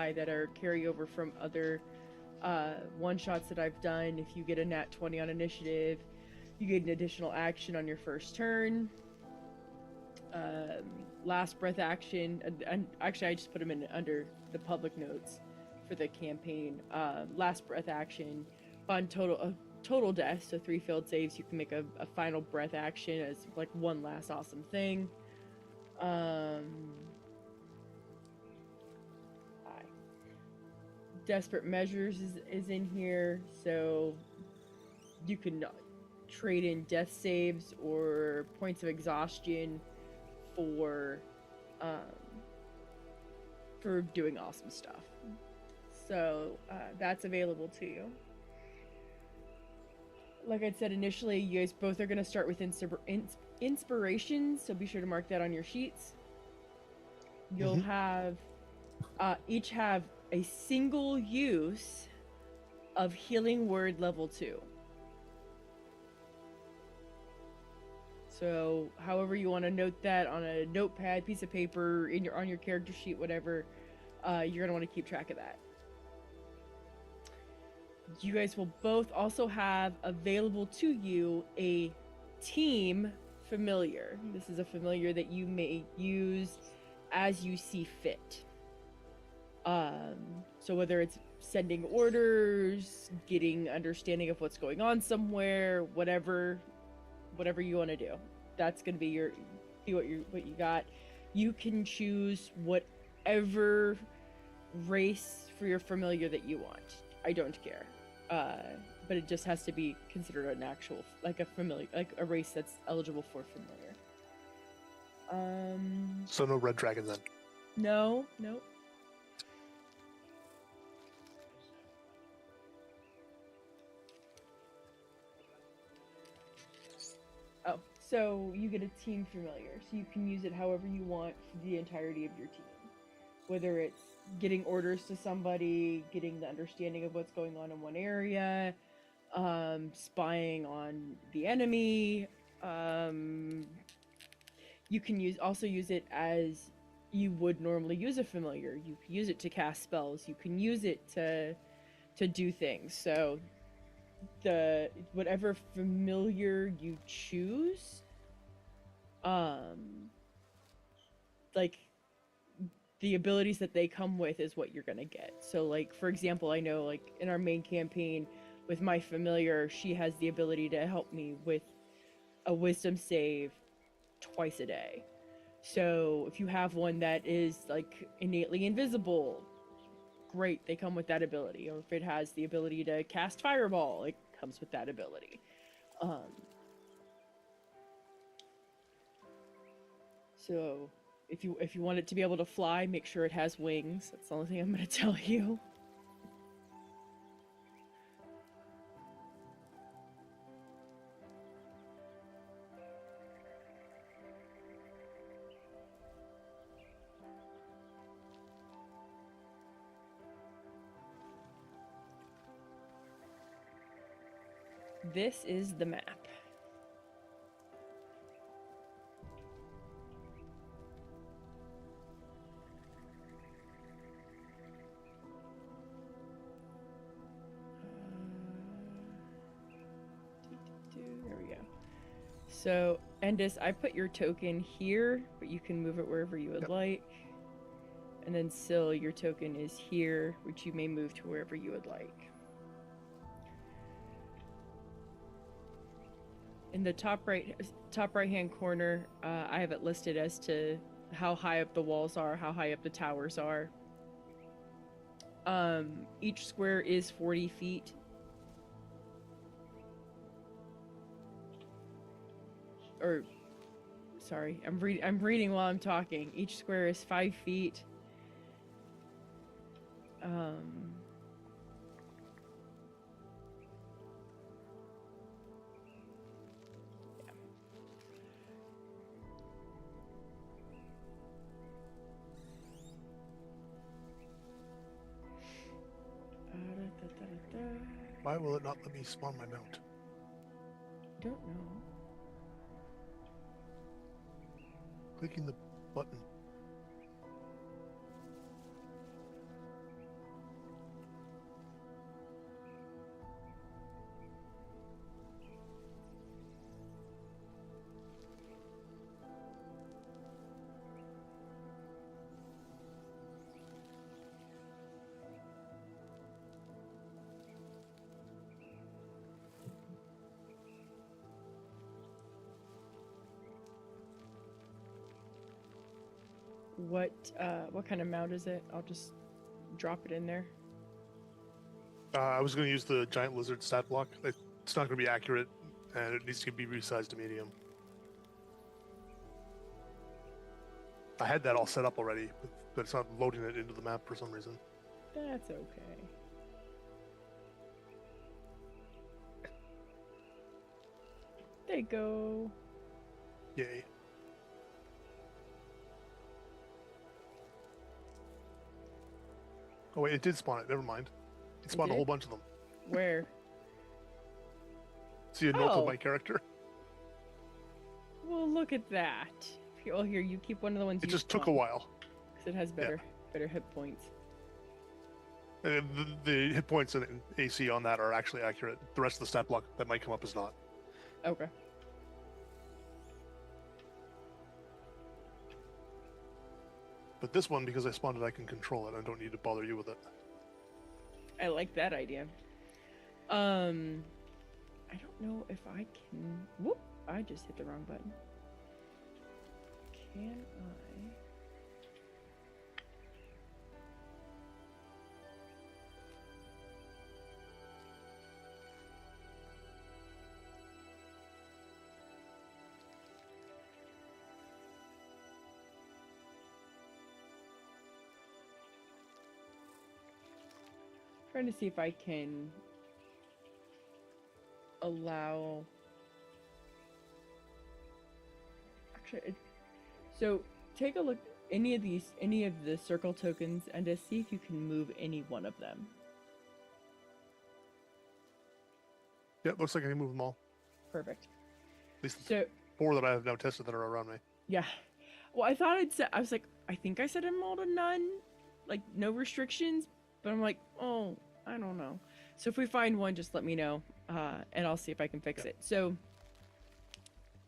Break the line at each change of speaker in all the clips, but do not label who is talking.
die that are carryover from other one-shots that I've done. If you get a nat 20 on initiative, you get an additional action on your first turn. Last breath action, and actually I just put them in under the public notes for the campaign. Last breath action, on total death, so 3 failed saves, you can make a final breath action as like one last awesome thing. Desperate measures is in here, so you can trade in death saves or points of exhaustion for doing awesome stuff. So that's available to you. Like I said initially, you guys both are going to start with inspiration, so be sure to mark that on your sheets. You'll have each have a single use of healing word level 2. So however you want to note that on a notepad, piece of paper, on your character sheet, whatever, you're going to want to keep track of that. You guys will both also have available to you a team familiar. This is a familiar that you may use as you see fit. So whether it's sending orders, getting understanding of what's going on somewhere, whatever you want to do, that's going to be what you got. You can choose whatever race for your familiar that you want. I don't care. But it just has to be considered an actual, like a familiar, like a race that's eligible for familiar.
So no red dragon then?
No. Oh, so you get a team familiar, so you can use it however you want for the entirety of your team. Whether it's getting orders to somebody, getting the understanding of what's going on in one area, spying on the enemy. You can also use it as you would normally use a familiar. You can use it to cast spells. You can use it to do things. So whatever familiar you choose, like the abilities that they come with is what you're gonna get. So like, for example, I know like in our main campaign with my familiar, she has the ability to help me with a wisdom save twice a day. So if you have one that is like innately invisible, great, they come with that ability. Or if it has the ability to cast fireball, it comes with that ability. So if you want it to be able to fly, make sure it has wings. That's the only thing I'm going to tell you. This is the map. There we go. So, Endis, I put your token here, but you can move it wherever you would like. And then Syl, your token is here, which you may move to wherever you would like. In the top right hand corner, I have it listed as to how high up the walls are, how high up the towers are. Each square is 40 feet. Or, sorry, I'm reading while I'm talking. Each square is 5 feet.
Why will it not let me spawn my mount?
Don't know.
Clicking the button.
What kind of mount is it? I'll just drop it in there.
I was going to use the giant lizard stat block. It's not going to be accurate, and it needs to be resized to medium. I had that all set up already, but it's not loading it into the map for some reason.
That's okay. There you go.
Yay. Oh wait, it did spawn it. Never mind. It spawned a whole bunch of them.
Where?
See a note of my character?
Well, look at that. Oh, here, you keep one of the ones.
It just took a while.
Because it has better hit points.
And the hit points and AC on that are actually accurate. The rest of the stat block that might come up is not.
Okay.
But this one, because I spawned it, I can control it. I don't need to bother you with it.
I like that idea. I don't know if I can... Whoop! I just hit the wrong button. Can I... Trying to see if I can allow... Actually, so take a look any of the circle tokens and just see if you can move any one of them.
Yeah, it looks like I can move them all.
Perfect.
At least
So
4 that I have now tested that are around me.
yeah. Well, I thought I was like, I think I set them all to none, like no restrictions, but I'm like, oh, I don't know. So if we find one, just let me know, and I'll see if I can fix it. So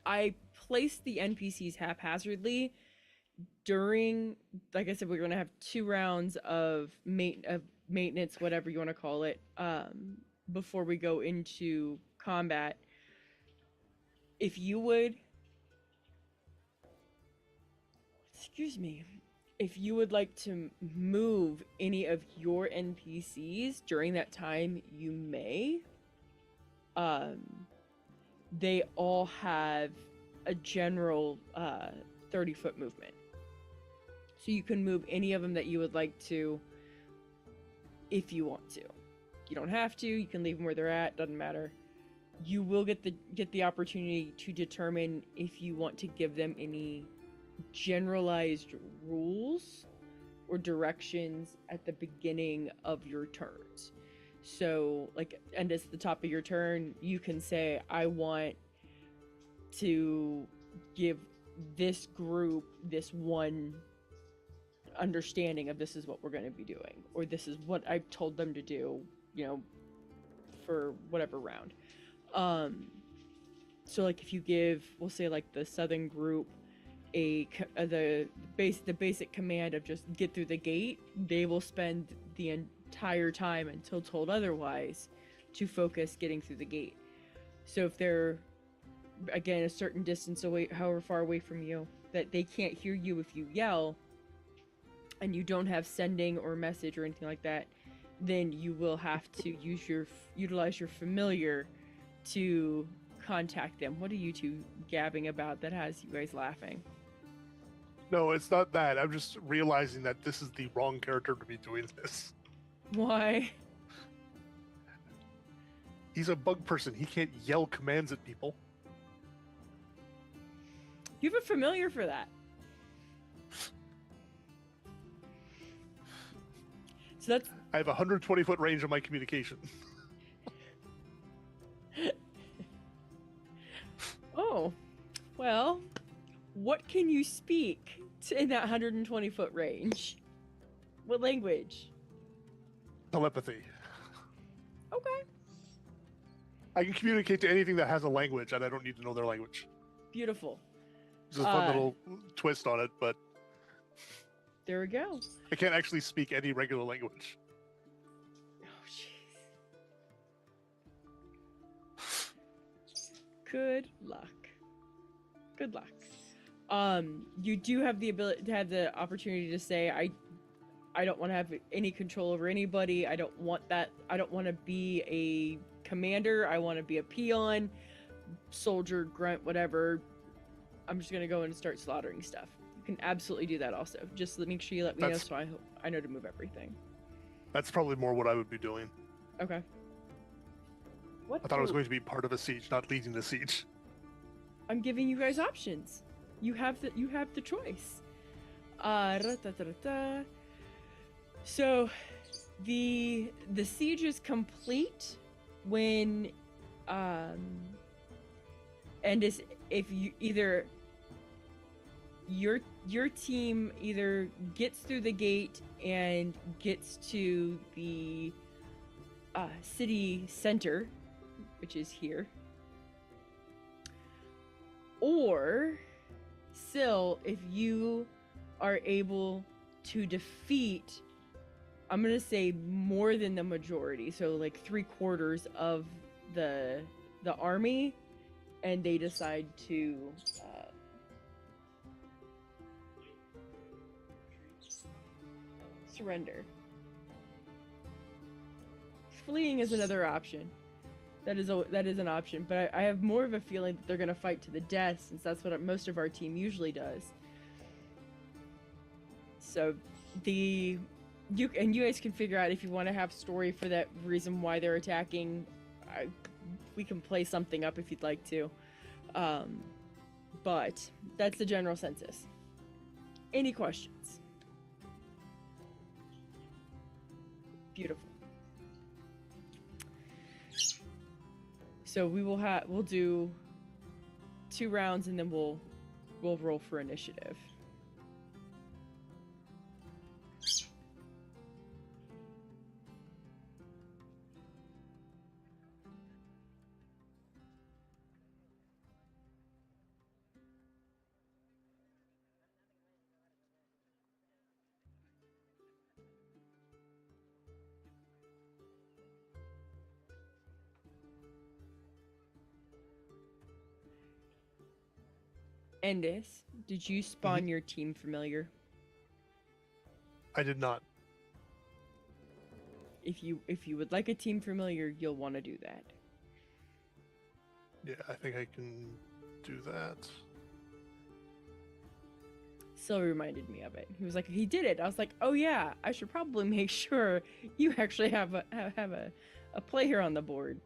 I placed the NPCs haphazardly during, like I said, we're going to have 2 rounds of maintenance, whatever you want to call it, before we go into combat. If you would, excuse me, if you would like to move any of your NPCs during that time, you may. They all have a general 30-foot movement. So you can move any of them that you would like to if you want to. You don't have to, you can leave them where they're at, doesn't matter. You will get the opportunity to determine if you want to give them any generalized rules or directions at the beginning of your turns. So, like, and at the top of your turn, you can say, I want to give this group this one understanding of this is what we're going to be doing, or this is what I've told them to do, you know, for whatever round. So like if you give, we'll say like the southern group the basic command of just get through the gate, they will spend the entire time until told otherwise to focus getting through the gate. So if they're, again, a certain distance away, however far away from you, that they can't hear you if you yell, and you don't have sending or message or anything like that, then you will have to utilize your familiar to contact them. What are you two gabbing about that has you guys laughing?
No, it's not that. I'm just realizing that this is the wrong character to be doing this.
Why?
He's a bug person. He can't yell commands at people.
You have a familiar for that. So that's...
I have a 120-foot range on my communication.
Oh, well, what can you speak in that 120-foot range? What language?
Telepathy.
Okay.
I can communicate to anything that has a language, and I don't need to know their language.
Beautiful.
It's a fun little twist on it, but...
There we go.
I can't actually speak any regular language.
Oh, jeez. Good luck. Good luck. You do have the ability to have the opportunity to say, I don't want to have any control over anybody. I don't want that. I don't want to be a commander. I want to be a peon, soldier, grunt, whatever. I'm just gonna go and start slaughtering stuff. You can absolutely do that also. Just make sure you let me know so I know to move everything.
That's probably more what I would be doing.
Okay. What?
I thought I was going to be part of a siege, not leading the siege.
I'm giving you guys options. You have the choice. So the siege is complete when and is if you either your team either gets through the gate and gets to the city center, which is here, or still if you are able to defeat, I'm gonna say more than the majority, so like 3/4 of the army, and they decide to surrender. Fleeing is another option. That is an option, but I have more of a feeling that they're gonna fight to the death, since that's what most of our team usually does. So you guys can figure out if you want to have story for that reason why they're attacking. We can play something up if you'd like to, but that's the general census. Any questions? Beautiful. So we'll do 2 rounds and then we'll roll for initiative. Endis, did you spawn your team familiar?
I did not.
If you would like a team familiar, you'll want to do that.
Yeah, I think I can do that.
Sil reminded me of it. He was like, he did it. I was like, oh yeah, I should probably make sure you actually have a player on the board.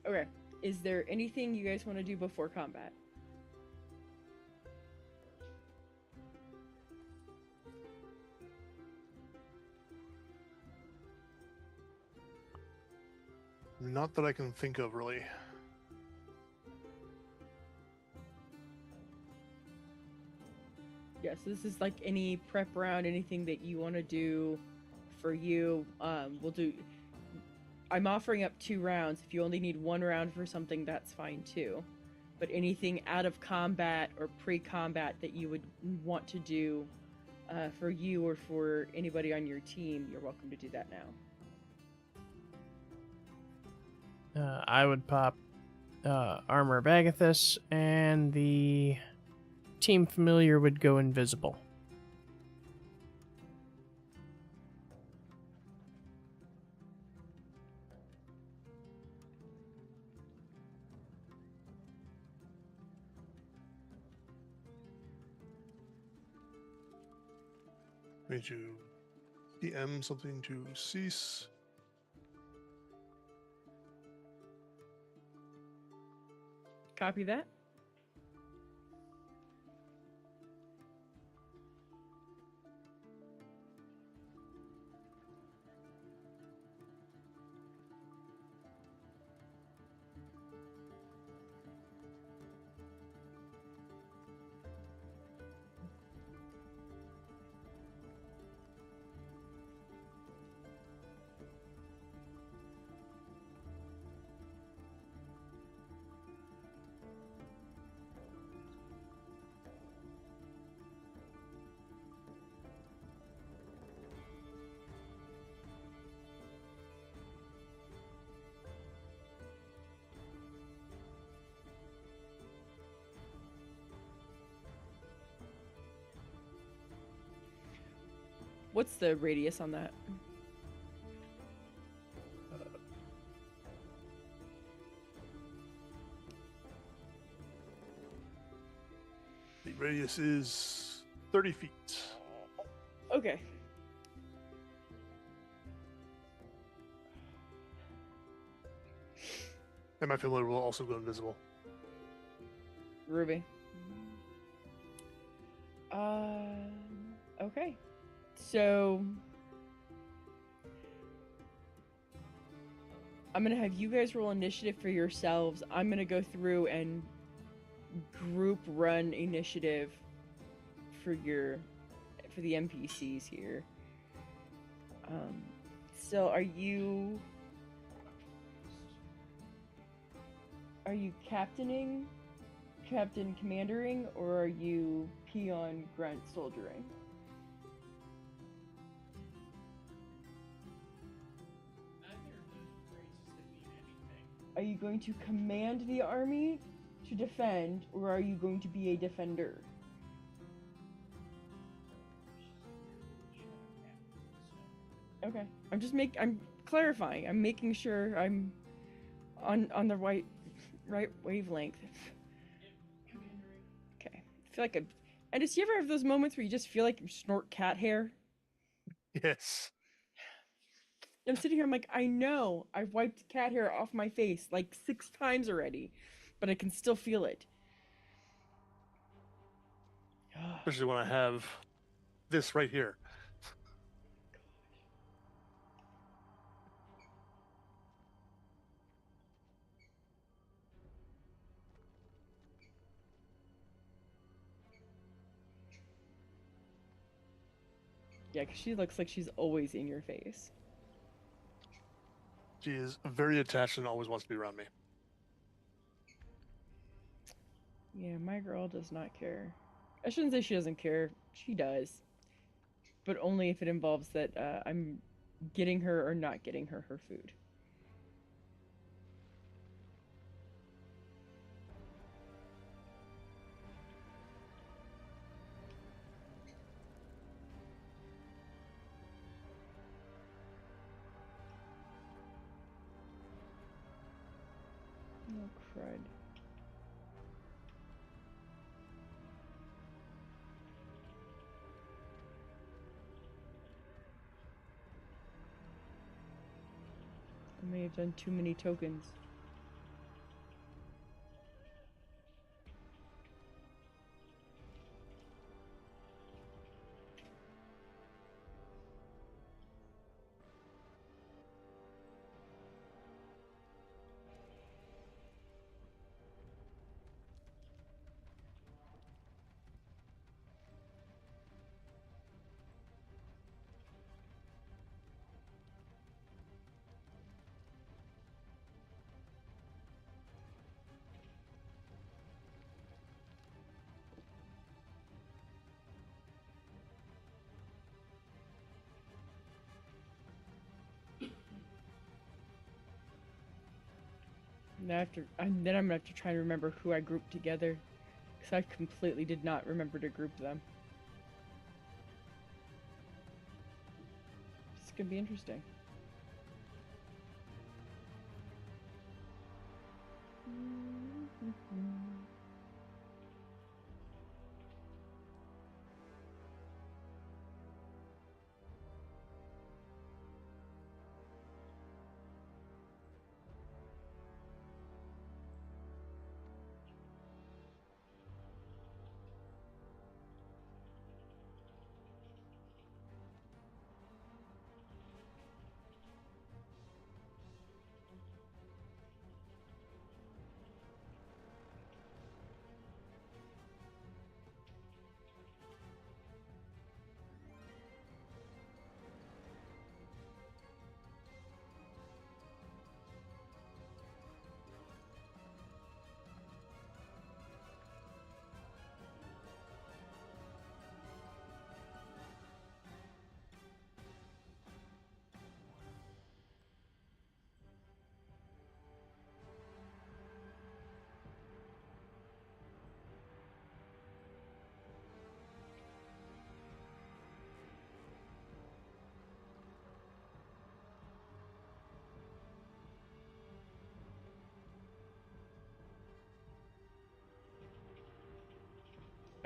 Okay. Is there anything you guys want to do before combat?
Not that I can think of, really.
Yes, this is like any prep round, anything that you want to do for you. We'll do. I'm offering up 2 rounds. If you only need 1 round for something, that's fine too. But anything out of combat or pre-combat that you would want to do for you or for anybody on your team, you're welcome to do that now.
I would pop Armor of Agathis, and the team familiar would go invisible.
Made you DM something to cease.
Copy that. What's the radius on that?
The radius is 30 feet.
Okay.
And my familiar will also go invisible.
Ruby. Okay. So I'm gonna have you guys roll initiative for yourselves. I'm gonna go through and group run initiative for the NPCs here. So are you captaining, captain commandering, or are you peon grunt soldiering? Are you going to command the army to defend, or are you going to be a defender? Okay, I'm clarifying. I'm making sure I'm on the right wavelength. Okay, I feel like and does you ever have those moments where you just feel like you snort cat hair?
Yes.
I'm sitting here, I'm like, I know I've wiped cat hair off my face like 6 times already, but I can still feel it.
Especially when I have this right here.
Yeah, because she looks like she's always in your face.
She is very attached and always wants to be around me.
Yeah, my girl does not care. I shouldn't say she doesn't care. She does. But only if it involves that I'm getting her or not getting her food. Oh, crud. I may have done too many tokens. Then I'm gonna have to try and remember who I grouped together, because I completely did not remember to group them. It's gonna be interesting.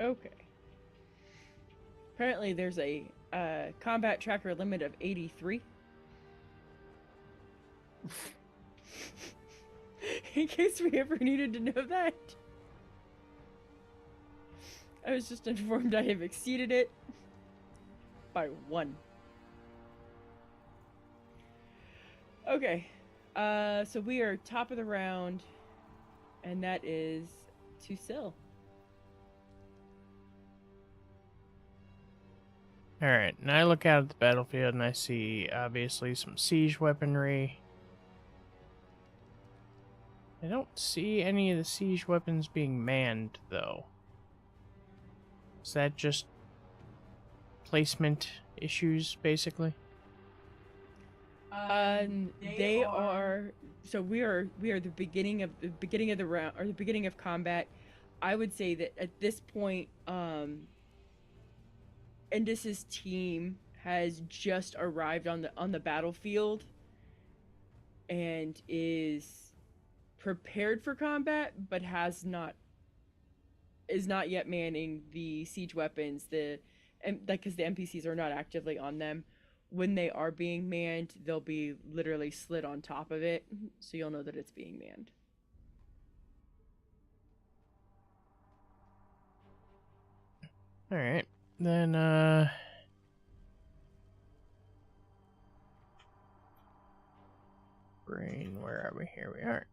Okay. Apparently, there's a combat tracker limit of 83. In case we ever needed to know that. I was just informed I have exceeded it by 1. Okay. So we are top of the round, and that is to Syl.
Alright, and I look out at the battlefield and I see, obviously, some siege weaponry. I don't see any of the siege weapons being manned, though. Is that just placement issues, basically?
They are. So we are the beginning of the round, or the beginning of combat. I would say that at this point, Endis's team has just arrived on the battlefield and is prepared for combat, but is not yet manning the siege weapons. Because the NPCs are not actively on them. When they are being manned, they'll be literally slid on top of it, so you'll know that it's being manned.
Alright, then, brain, where are we? Here we are.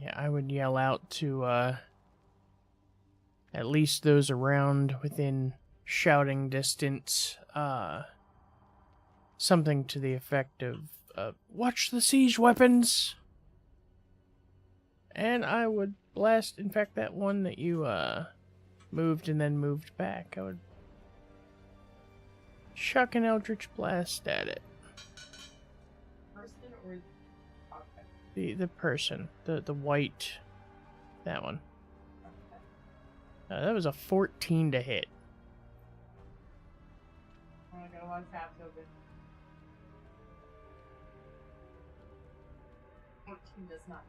Yeah, I would yell out to, at least those around within shouting distance, something to the effect of, watch the siege weapons! And I would blast, in fact, that one that you, moved and then moved back. I would chuck an Eldritch Blast at it.
Person or
The person. The white. That one. That was a 14 to hit.
I got a lot of tabs open. 14 does not.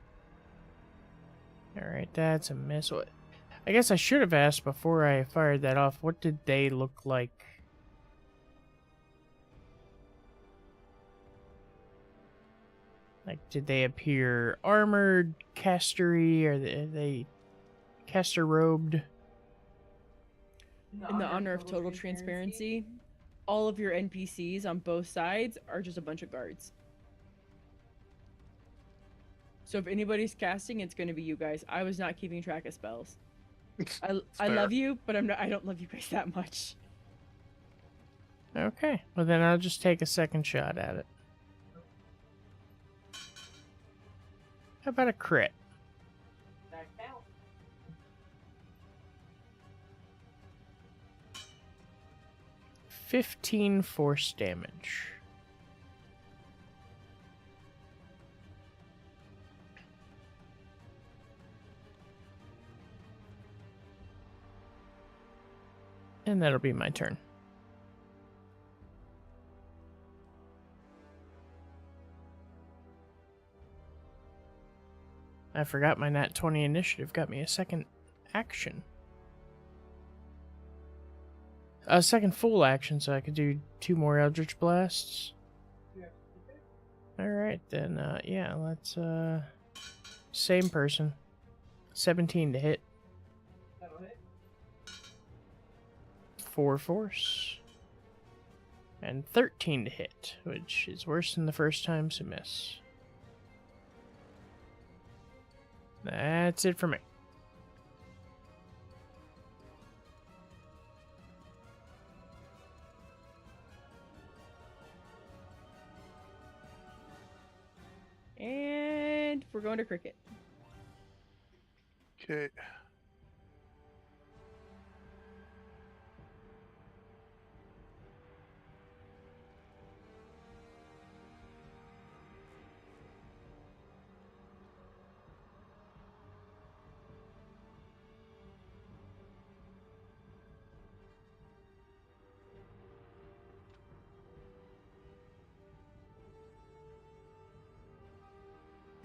Alright, that's a miss. I guess I should have asked before I fired that off, what did they look like? Like, did they appear armored, castery, or are they caster robed?
In the honor of total transparency, all of your NPCs on both sides are just a bunch of guards. So if anybody's casting, it's going to be you guys. I was not keeping track of spells. I
Fair.
love you, but I don't love you guys that much.
Okay, well then I'll just take a second shot at it. How about a crit?
That counts.
15 force damage. And that'll be my turn. I forgot my nat 20 initiative got me a second action. A second full action, so I could do 2 more Eldritch Blasts. Alright, then, yeah, let's, same person. 17 to hit. 4 force. And 13 to hit, which is worse than the first time, so miss. That's it for me.
And we're going to cricket.
Okay.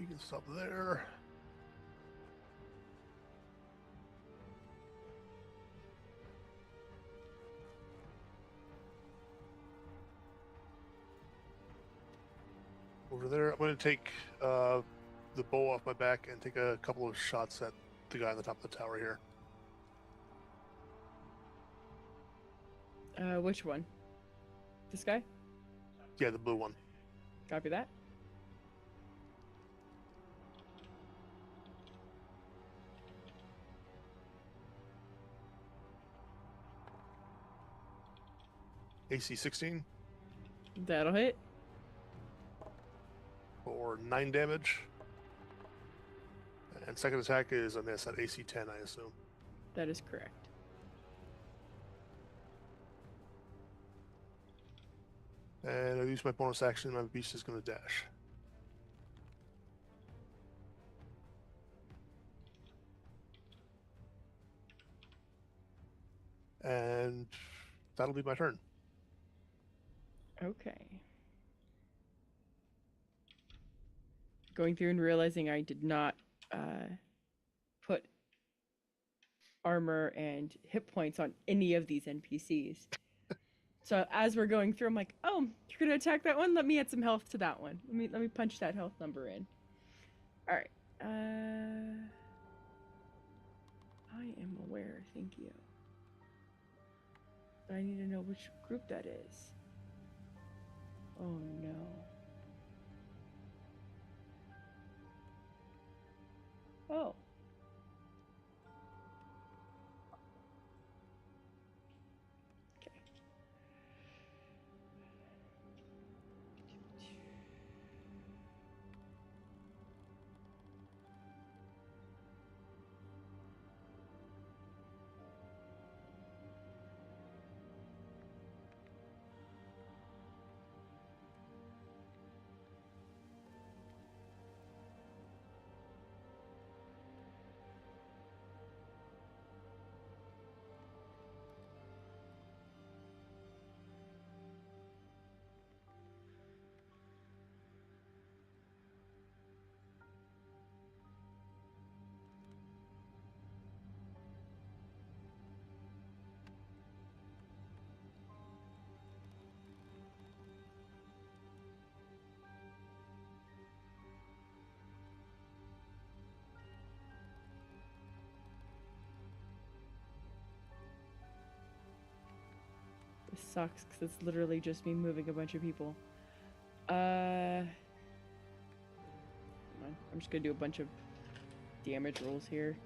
You can stop there. Over there, I'm going to take the bow off my back and take a couple of shots at the guy on the top of the tower here.
Which one? This guy?
Yeah, the blue one.
Copy that.
AC 16
That'll hit.
for 9 damage. And second attack is a miss at AC 10, I assume.
That is correct.
And I use my bonus action, my beast is going to dash. And that'll be my turn.
Okay. Going through and realizing I did not put armor and hit points on any of these NPCs. So as we're going through, I'm like, oh, you're gonna attack that one? Let me add some health to that one. Let me punch that health number in. All right. I am aware. Thank you. But I need to know which group that is. Oh no. Oh. Okay. This sucks because it's literally just me moving a bunch of people. Hold on. I'm just gonna do a bunch of damage rolls here.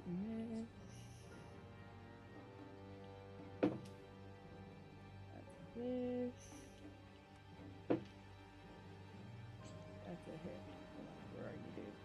Miss. That's this. That's a hit. Hold on, where are you, dude?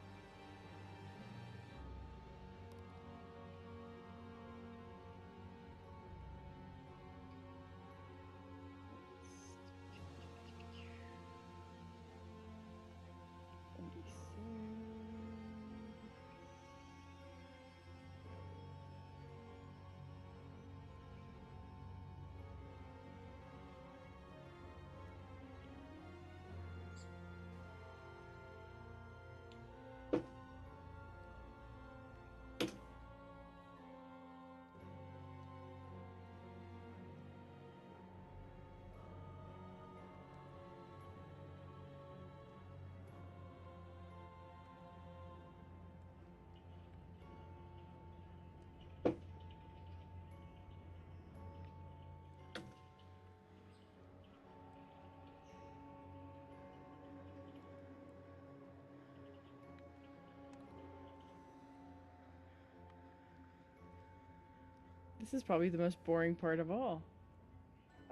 This is probably the most boring part of all.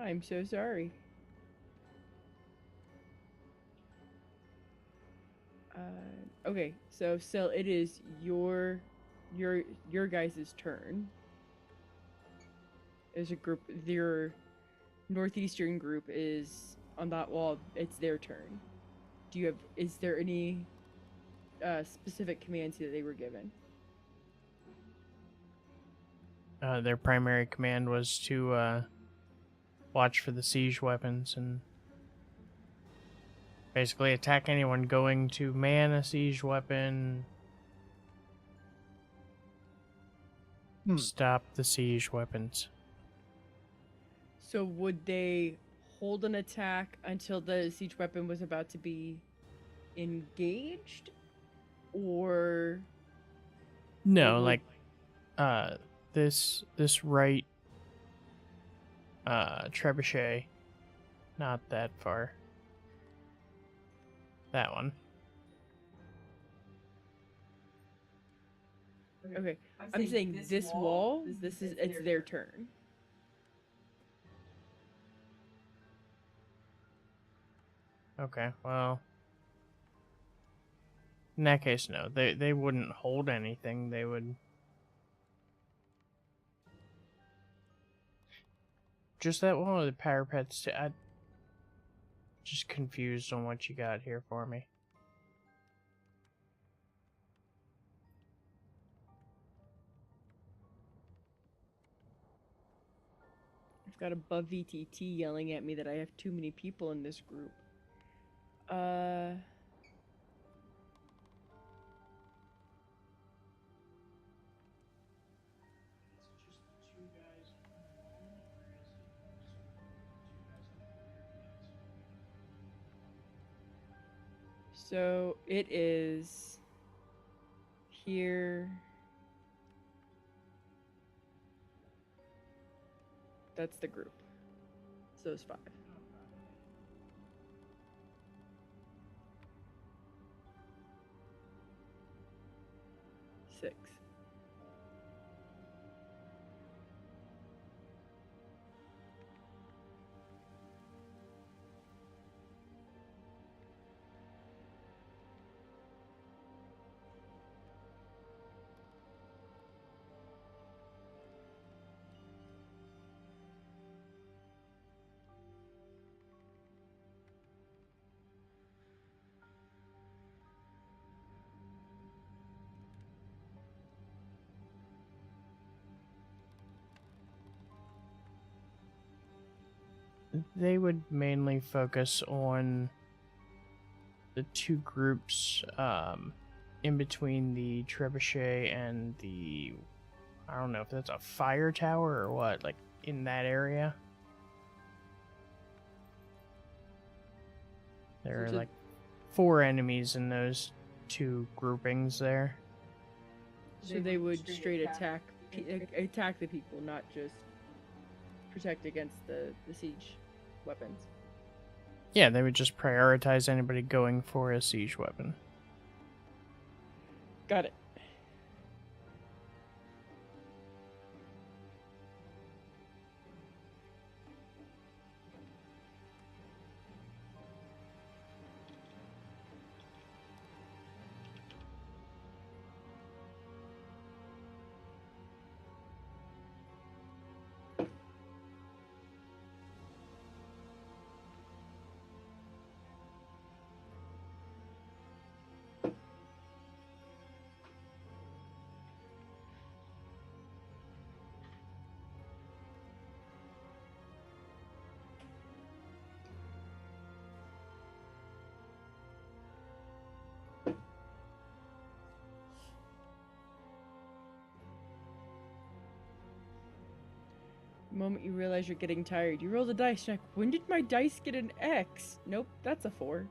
I'm so sorry. Okay, so still it is your guys' turn. There's a group, your northeastern group is on that wall. It's their turn. Do you have? Is there any specific commands that they were given.
Their primary command was to watch for the siege weapons and basically attack anyone going to man a siege weapon. Stop the siege weapons.
So would they hold an attack until the siege weapon was about to be engaged? Or
No,
would-
like this right trebuchet, not that far. That one.
Okay, I'm saying this wall, it's their turn.
Okay, well, in that case, no. They wouldn't hold anything. They would just that one of the parapets. I just confused on what you got here for me.
I've got above VTT yelling at me that I have too many people in this group. So it is here. That's the group. So it's 5. Six.
They would mainly focus on the two groups in between the trebuchet and the, I don't know if that's a fire tower or what, like in that area. There are like 4 enemies in those 2 groupings there.
So they would straight attack the people, not just protect against the siege weapons.
Yeah, they would just prioritize anybody going for a siege weapon.
Got it. The moment you realize you're getting tired, you roll the dice check. When did my dice get an X? Nope, that's a 4.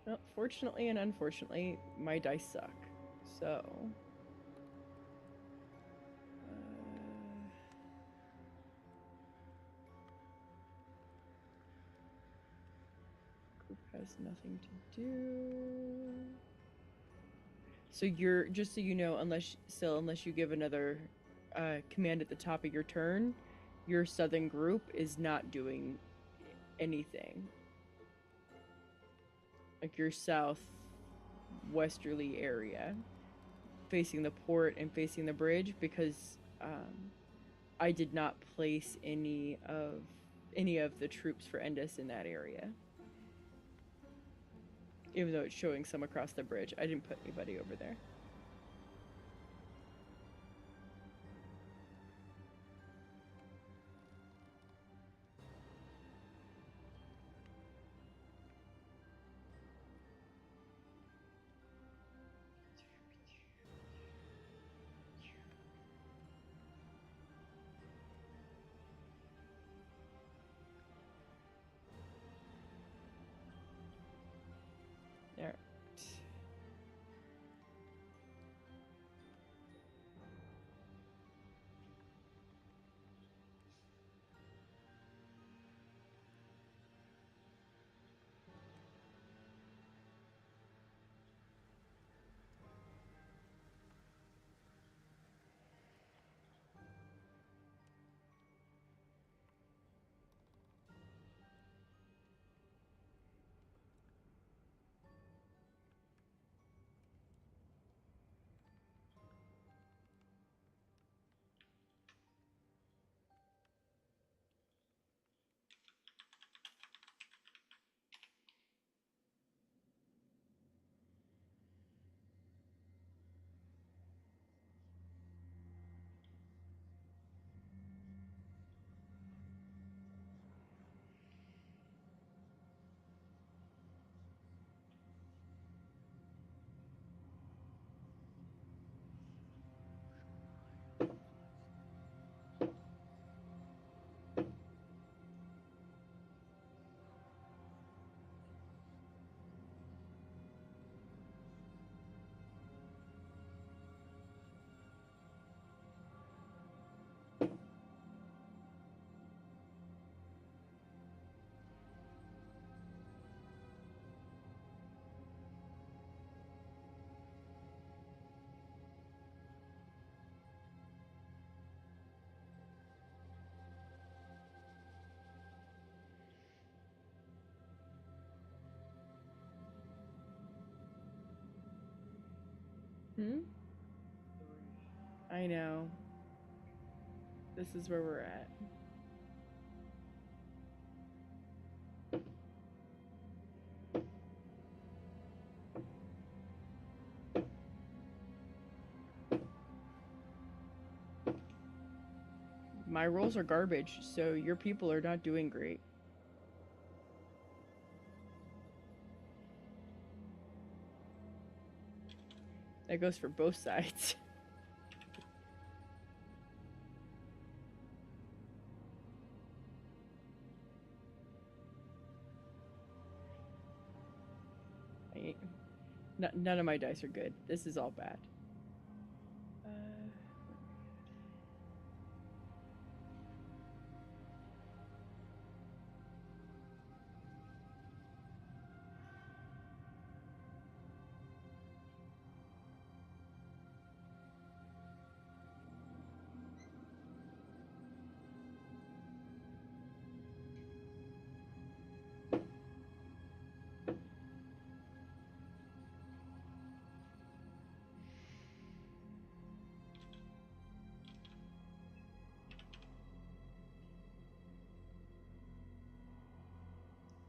Well, fortunately and unfortunately, my dice suck. So... group has nothing to do. So you're, just so you know, unless you give another command at the top of your turn, your southern group is not doing anything. Like your southwesterly area, facing the port and facing the bridge, because I did not place any of the troops for Endus in that area. Even though it's showing some across the bridge, I didn't put anybody over there. There. Hmm? I know. This is where we're at. My rolls are garbage, so your people are not doing great. That goes for both sides. None of my dice are good. This is all bad.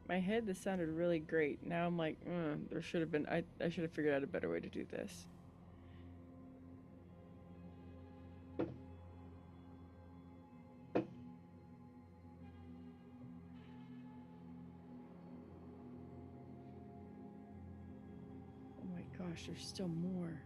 My head, this sounded really great. Now I'm like, there should have been. I should have figured out a better way to do this. Oh my gosh, there's still more.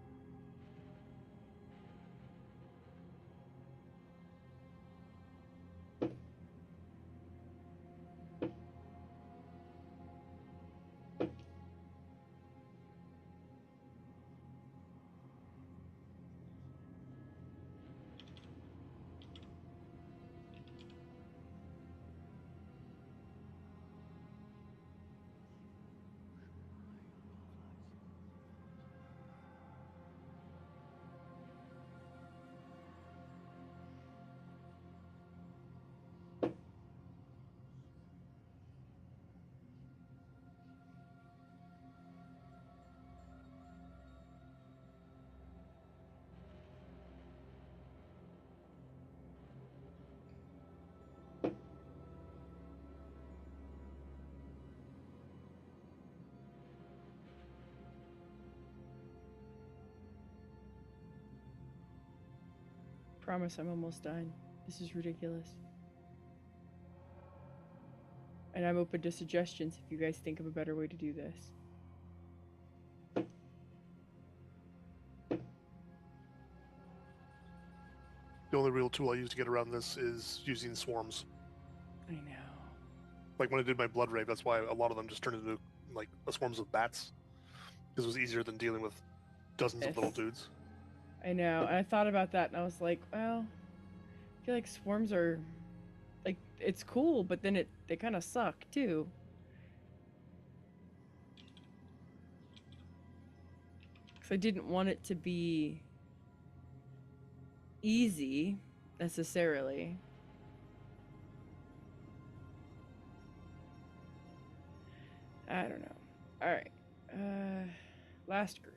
promise I'm almost done. This is ridiculous. And I'm open to suggestions if you guys think of a better way to do this.
The only real tool I use to get around this is using swarms.
I know.
Like when I did my blood rave, that's why a lot of them just turned into like swarms of bats. Because it was easier than dealing with dozens of little dudes.
I know. And I thought about that and I was like, well, I feel like swarms are like, it's cool, but then they kind of suck too. Because I didn't want it to be easy necessarily. I don't know. All right. Last group.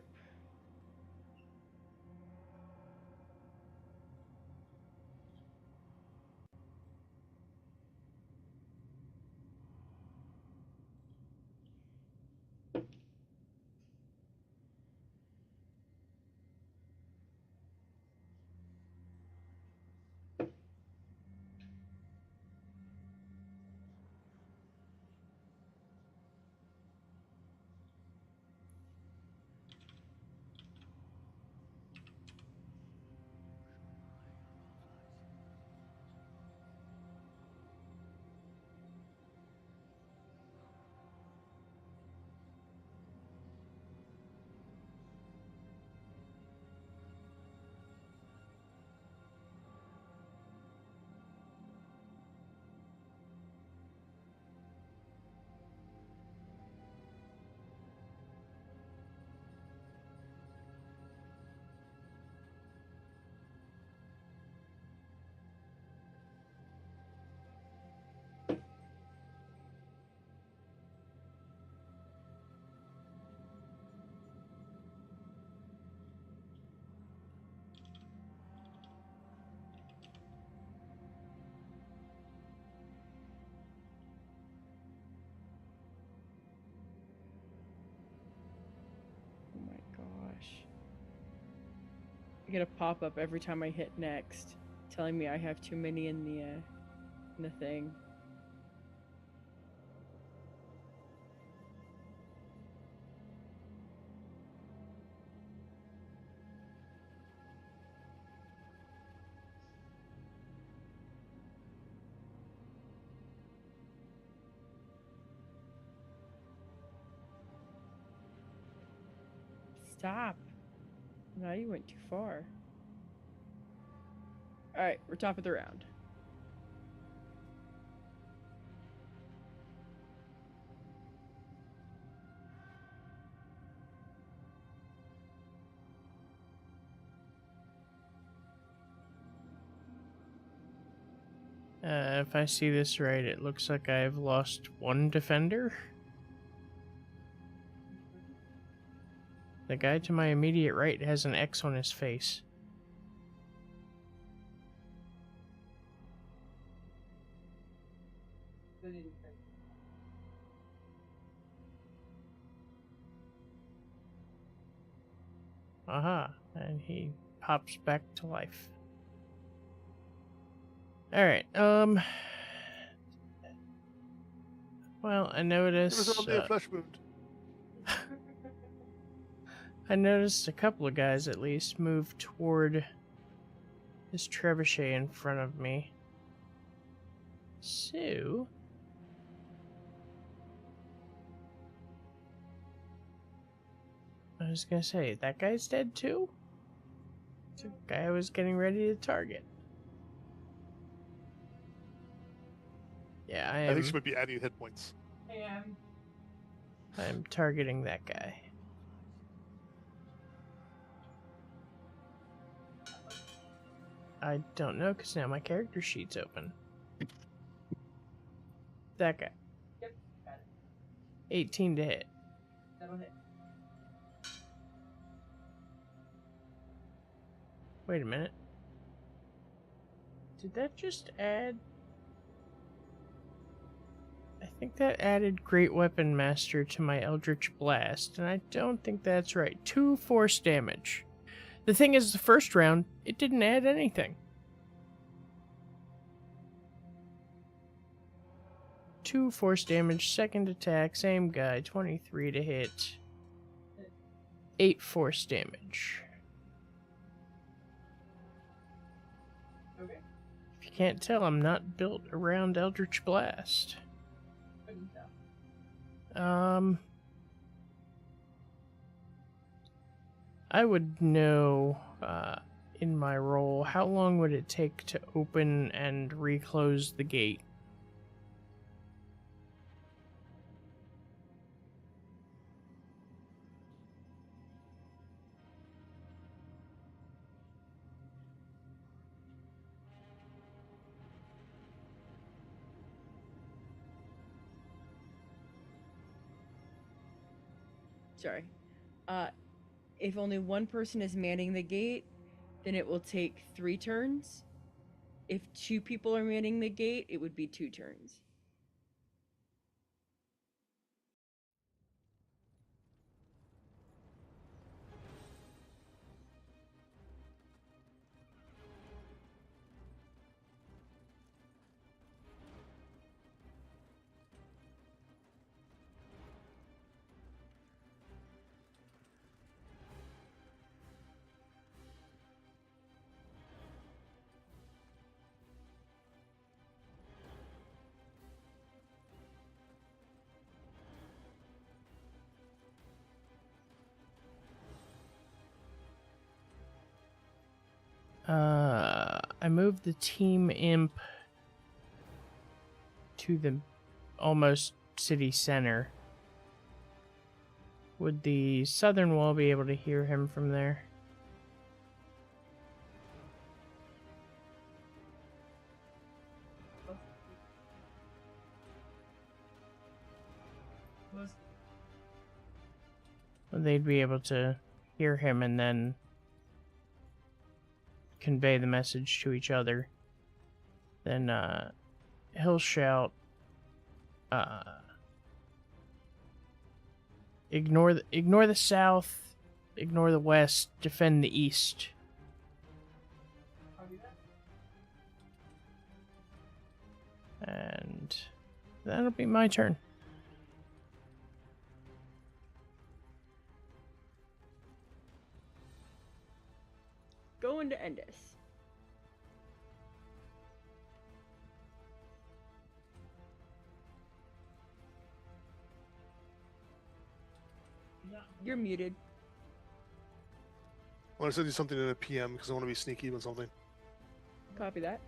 I get a pop-up every time I hit next, telling me I have too many in the thing. Stop. Now you went too far. Alright, we're top of the round.
If I see this right, it looks like I've lost one defender. The guy to my immediate right has an X on his face. Aha, and he pops back to life. Alright, well, I noticed...
It was only a flesh wound.
I noticed a couple of guys, at least, move toward this trebuchet in front of me. So... I was gonna say, that guy's dead too? It's the guy I was getting ready to target. Yeah,
I think she might be adding hit points.
I'm targeting that guy. I don't know, because now my character sheet's open. That guy.
Yep, got it.
18 to hit.
That'll hit.
Wait a minute. Did that just add... I think that added Great Weapon Master to my Eldritch Blast, and I don't think that's right. 2 force damage. The thing is, the first round, it didn't add anything. 2 force damage, second attack, same guy, 23 to hit. 8 force damage.
Okay.
If you can't tell, I'm not built around Eldritch Blast. I would know, in my role, how long would it take to open and reclose the gate?
Sorry. If only one person is manning the gate, then it will take 3 turns. If 2 people are manning the gate, it would be 2 turns.
I moved the team imp to the almost city center. Would the southern wall be able to hear him from there? Well, they'd be able to hear him and then convey the message to each other. Then he'll shout, ignore the south, ignore the west, defend the east. And that'll be my turn.
Going to Endus. You're muted.
I want to send you something in a PM because I want to be sneaky with something.
Copy that.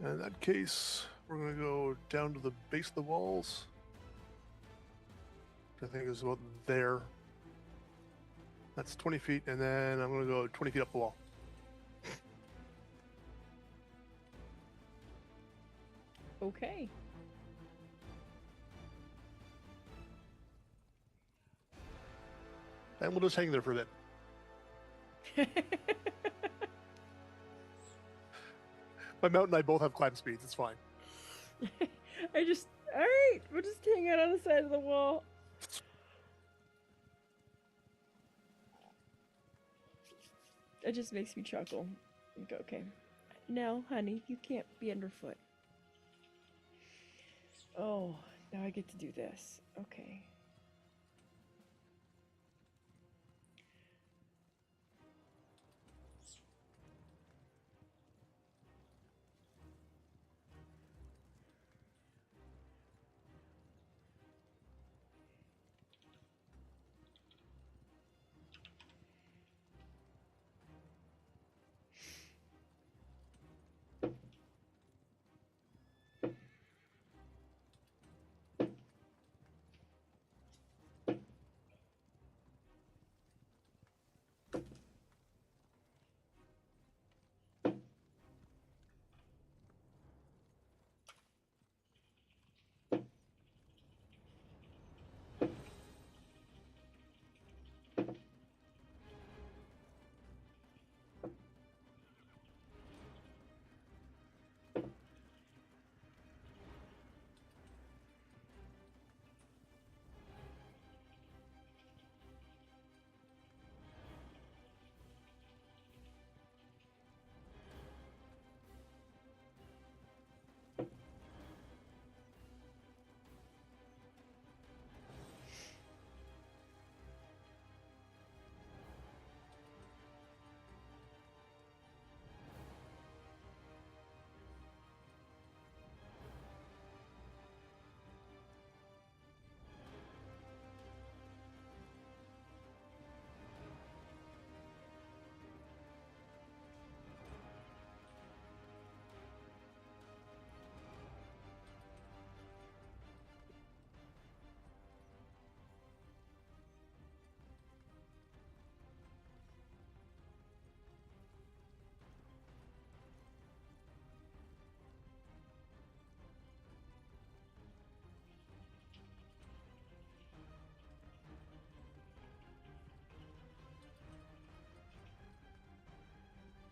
In that case, we're going to go down to the base of the walls. Which I think is about there. That's 20 feet, and then I'm going to go 20 feet up the wall.
Okay.
And we'll just hang there for a bit. My mount and I both have climb speeds. It's fine.
Alright, we'll just hang out on the side of the wall. It just makes me chuckle. Okay. No, honey, you can't be underfoot. Oh, now I get to do this. Okay.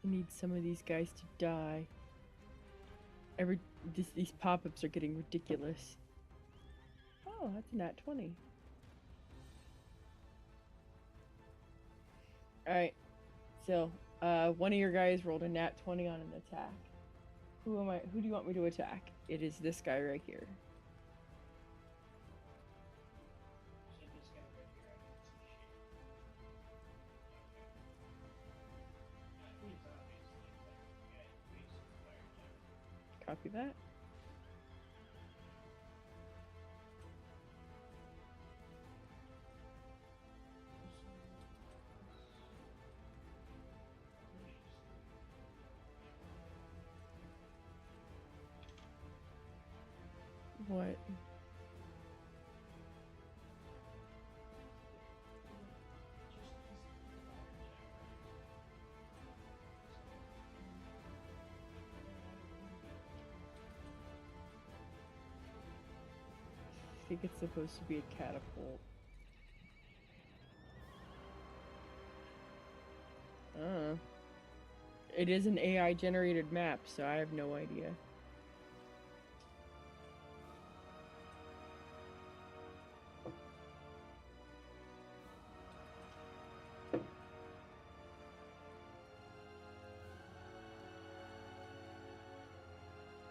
I need some of these guys to die. These pop-ups are getting ridiculous. Oh, that's a nat 20. Alright. So, one of your guys rolled a nat 20 on an attack. Who do you want me to attack? It is this guy right here. Copy that. What? I think it's supposed to be a catapult. It is an AI generated map, so I have no idea.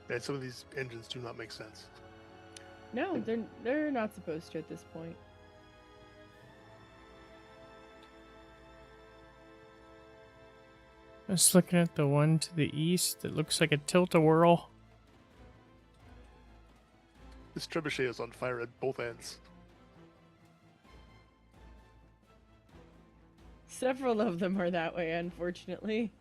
And some of these engines do not make sense.
No, they're not supposed to at this point.
I was looking at the one to the east. It looks like a tilt-a-whirl.
This trebuchet is on fire at both ends.
Several of them are that way, unfortunately.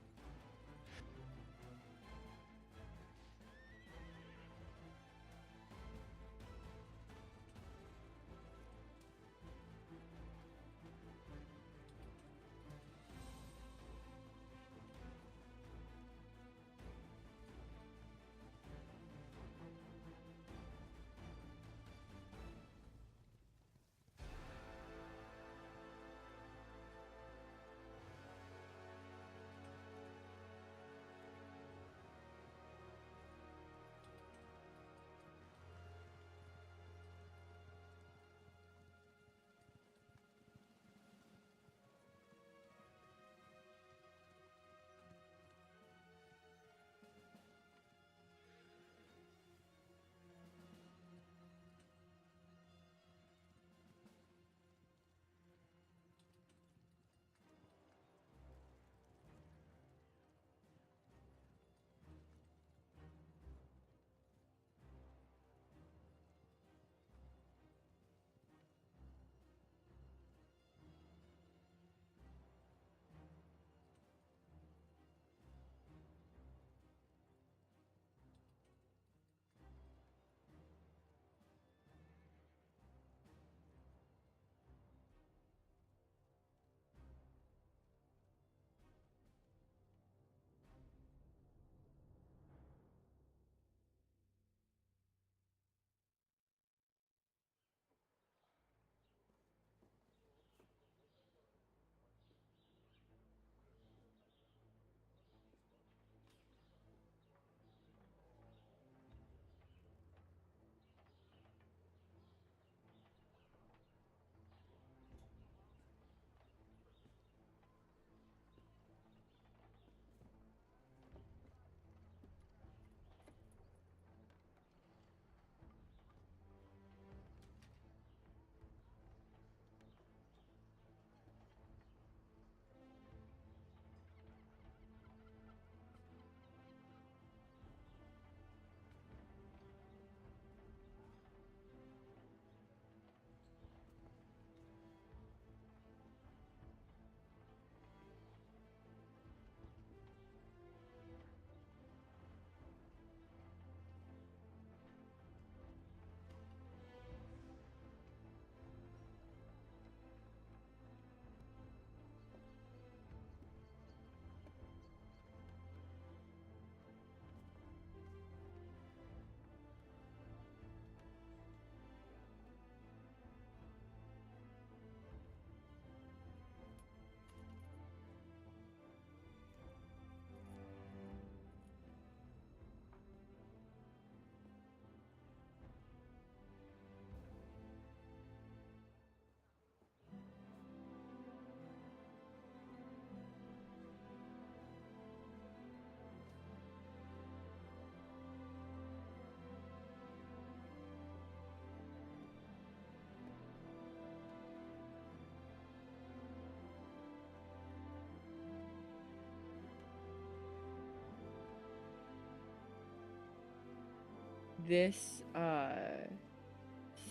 this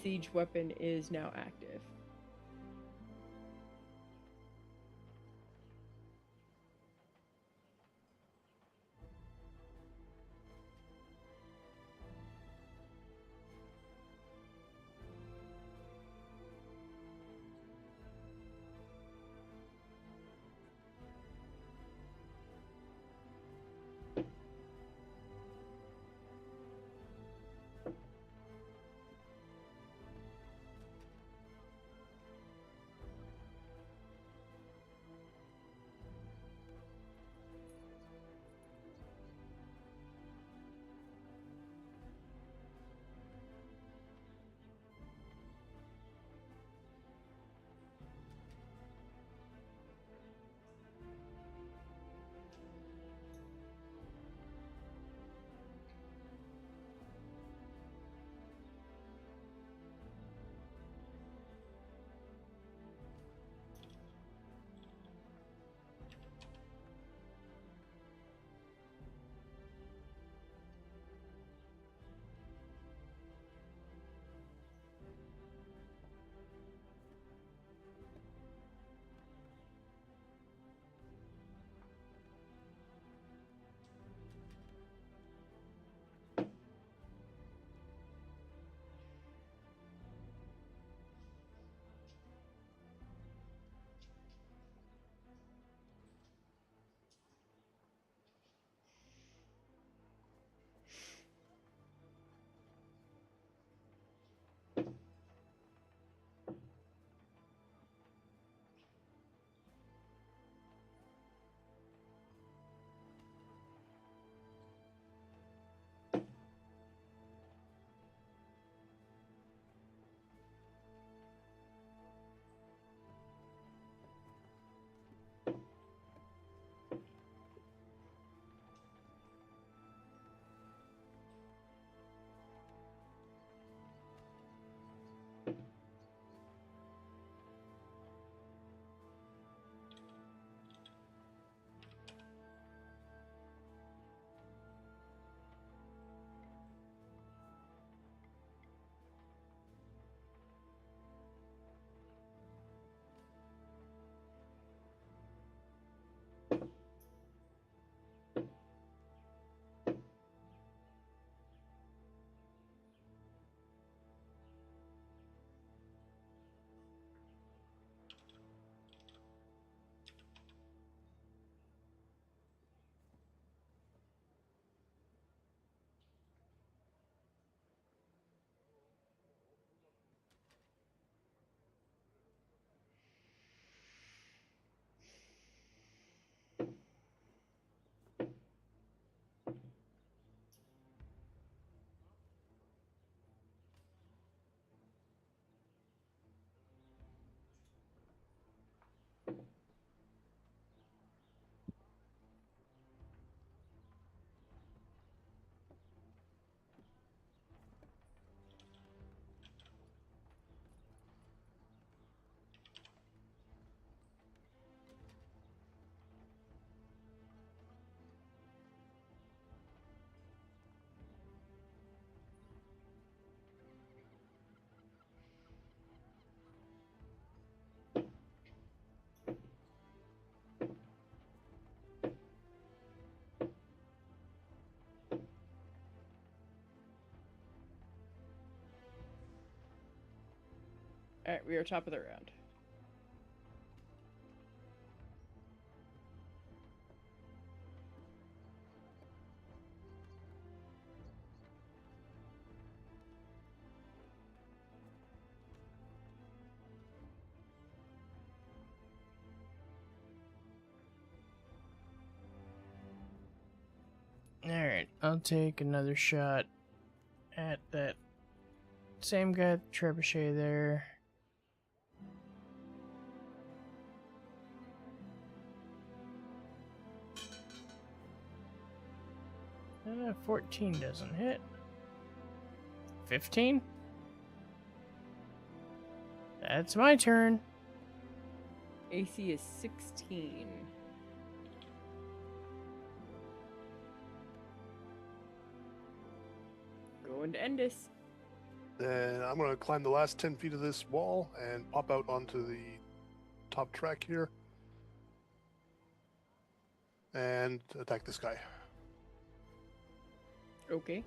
siege weapon is now active. Alright, we are top of the round.
Alright, I'll take another shot at that same guy with the trebuchet there. 14 doesn't hit. 15? That's my turn.
AC is 16. Go going to end this.
Then I'm going to climb the last 10 feet of this wall and pop out onto the top track here. And attack this guy.
Okay.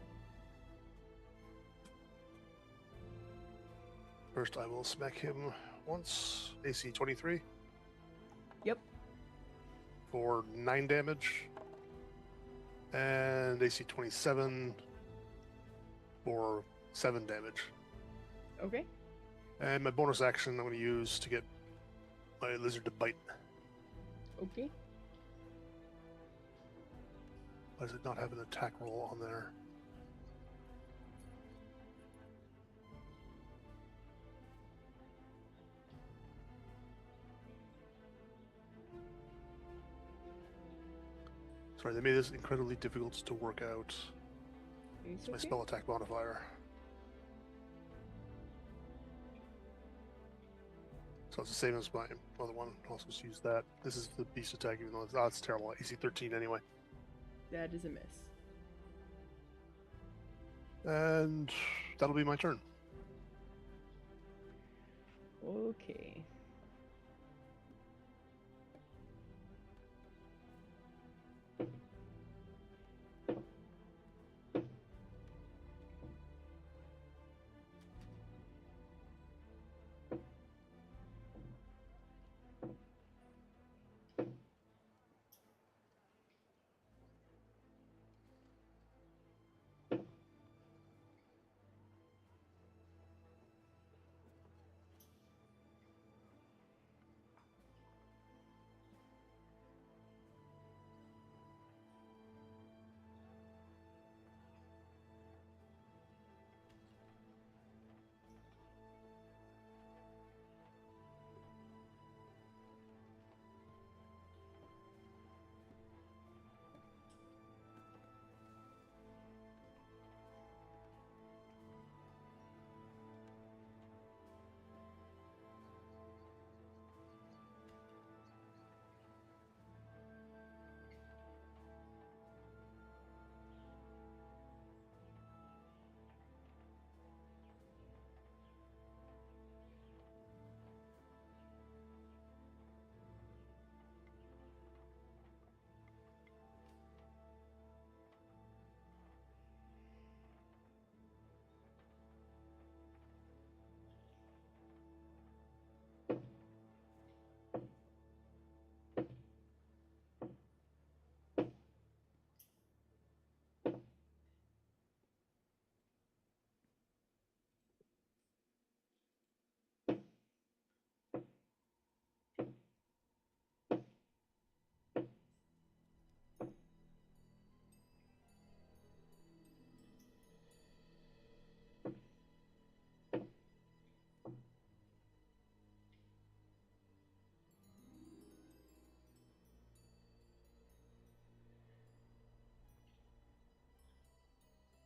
First, I will smack him once. AC 23.
Yep.
For 9 damage. And AC 27 for 7 damage.
Okay.
And my bonus action I'm going to use to get my lizard to bite.
Okay.
Why does it not have an attack roll on there? Sorry, they made this incredibly difficult to work out. It's my spell attack modifier. So it's the same as my other one. I'll also just use that. This is the beast attack, even though it's terrible. AC 13 anyway.
That is a miss.
And that'll be my turn.
Okay.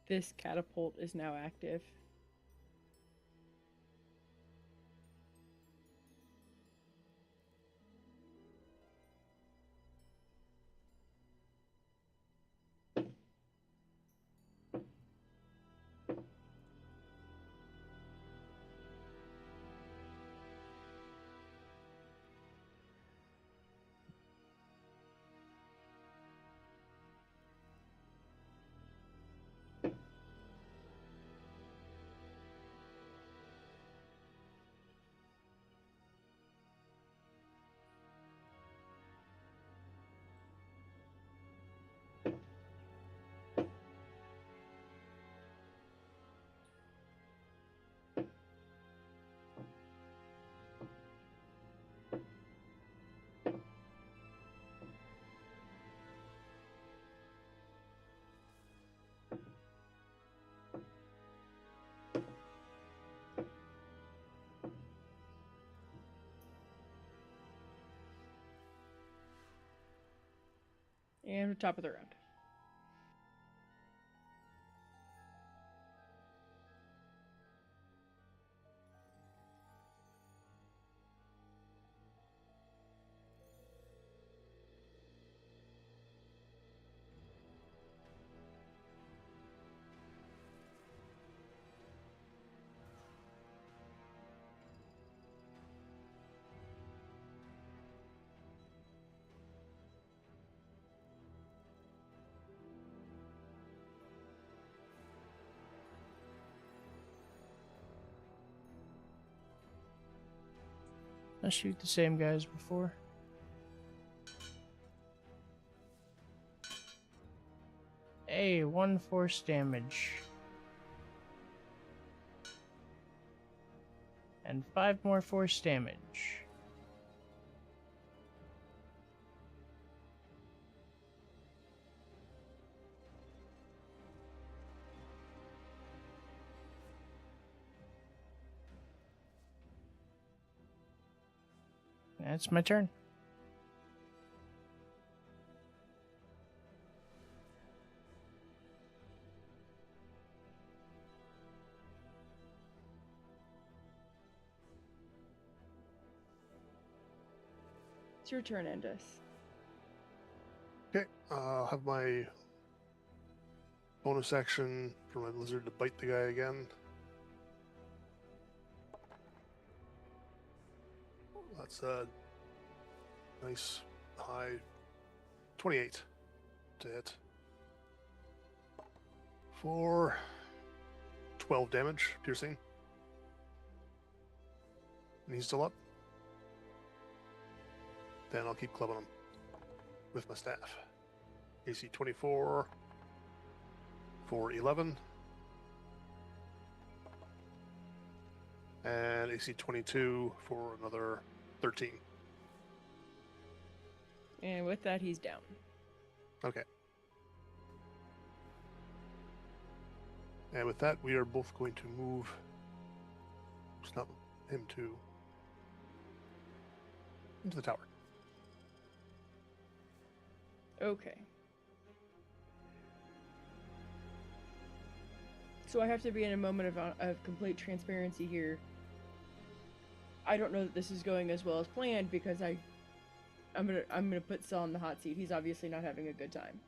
This catapult is now active. And the top of the round.
I shoot the same guy as before. Hey, 1 force damage. And 5 more force damage. That's my turn.
It's your turn, Endus.
Okay, I'll have my bonus action for my lizard to bite the guy again. That's a nice high 28 to hit. For 12 damage, piercing. And he's still up. Then I'll keep clubbing him with my staff. AC 24 for 11. And AC 22 for another 13.
And with that, he's down.
Okay. And with that, we are both going to move. It's not him too. Into the tower.
Okay. So I have to be in a moment of complete transparency here. I don't know that this is going as well as planned because I'm gonna put Saul in the hot seat. He's obviously not having a good time,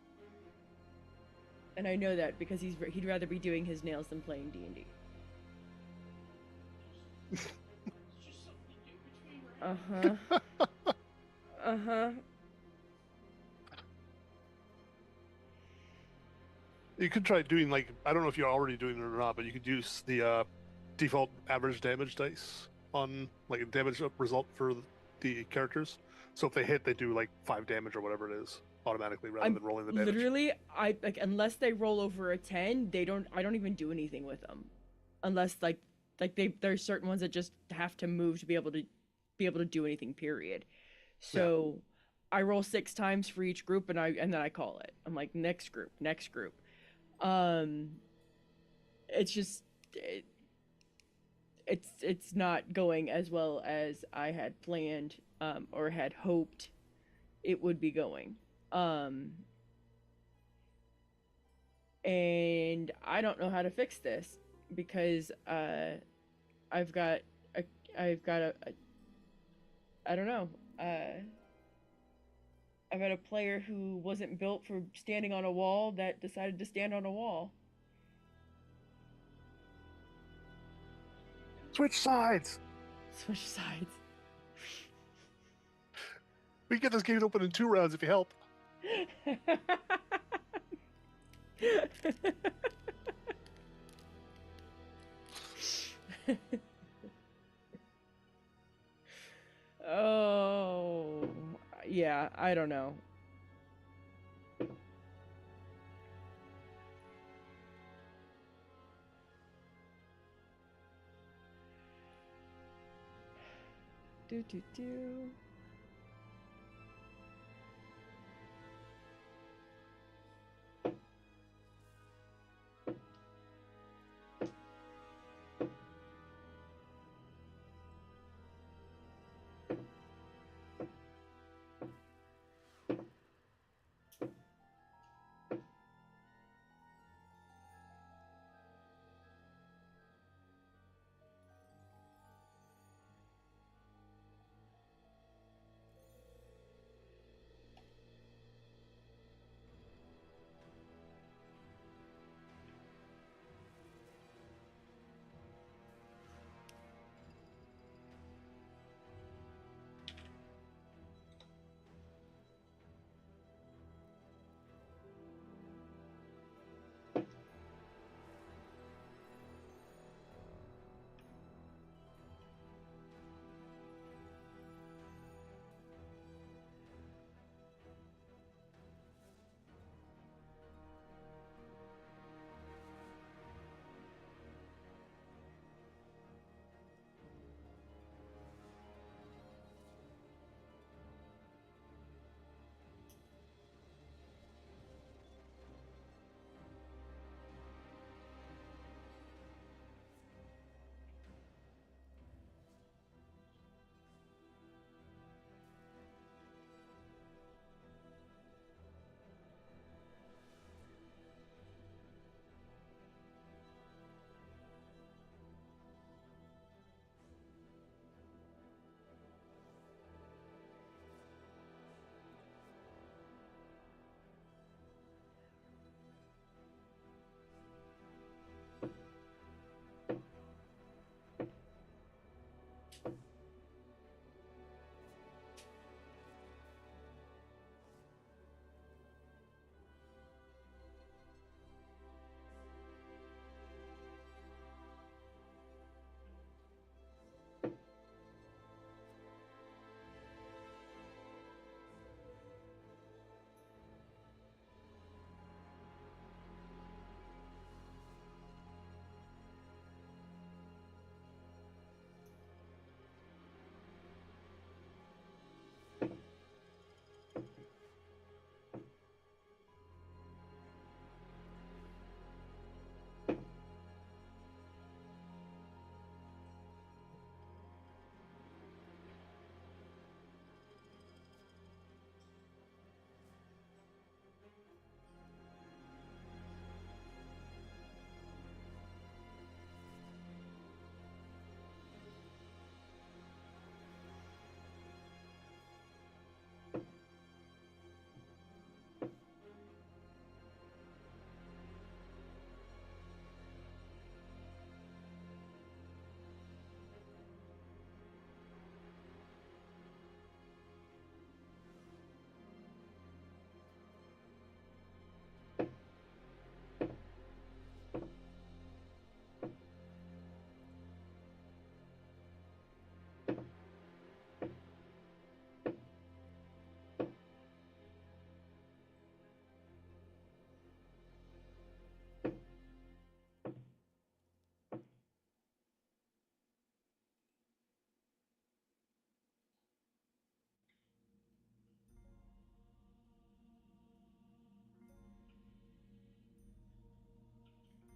and I know that because he'd rather be doing his nails than playing D&D. Uh-huh.
You could try doing, like, I don't know if you're already doing it or not, but you could use the default average damage dice on, like, a damage result for the characters. So if they hit, they do, like, 5 damage or whatever it is automatically rather than rolling the damage.
Literally, unless they roll over a 10, I don't even do anything with them. Unless, there's certain ones that just have to move to be able to do anything, period. So yeah. I roll 6 times for each group and then I call it. I'm like, next group. It's just it's not going as well as I had planned or had hoped it would be going. And I don't know how to fix this because I've got a I don't know. I've got a player who wasn't built for standing on a wall that decided to stand on a wall.
Switch sides!
Switch sides.
We can get this game open in 2 rounds if you help.
Oh, yeah, I don't know. Do.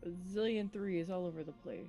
A zillion 3 is all over the place.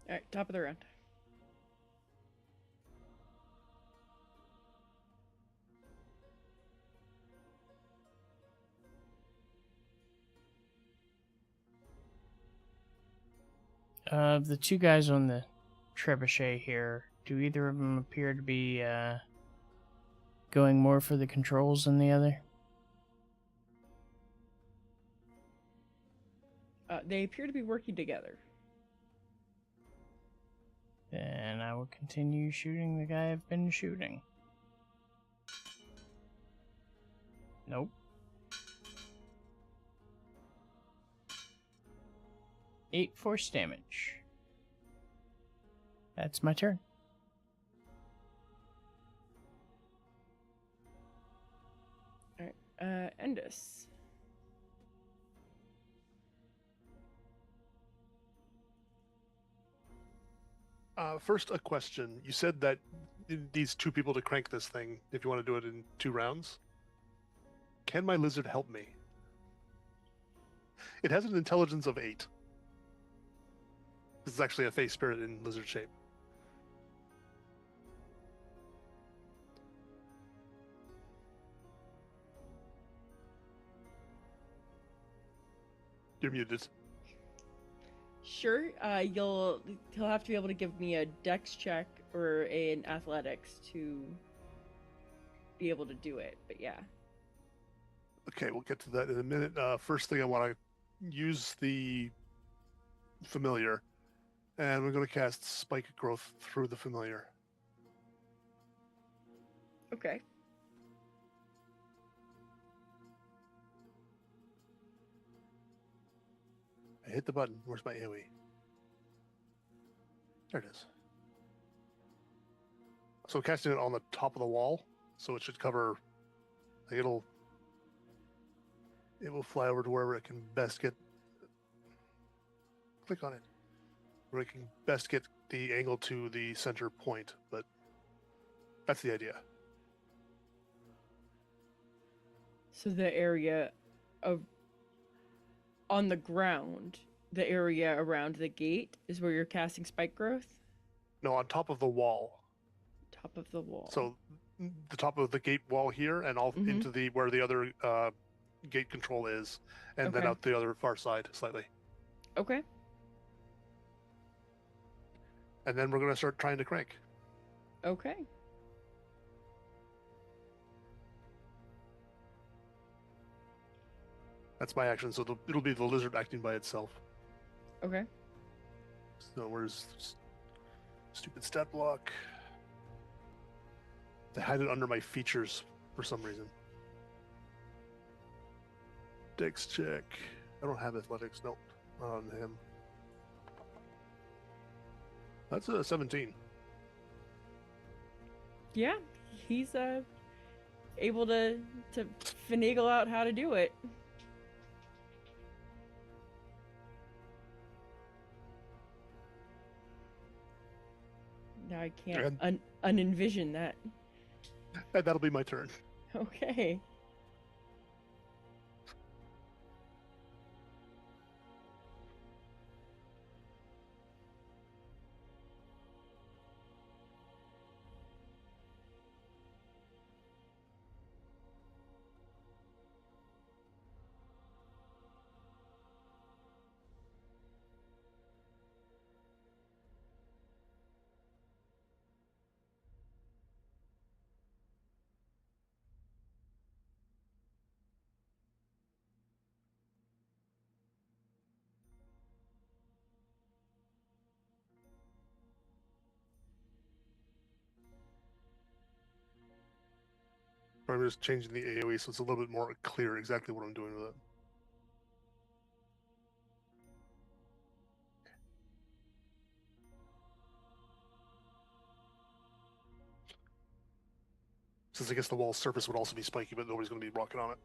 Alright, top of the round.
The two guys on the trebuchet here, do either of them appear to be going more for the controls than the other?
They appear to be working together.
Then I will continue shooting the guy I've been shooting. Nope. 8 force damage. That's my turn.
Alright, Endus.
First, a question. You said that it needs 2 people to crank this thing if you want to do it in 2 rounds. Can my lizard help me? It has an intelligence of 8. This is actually a face spirit in lizard shape. You're muted.
Sure, he'll have to be able to give me a dex check or an athletics to be able to do it, but yeah.
Okay, we'll get to that in a minute. First thing, I want to use the familiar, and we're going to cast Spike Growth through the familiar.
Okay.
I hit the button. Where's my AoE? There it is. So casting it on the top of the wall, so it should cover. Like it will fly over to wherever it can best get. Click on it. Where it can best get the angle to the center point, but that's the idea.
So the area of on the ground, the area around the gate is where you're casting spike growth?
No, on top of the wall.
Top of the wall.
So the top of the gate wall here, and all into the where the other gate control is, and then out the other far side slightly.
Okay.
And then we're going to start trying to crank.
Okay.
That's my action, so it'll be the lizard acting by itself.
Okay.
So where's stupid stat block? They hide it under my features for some reason. Dex check. I don't have athletics. Nope. Not on him. That's a 17.
Yeah, he's able to finagle out how to do it. Now I can't unenvision that.
And that'll be my turn.
Okay.
Or I'm just changing the AoE so it's a little bit more clear exactly what I'm doing with it. Since I guess the wall surface would also be spiky, but nobody's going to be walking on it.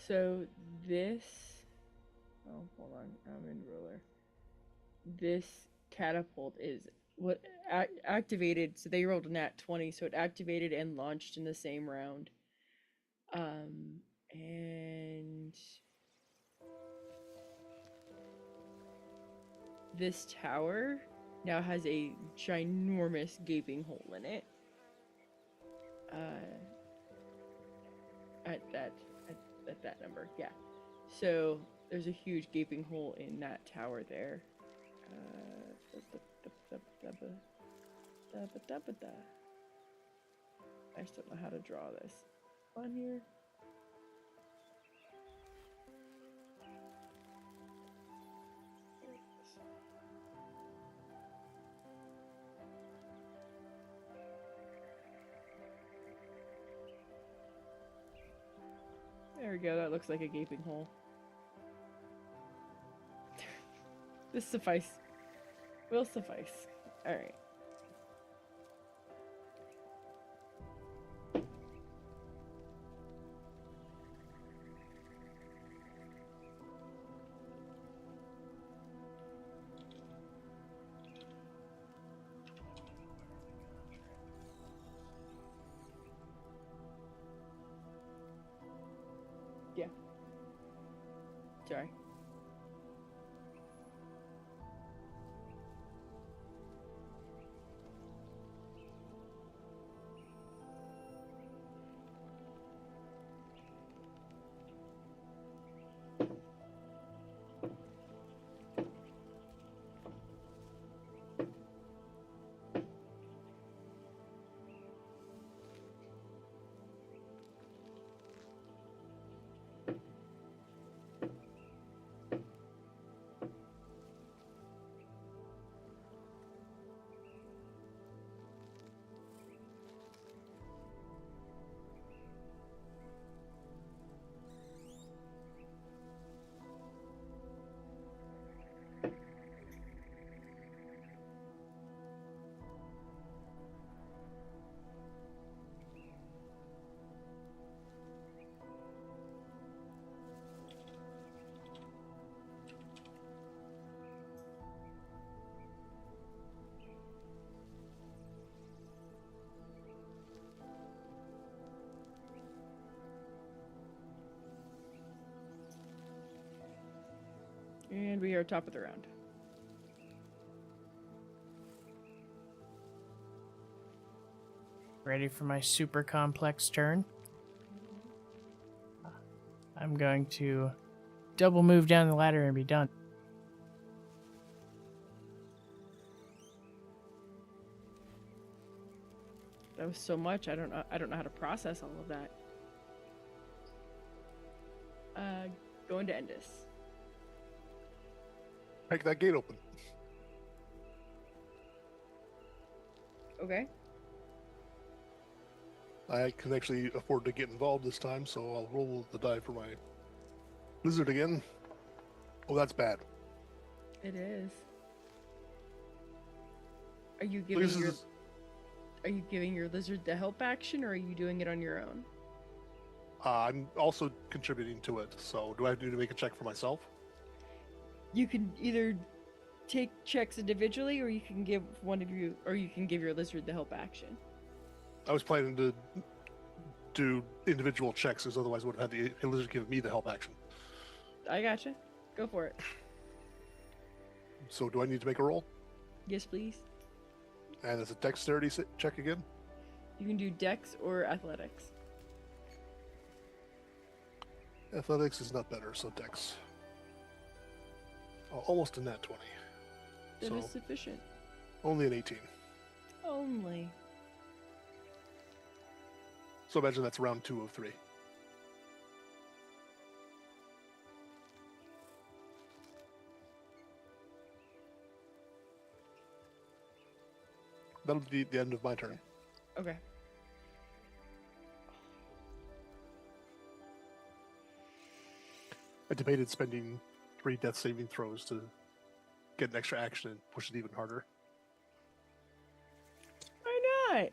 So this. Oh, hold on. I'm in roller. This catapult is what activated. So they rolled a nat 20, so it activated and launched in the same round. And this tower now has a ginormous gaping hole in it. at that at that number. Yeah. So there's a huge gaping hole in that tower there. I just don't know how to draw this on here. There we go, that looks like a gaping hole. This suffice. Will suffice. Alright. Yeah. Sorry. And we are top of the round.
Ready for my super complex turn? I'm going to double move down the ladder and be done.
That was so much. I don't know how to process all of that. Going to Endus.
Break that gate open.
Okay.
I can actually afford to get involved this time, so I'll roll the die for my lizard again. Oh, that's bad.
It is. Are you
Look,
giving
this
your
is-
Are you giving your lizard the help action, or are you doing it on your own?
I'm also contributing to it, so do I need to make a check for myself?
You can either take checks individually, or you can give your lizard the help action.
I was planning to do individual checks, as otherwise I would have had the lizard give me the help action.
I gotcha. Go for it.
So do I need to make a roll?
Yes, please.
And it's a dexterity check again?
You can do dex or athletics.
Athletics is not better, so dex. Oh, almost a nat 20.
That is
So
sufficient.
only an 18.
Only.
So imagine that's round 2 of 3. That'll be the end of my turn.
Okay.
I debated spending 3 death saving throws to get an extra action and push it even harder.
Why not?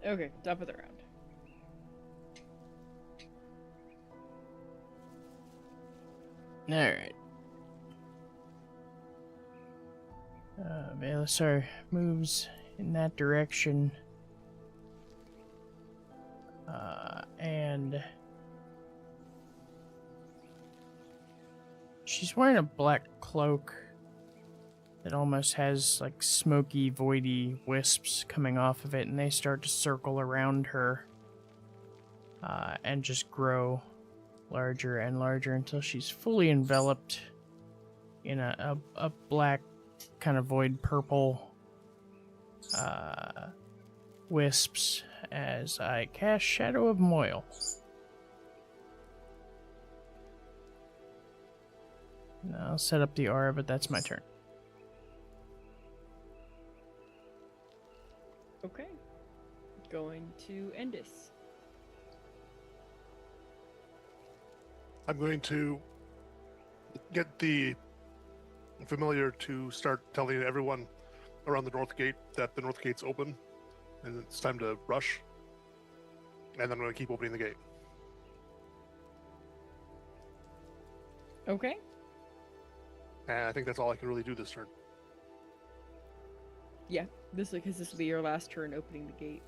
Okay, top of the round.
Alright. Balasar moves in that direction. And she's wearing a black cloak that almost has like smoky, voidy wisps coming off of it, and they start to circle around her and just grow larger and larger until she's fully enveloped in a black, kind of void purple wisps as I cast Shadow of Moil. And I'll set up the aura, but that's my turn.
Okay. Going to Endis.
I'm going to get the familiar to start telling everyone around the north gate that the north gate's open and it's time to rush. And I'm going to keep opening the gate.
Okay.
And I think that's all I can really do this turn.
Yeah, this will be your last turn opening the gate.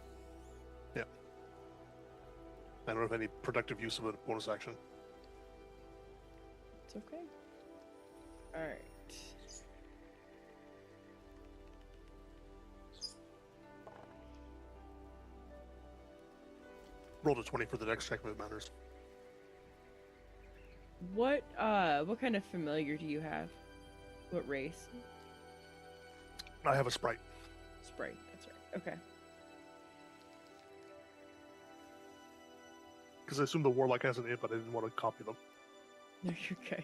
Yeah. I don't have any productive use of a bonus action.
It's okay. Alright.
Roll a 20 for the next check if it matters.
What kind of familiar do you have? What race?
I have a sprite.
Sprite, that's right. Okay.
Because I assume the warlock has an int, but I didn't want to copy them.
No, you're good.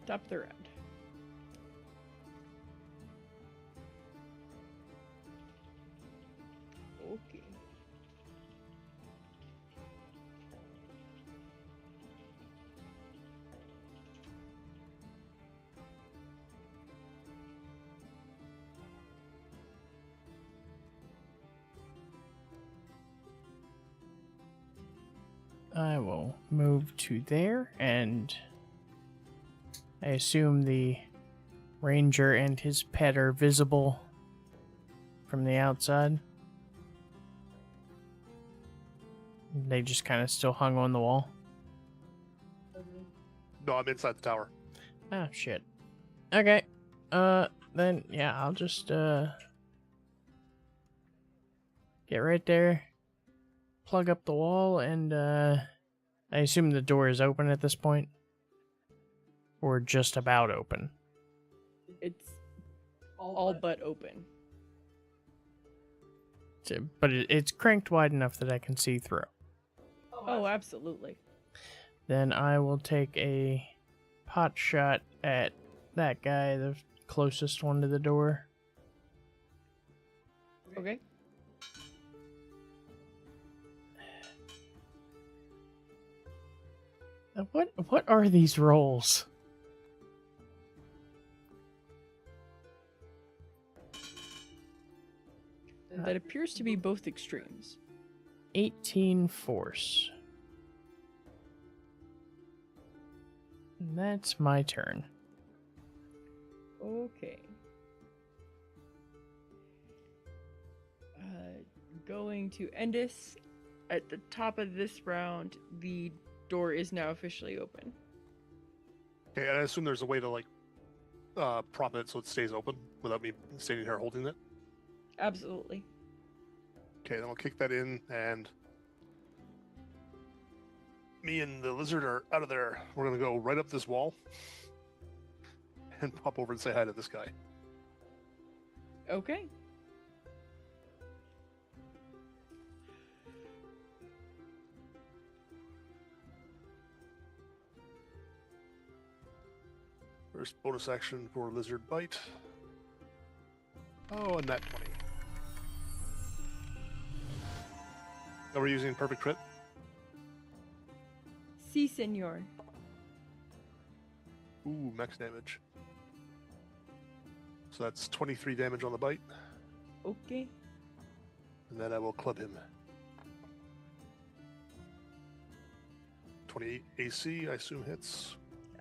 Top of the round. Okay.
I will move to there, and I assume the ranger and his pet are visible from the outside. They just kind of still hung on the wall.
No, I'm inside the tower.
Oh, shit. Okay. Then, yeah, I'll just, get right there, plug up the wall, and, I assume the door is open at this point? Or just about open?
It's all but open.
But it's cranked wide enough that I can see through.
Oh, absolutely.
Then I will take a pot shot at that guy, the closest one to the door.
Okay.
What are these rolls?
That appears to be both extremes.
18 force. And that's my turn.
Okay. Going to Endis. At the top of this round, the door is now officially open.
Okay, and I assume there's a way to like prop it so it stays open without me standing here holding it.
Absolutely.
Okay, then I'll kick that in, and me and the lizard are out of there. We're gonna go right up this wall and pop over and say hi to this guy.
Okay.
First bonus action for lizard bite. Oh, and that 20. Now we're using perfect crit.
Si, senor.
Ooh, max damage. So that's 23 damage on the bite.
Okay.
And then I will club him. 28 AC, I assume hits.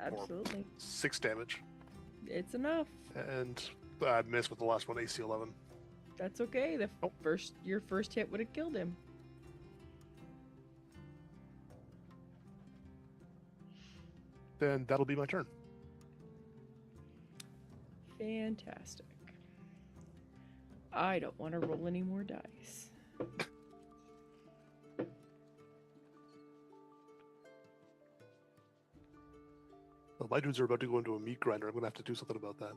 Absolutely.
6 damage.
It's enough.
And I missed with the last one, AC 11.
That's okay. Your first hit would have killed him.
Then that'll be my turn.
Fantastic. I don't want to roll any more dice.
Well, my dudes are about to go into a meat grinder. I'm going to have to do something about that.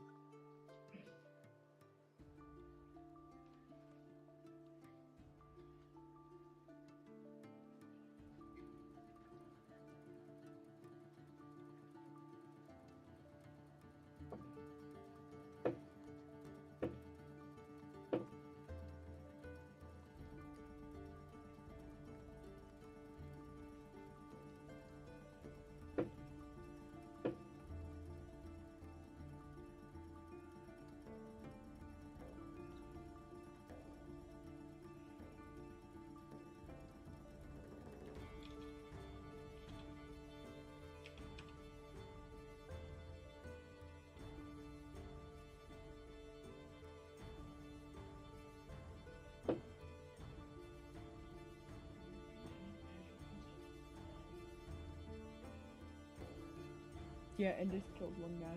Yeah, and just killed one guy.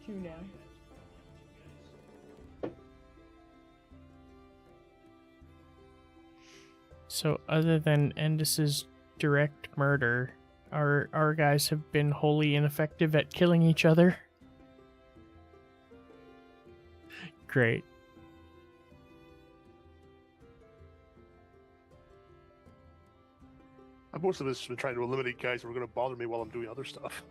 2 now.
So other than Endis's direct murder, our guys have been wholly ineffective at killing each other. Great.
Most of this has been trying to eliminate guys who are going to bother me while I'm doing other stuff.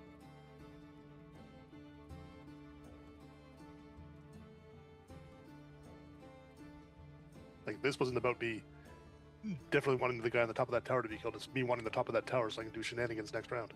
this wasn't about me definitely wanting the guy on the top of that tower to be killed. It's me wanting the top of that tower so I can do shenanigans next round.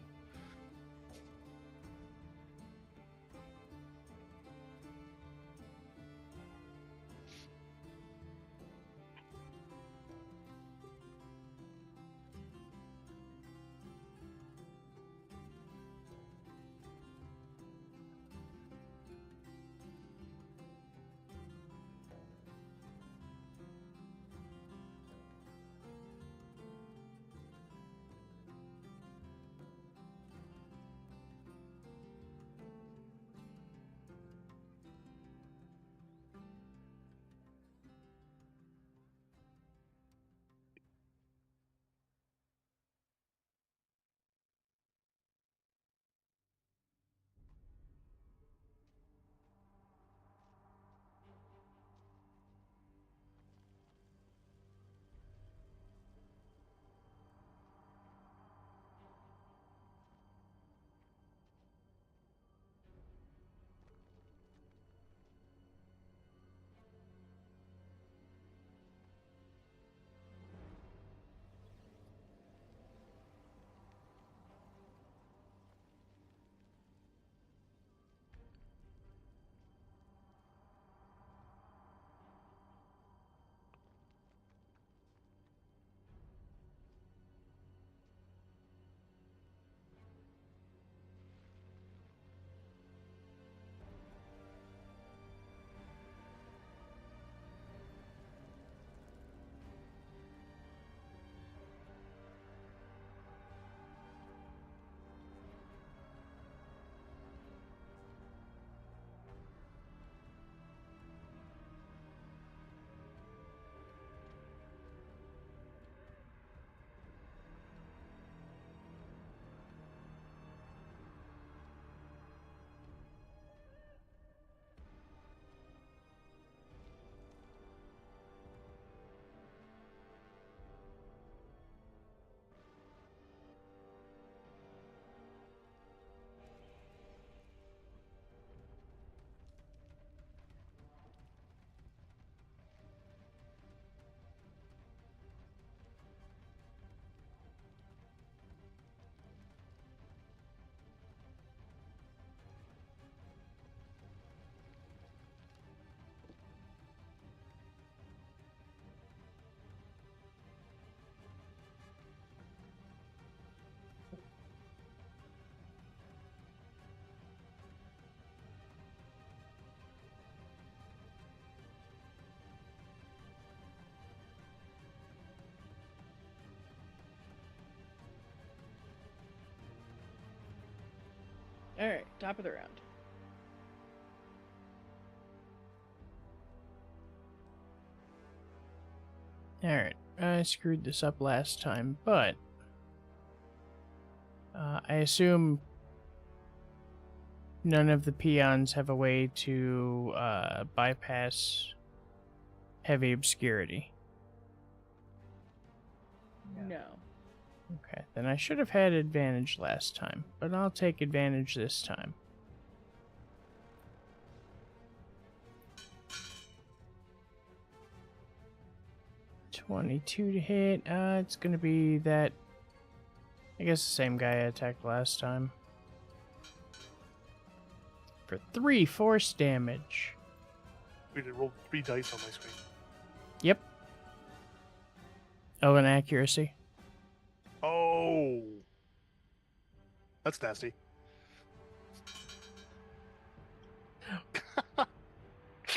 All right, top of the round.
Alright, I screwed this up last time, but I assume none of the peons have a way to bypass heavy obscurity.
No.
Okay, then I should have had advantage last time, but I'll take advantage this time. $22 to hit. It's gonna be that. I guess the same guy I attacked last time. For 3 force damage.
We did roll 3 dice on my screen.
Yep. Oh, an accuracy.
Oh, that's nasty.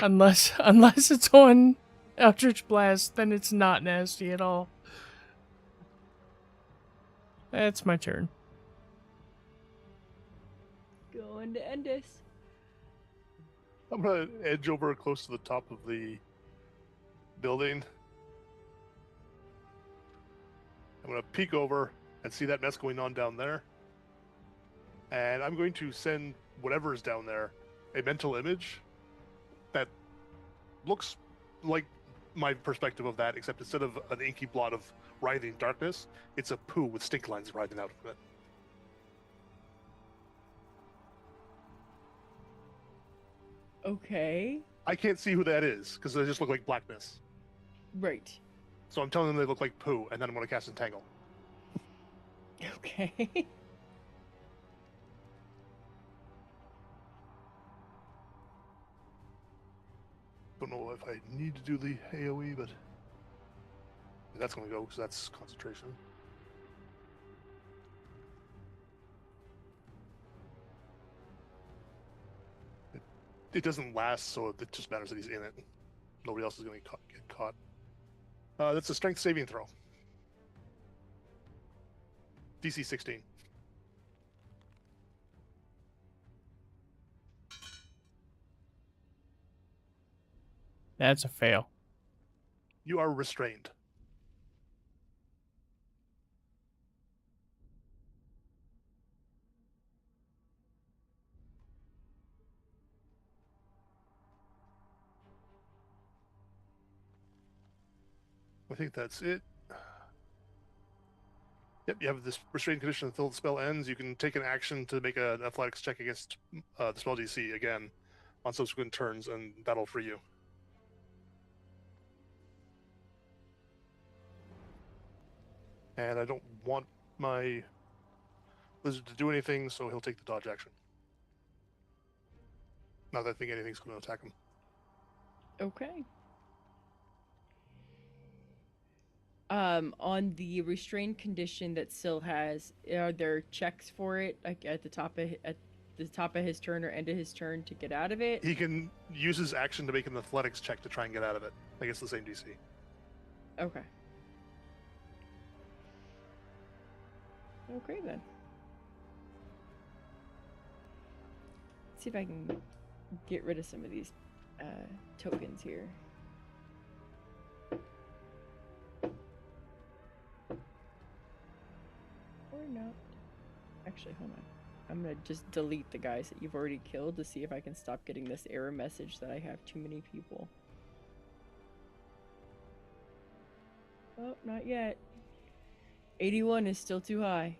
Unless it's on Eldritch Blast, then it's not nasty at all. That's my turn.
Going to end this.
I'm gonna edge over close to the top of the building. I'm gonna peek over and see that mess going on down there. And I'm going to send whatever is down there a mental image that looks like my perspective of that, except instead of an inky blot of writhing darkness, it's a poo with stink lines writhing out of it.
Okay.
I can't see who that is because they just look like blackness.
Right.
So I'm telling them they look like poo, and then I'm going to cast Entangle.
Okay.
Don't know if I need to do the AoE, but that's going to go because that's concentration. It doesn't last, so it just matters that he's in it. Nobody else is going to get caught. That's a strength saving throw. DC 16.
That's a fail.
You are restrained. I think that's it. Yep, you have this restrained condition until the spell ends. You can take an action to make an athletics check against the spell DC again on subsequent turns, and that'll free you. And I don't want my lizard to do anything, so he'll take the dodge action. Not that I think anything's going to attack him.
Okay. On the restrained condition that Syl has, are there checks for it, like at the top of his turn or end of his turn to get out of it?
He can use his action to make an athletics check to try and get out of it. I guess the same DC.
Okay. Okay then. Let's see if I can get rid of some of these tokens here. Or not. Actually, hold on. I'm gonna just delete the guys that you've already killed to see if I can stop getting this error message that I have too many people. Oh, not yet. 81 is still too high.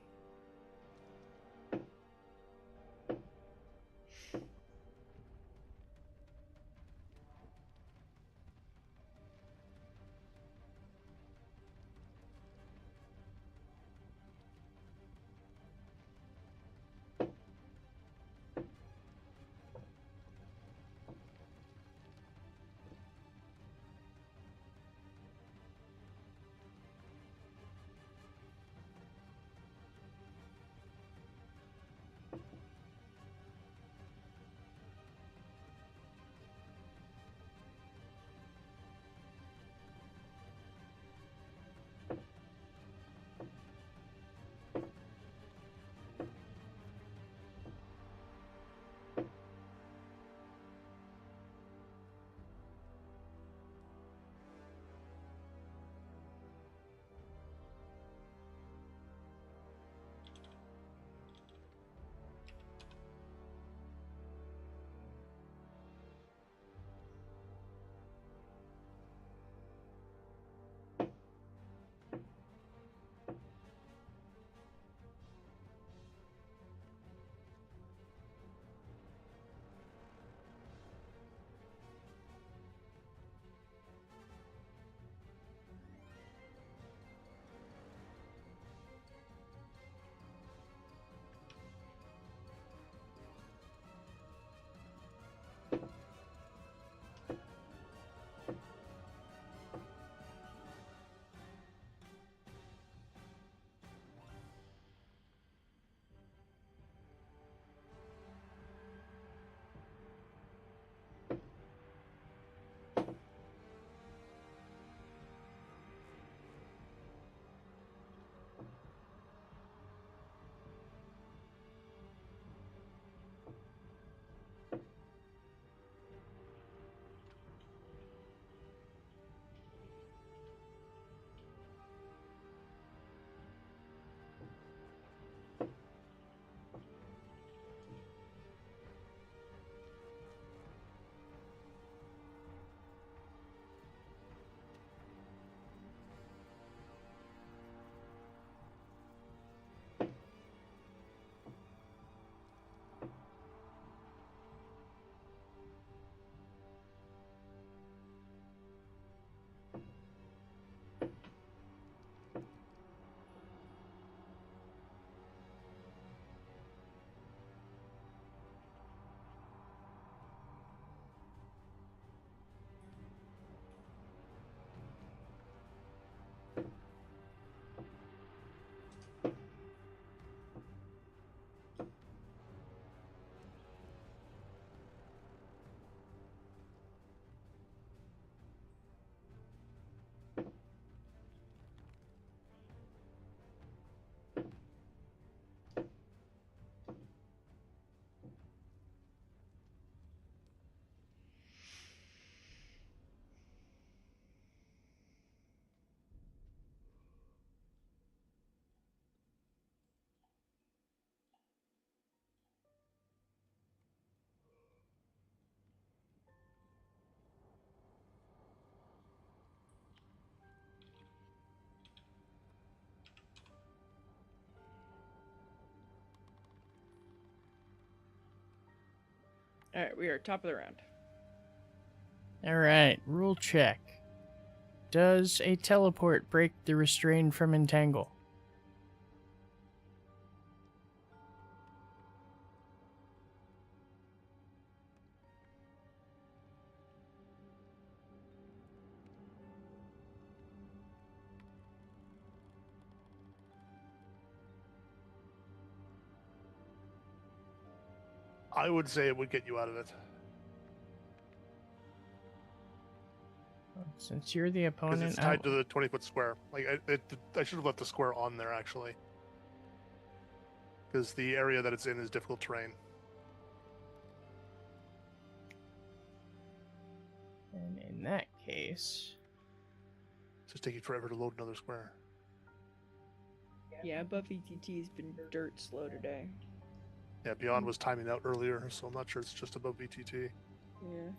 All right, we are top of the round.
All right, rule check. Does a teleport break the restrain from entangle?
I would say it would get you out of it.
Since you're the
Because
opponent,
it's tied to the 20-foot square. Like I should have left the square on there actually. Because the area that it's in is difficult terrain.
And in that case,
It's just taking forever to load another square.
Yeah, above VTT's been dirt slow today.
Yeah, Beyond was timing out earlier, so I'm not sure it's just above VTT.
Yeah.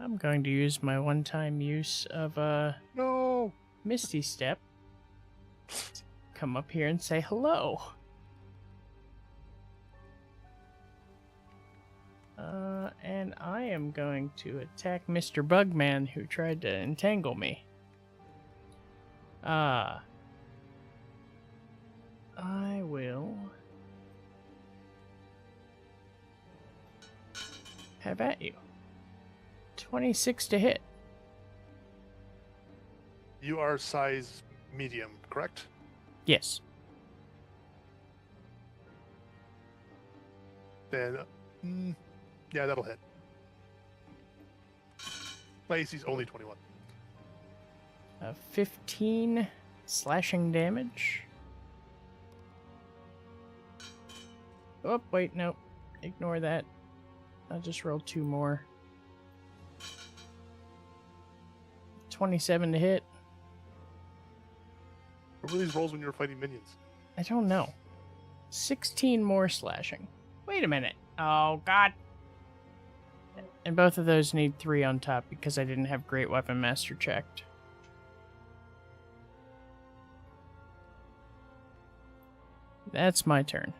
I'm going to use my one-time use of
No!
Misty Step. Come up here and say hello. And I am going to attack Mr. Bugman, who tried to entangle me. I will have at you. 26 to hit.
You are size medium, correct?
Yes.
Then, yeah, that'll hit. My AC's only 21.
15 slashing damage. Oh, wait, no. Ignore that. I'll just roll 2 more. 27 to hit.
What were these rolls when you were fighting minions?
I don't know. 16 more slashing. Wait a minute. Oh, God. And both of those need 3 on top because I didn't have Great Weapon Master checked. That's my turn.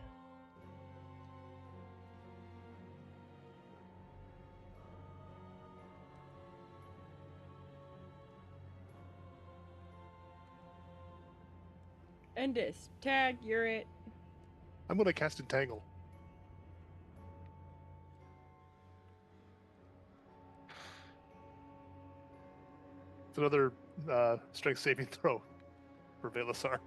Endus, tag, you're it.
I'm going to cast Entangle. It's another strength saving throw for Velasar.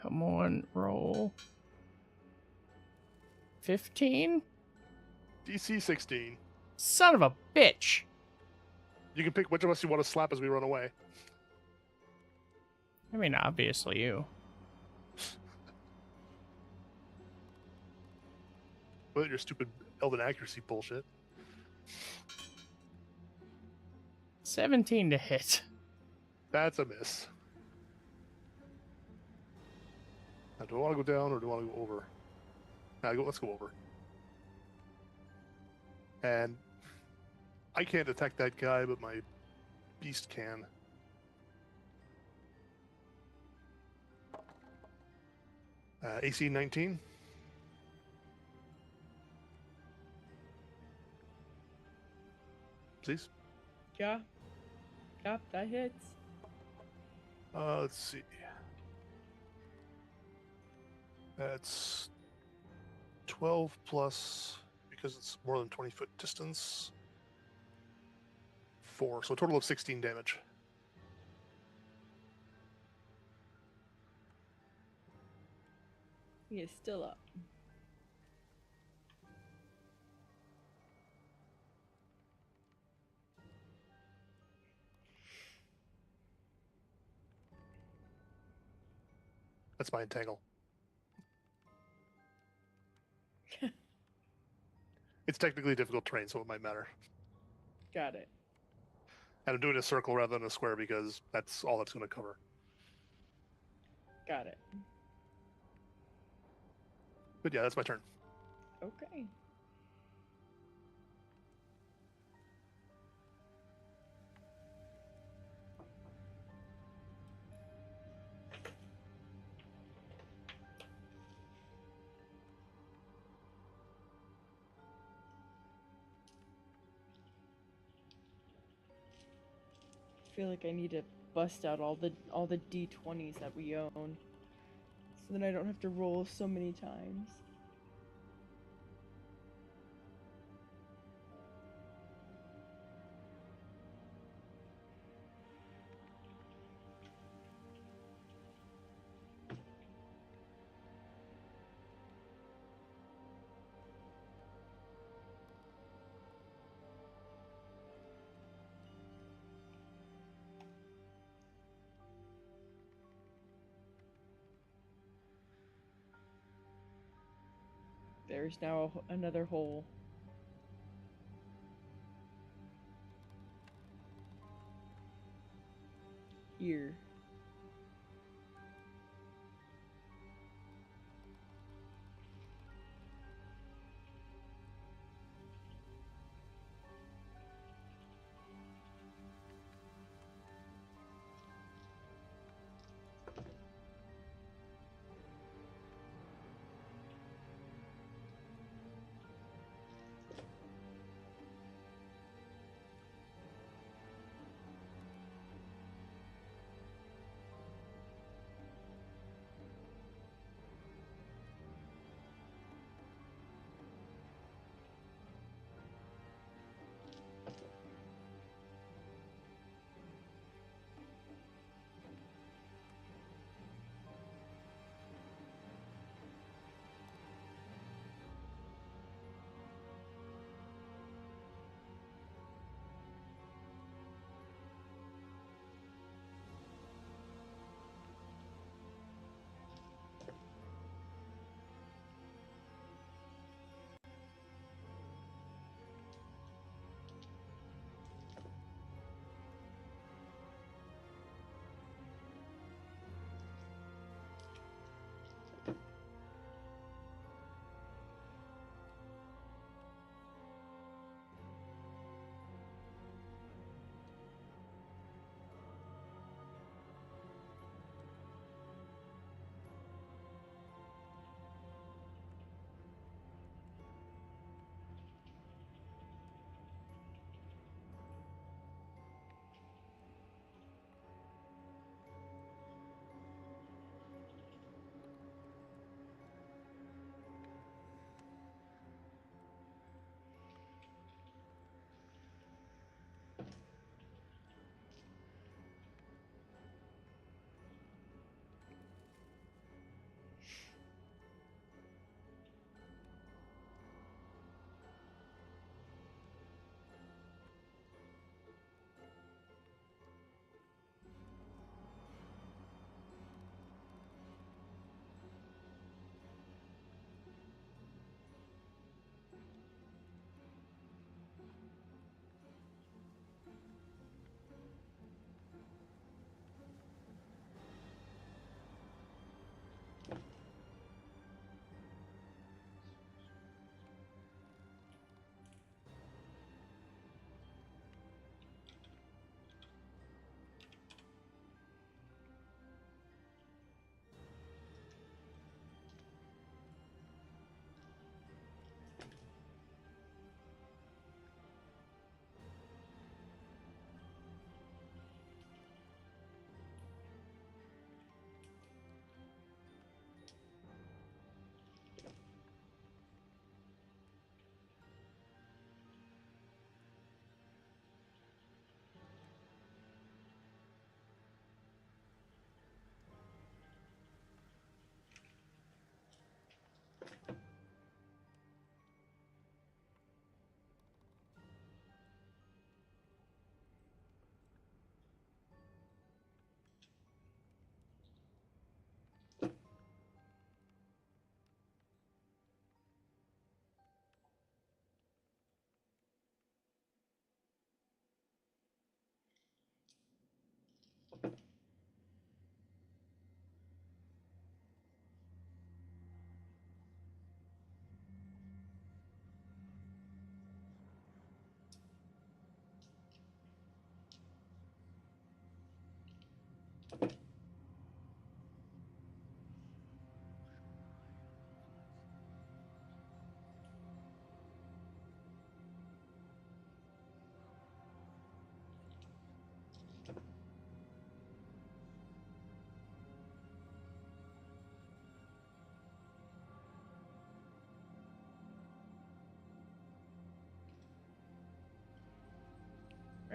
Come on, roll. 15?
DC 16.
Son of a bitch!
You can pick which of us you want to slap as we run away.
I mean, obviously you.
But your stupid Elven accuracy bullshit.
17 to hit.
That's a miss. Now, do I want to go down or do I want to go over? Let's go over. And I can't attack that guy, but my beast can. AC 19. Please.
Yeah. Yep, that hits.
Let's see. That's 12 plus, because it's more than 20-foot distance. 4, so a total of 16 damage.
He is still up.
That's my entangle. It's technically difficult terrain, so it might matter.
Got it.
And I'm doing a circle rather than a square because that's all that's going to cover.
Got it.
But yeah, that's my turn.
Okay. feel like I need to bust out all the d20s that we own, so then I don't have to roll so many times. There's now another hole. Here.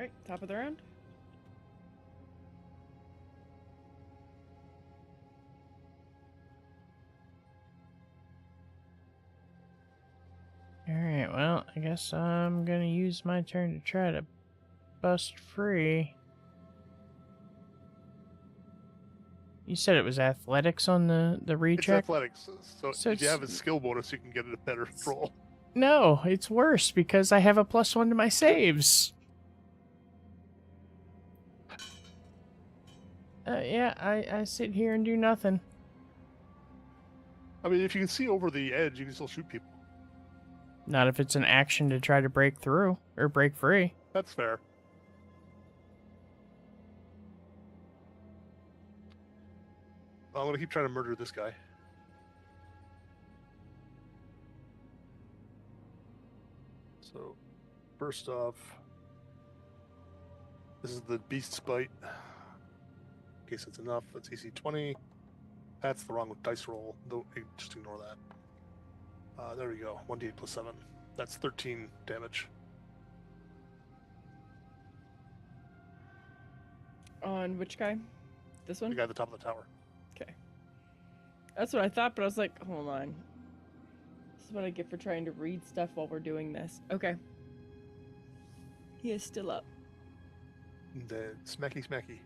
Alright, top of the round.
Alright, well, I guess I'm gonna use my turn to try to bust free. You said it was athletics on the
It's
recheck?
athletics, so
So
if you have a
it's-
skill bonus, you can get a better roll.
No, it's worse because I have a +1 to my saves. Yeah, I sit here and do nothing.
I mean, if you can see over the edge, you can still shoot people.
Not if it's an action to try to break through or break free.
That's fair. I'm gonna keep trying to murder this guy. So, first off, this is the Beast's Bite. In case it's enough, that's AC 20. That's the wrong dice roll, though. Just ignore that. There we go. 1d8 plus 7. That's 13 damage.
On which guy? This
The
one?
guy at the top of the tower.
Okay. That's what I thought, but I was like, hold on. This is what I get for trying to read stuff while we're doing this. Okay. He is still up.
And then smacky smacky.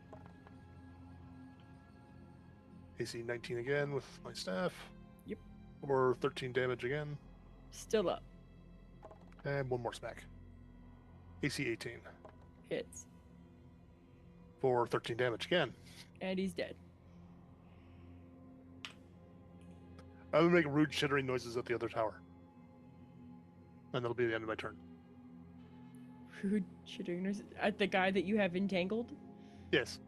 AC 19 again with my staff.
Yep.
Or 13 damage again.
Still up.
And one more smack. AC 18
Hits.
for 13 damage again.
And he's dead.
I'm gonna make rude chittering noises at the other tower. And that'll be the end of my turn.
Rude chittering noises. At the guy that you have entangled?
Yes.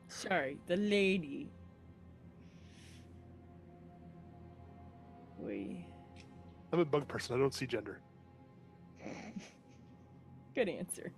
Sorry, the lady. Wait.
I'm a bug person. I don't see gender.
Good answer.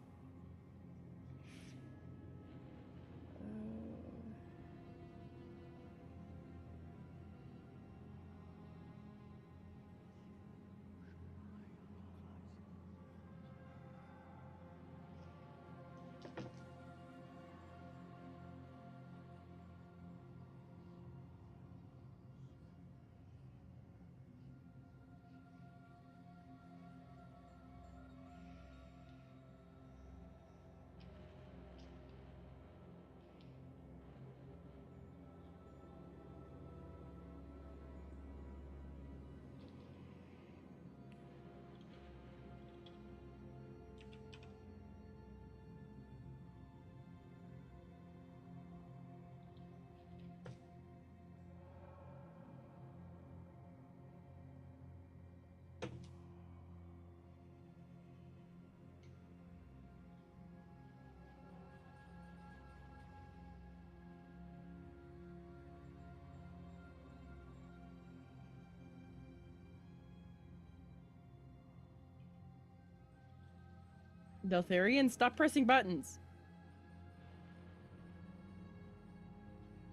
Deltharian, stop pressing buttons.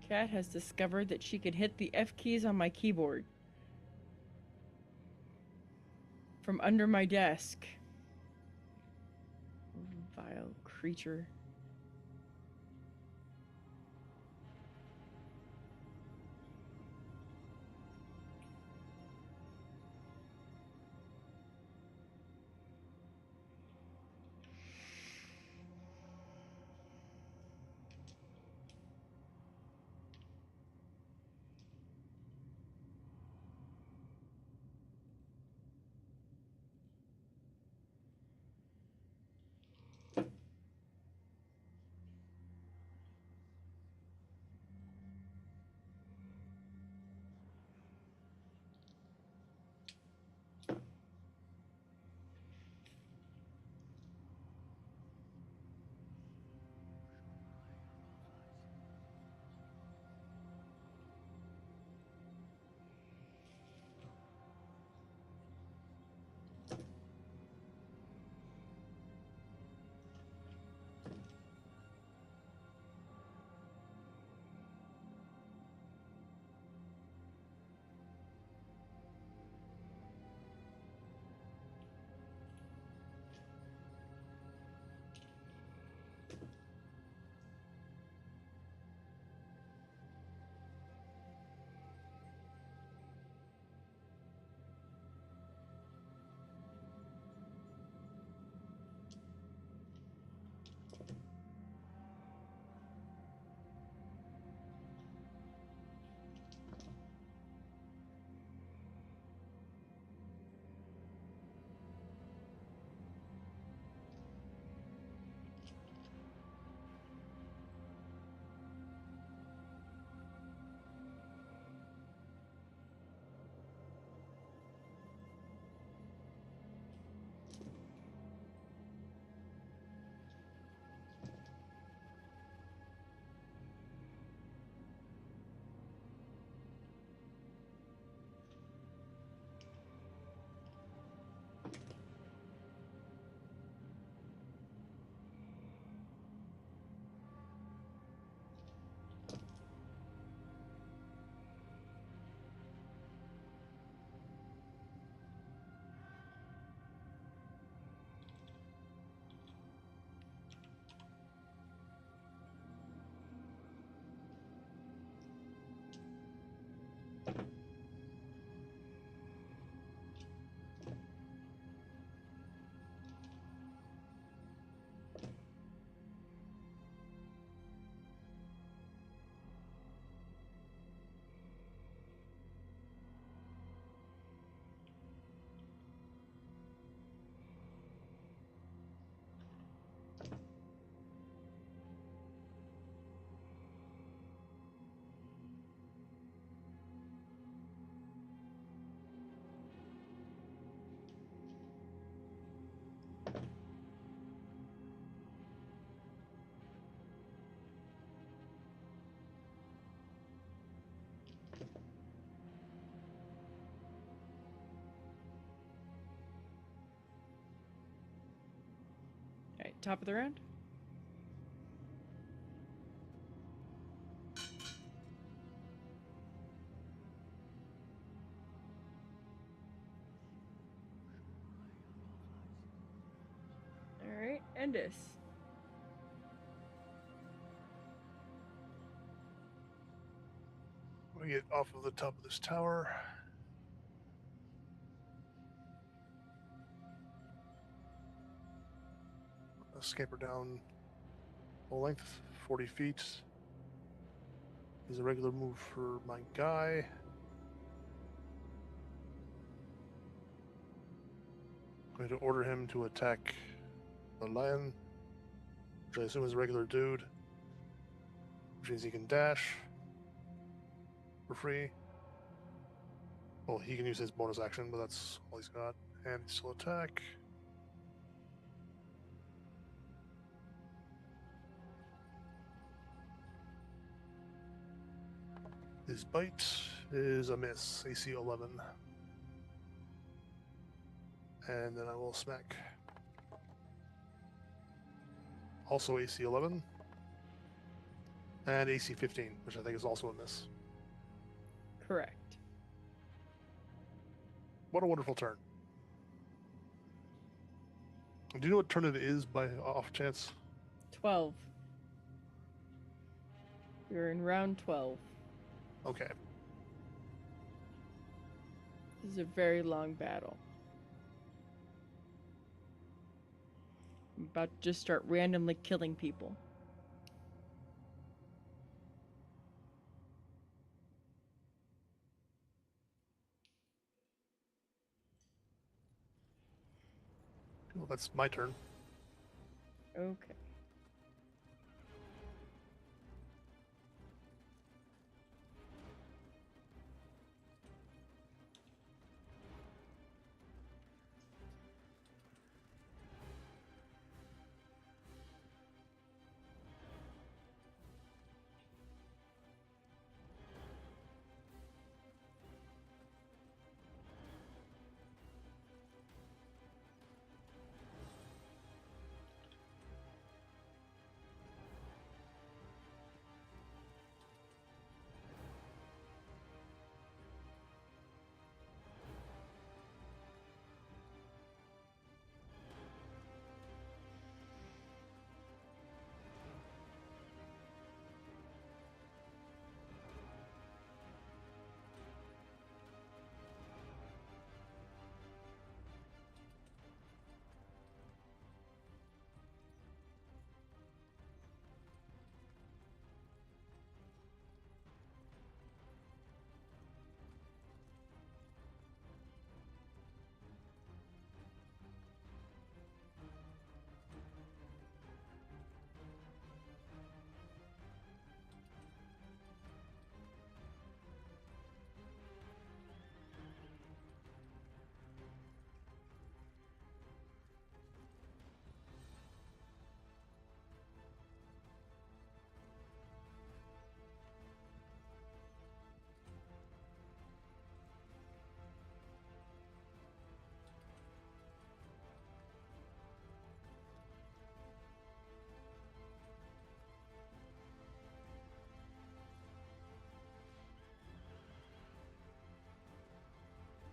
Cat has discovered that she can hit the F keys on my keyboard. From under my desk. Vile creature. top of the round. All right, Endis.
We get off of the top of this tower. Scamper down full length, 40 feet. Is a regular move for my guy. I'm going to order him to attack the lion, which I assume is a regular dude, which means he can dash for free. Well, he can use his bonus action, but that's all he's got. And still attack. His bite is a miss, AC 11. And then I will smack. Also AC 11. And AC 15, which I think is also a miss.
Correct.
What a wonderful turn. Do you know what turn it is by off chance?
12. We're in round 12.
Okay.
This is a very long battle. I'm about to just start randomly killing people.
Well, that's my turn.
Okay.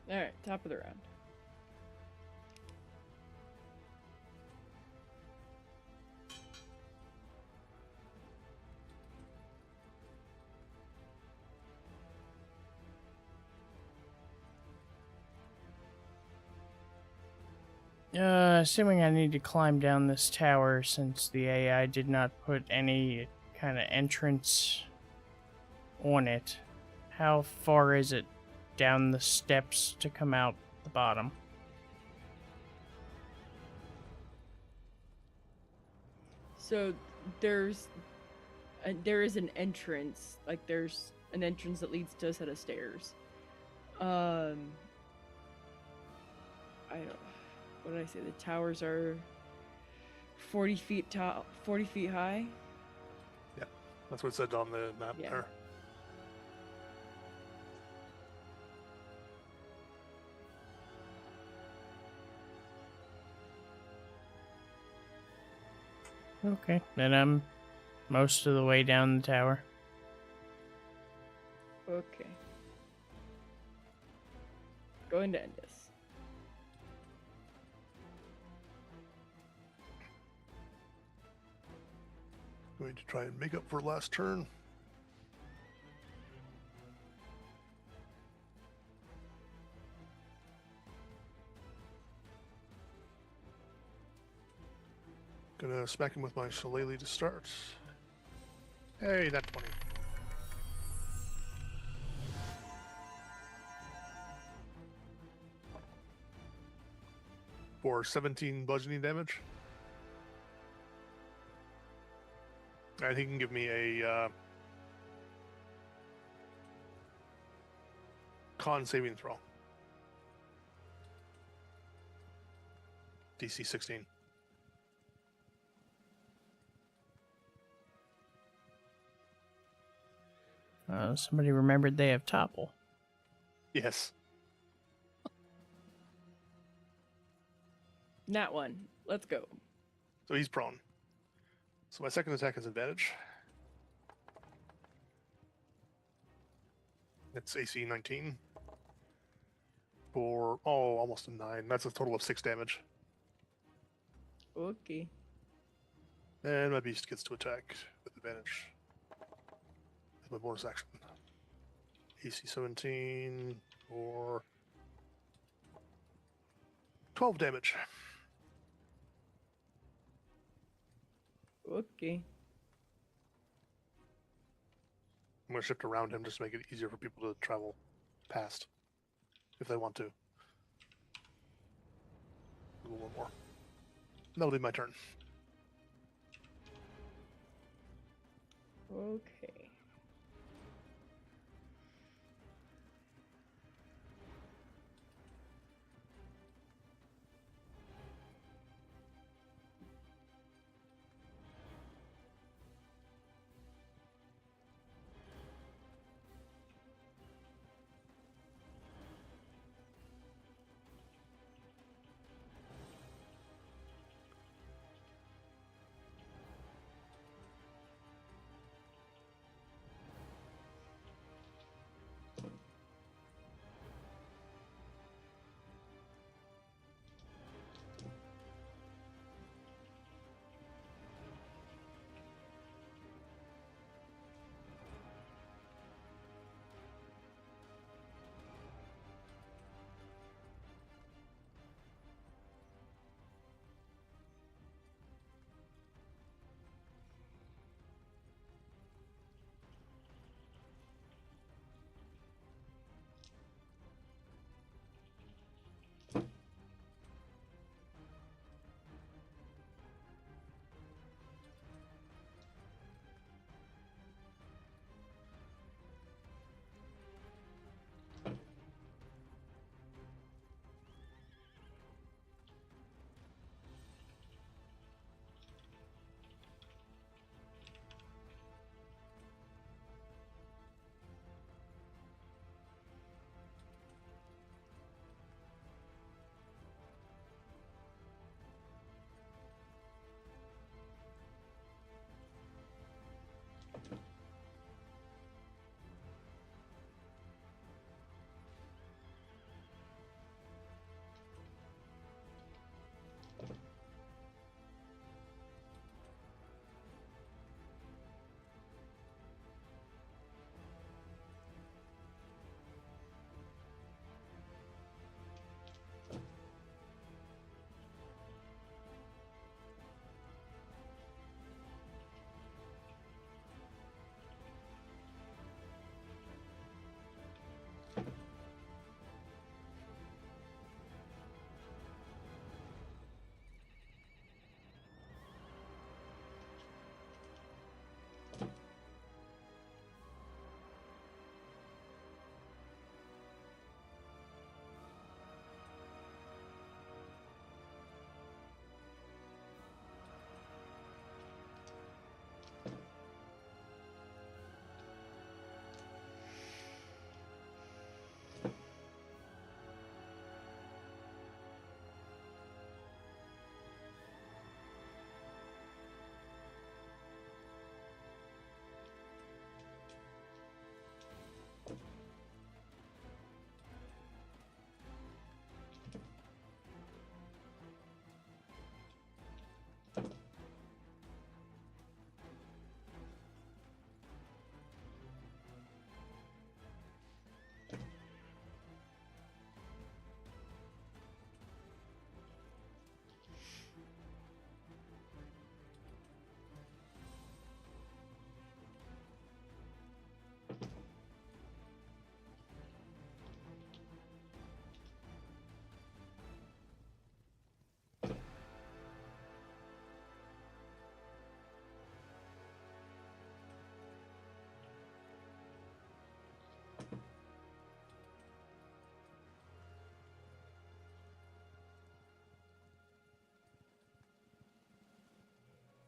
Alright, top of the round.
Assuming I need to climb down this tower since the AI did not put any kind of entrance on it, how far is it down the steps to come out the bottom?
So there is an entrance, like there's an entrance that leads to a set of stairs. I don't. What did I say? The towers are 40 feet tall, 40 feet high.
Yeah, that's what it said on the map
Yeah.
there.
Okay, then I'm most of the way down the tower.
Okay. Going to end this.
Going to try and make up for last turn. Gonna smack him with my shillelagh to start. Hey, that 20. For 17 bludgeoning damage. I think he can give me a con saving throw. DC 16.
Somebody remembered they have topple.
Yes.
Nat 1. Let's go.
So he's prone. So my second attack has advantage. It's AC 19. For, almost a 9. That's a total of 6 damage.
Okay.
And my beast gets to attack with advantage. With my bonus action. AC 17 for 12 damage.
Okay.
I'm going to shift around him just to make it easier for people to travel past. If they want to. A little more. That'll be my turn.
Okay.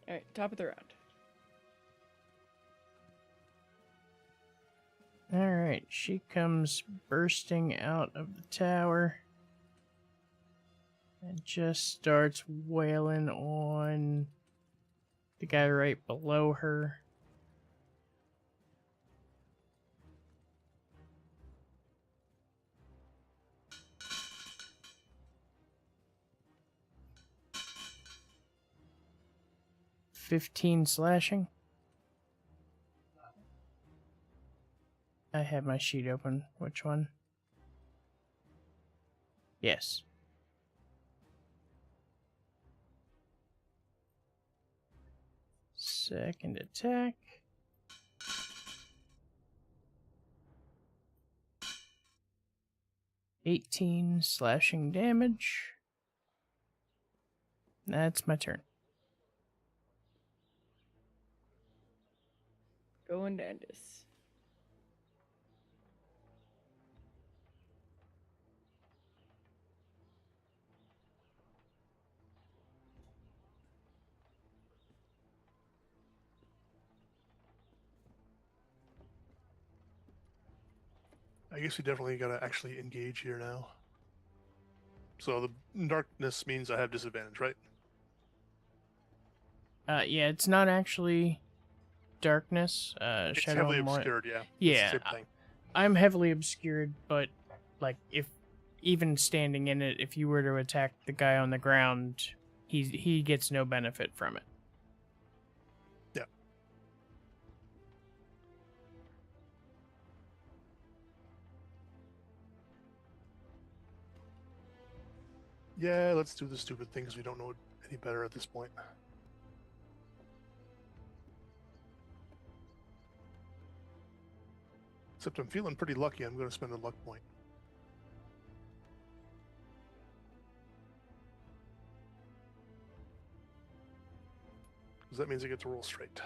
All right, top of the round.
All right, she comes bursting out of the tower and just starts wailing on the guy right below her. "15 slashing. I have my sheet open. Which one? Yes. Second attack. "18 slashing damage. That's my turn.
Going to Endis.
I guess we definitely gotta actually engage here now. So the darkness means I have disadvantage, right?
Yeah, it's not actually darkness.
It's
Shadow
heavily
and Light.
obscured, yeah.
Yeah,
It's the same thing.
I'm heavily obscured, but like if even standing in it, if you were to attack the guy on the ground, he gets no benefit from it.
Yeah. Yeah, let's do the stupid things. We don't know any better at this point. Except I'm feeling pretty lucky. I'm going to spend a luck point. Because that means I get to roll straight.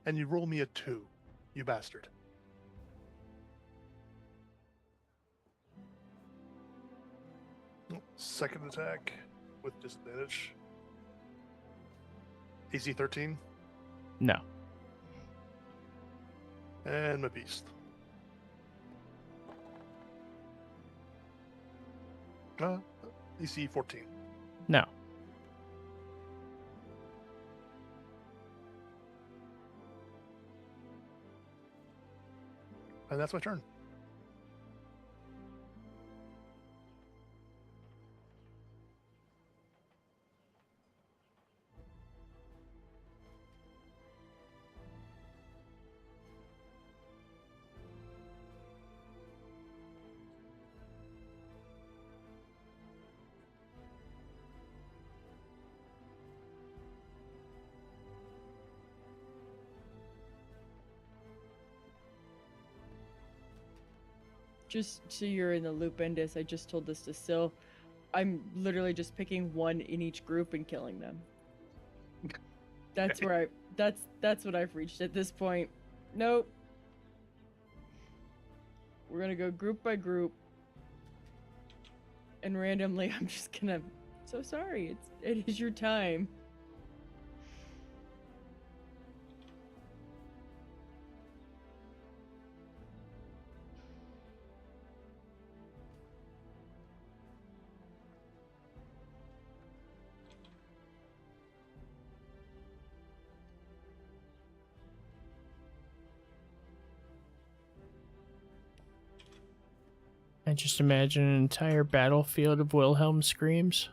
And you roll me a 2, you bastard. Second attack with disadvantage. AC 13.
No.
And my beast. AC 14.
No.
And that's my turn.
Just so you're in the loop, Endis, I just told this to Sil. I'm literally just picking one in each group and killing them. That's where that's what I've reached at this point. Nope. We're gonna go group by group. And randomly I'm just gonna so sorry, it is your time.
I just imagine an entire battlefield of Wilhelm screams.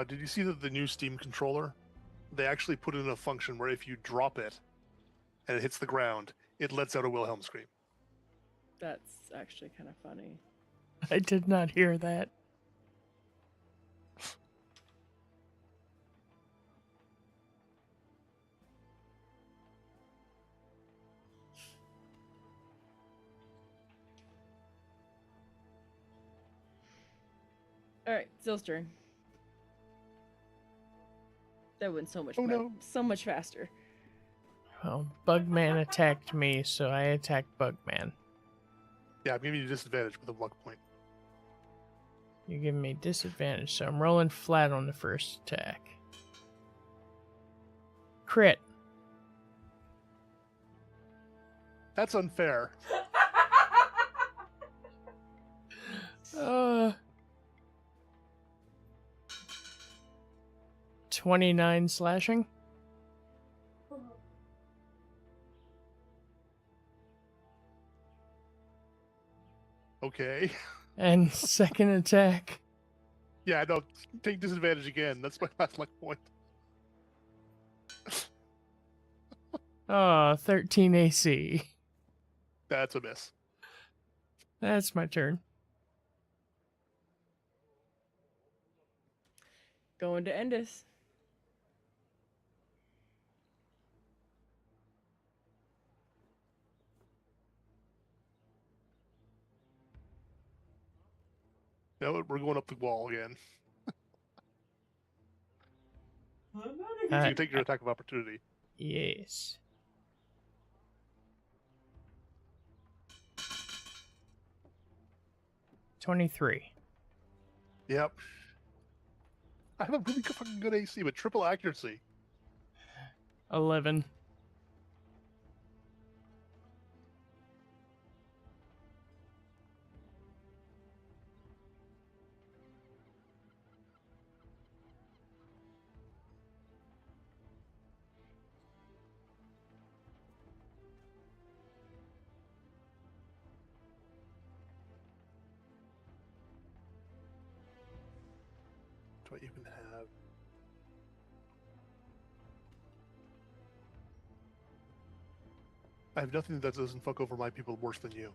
Did you see that the new Steam controller? They actually put in a function where if you drop it and it hits the ground, it lets out a Wilhelm scream.
That's actually kind of funny.
I did not hear that.
Alright, Zill's turn. That went so much
Oh, no.
so much faster.
Well, Bugman attacked me, so I attacked Bugman.
Yeah, I'm giving you disadvantage with a luck point.
You're giving me disadvantage, so I'm rolling flat on the first attack. Crit.
That's unfair.
29 slashing.
Okay.
And second attack.
Yeah, no, take disadvantage again. That's my last luck point.
13 AC.
That's a miss.
That's my turn.
Going to Endus.
No, we're going up the wall again. So you can take your attack of opportunity.
Yes. $23.
Yep. I have a really fucking good AC with triple accuracy.
11.
Do I even have... I have nothing that doesn't fuck over my people worse than you.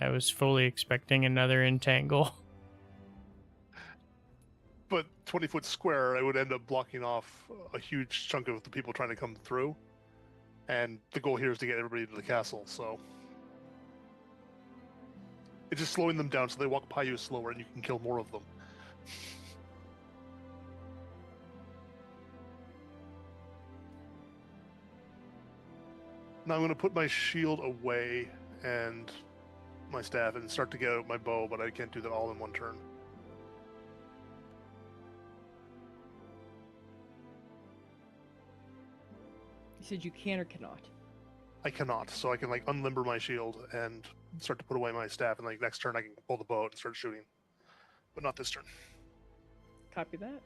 I was fully expecting another entangle.
But 20-foot square, I would end up blocking off a huge chunk of the people trying to come through. And the goal here is to get everybody to the castle, so... It's just slowing them down so they walk by you slower and you can kill more of them. Now I'm going to put my shield away and my staff and start to get out my bow, but I can't do that all in one turn.
You said you can or cannot?
I cannot, so I can like unlimber my shield and start to put away my staff, and like next turn I can pull the bow out and start shooting. But not this turn.
Copy that.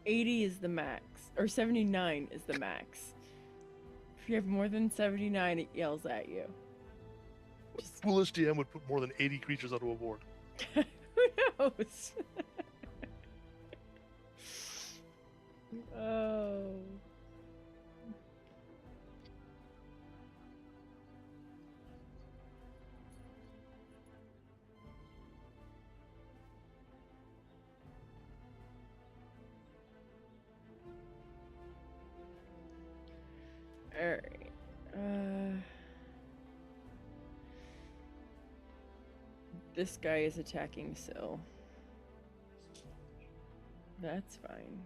$80 is the max, or 79 is the max. If you have more than 79, it yells at you.
Just... Foolish DM would put more than 80 creatures onto a board.
Who knows? Oh. Alright. This guy is attacking Syl. That's fine.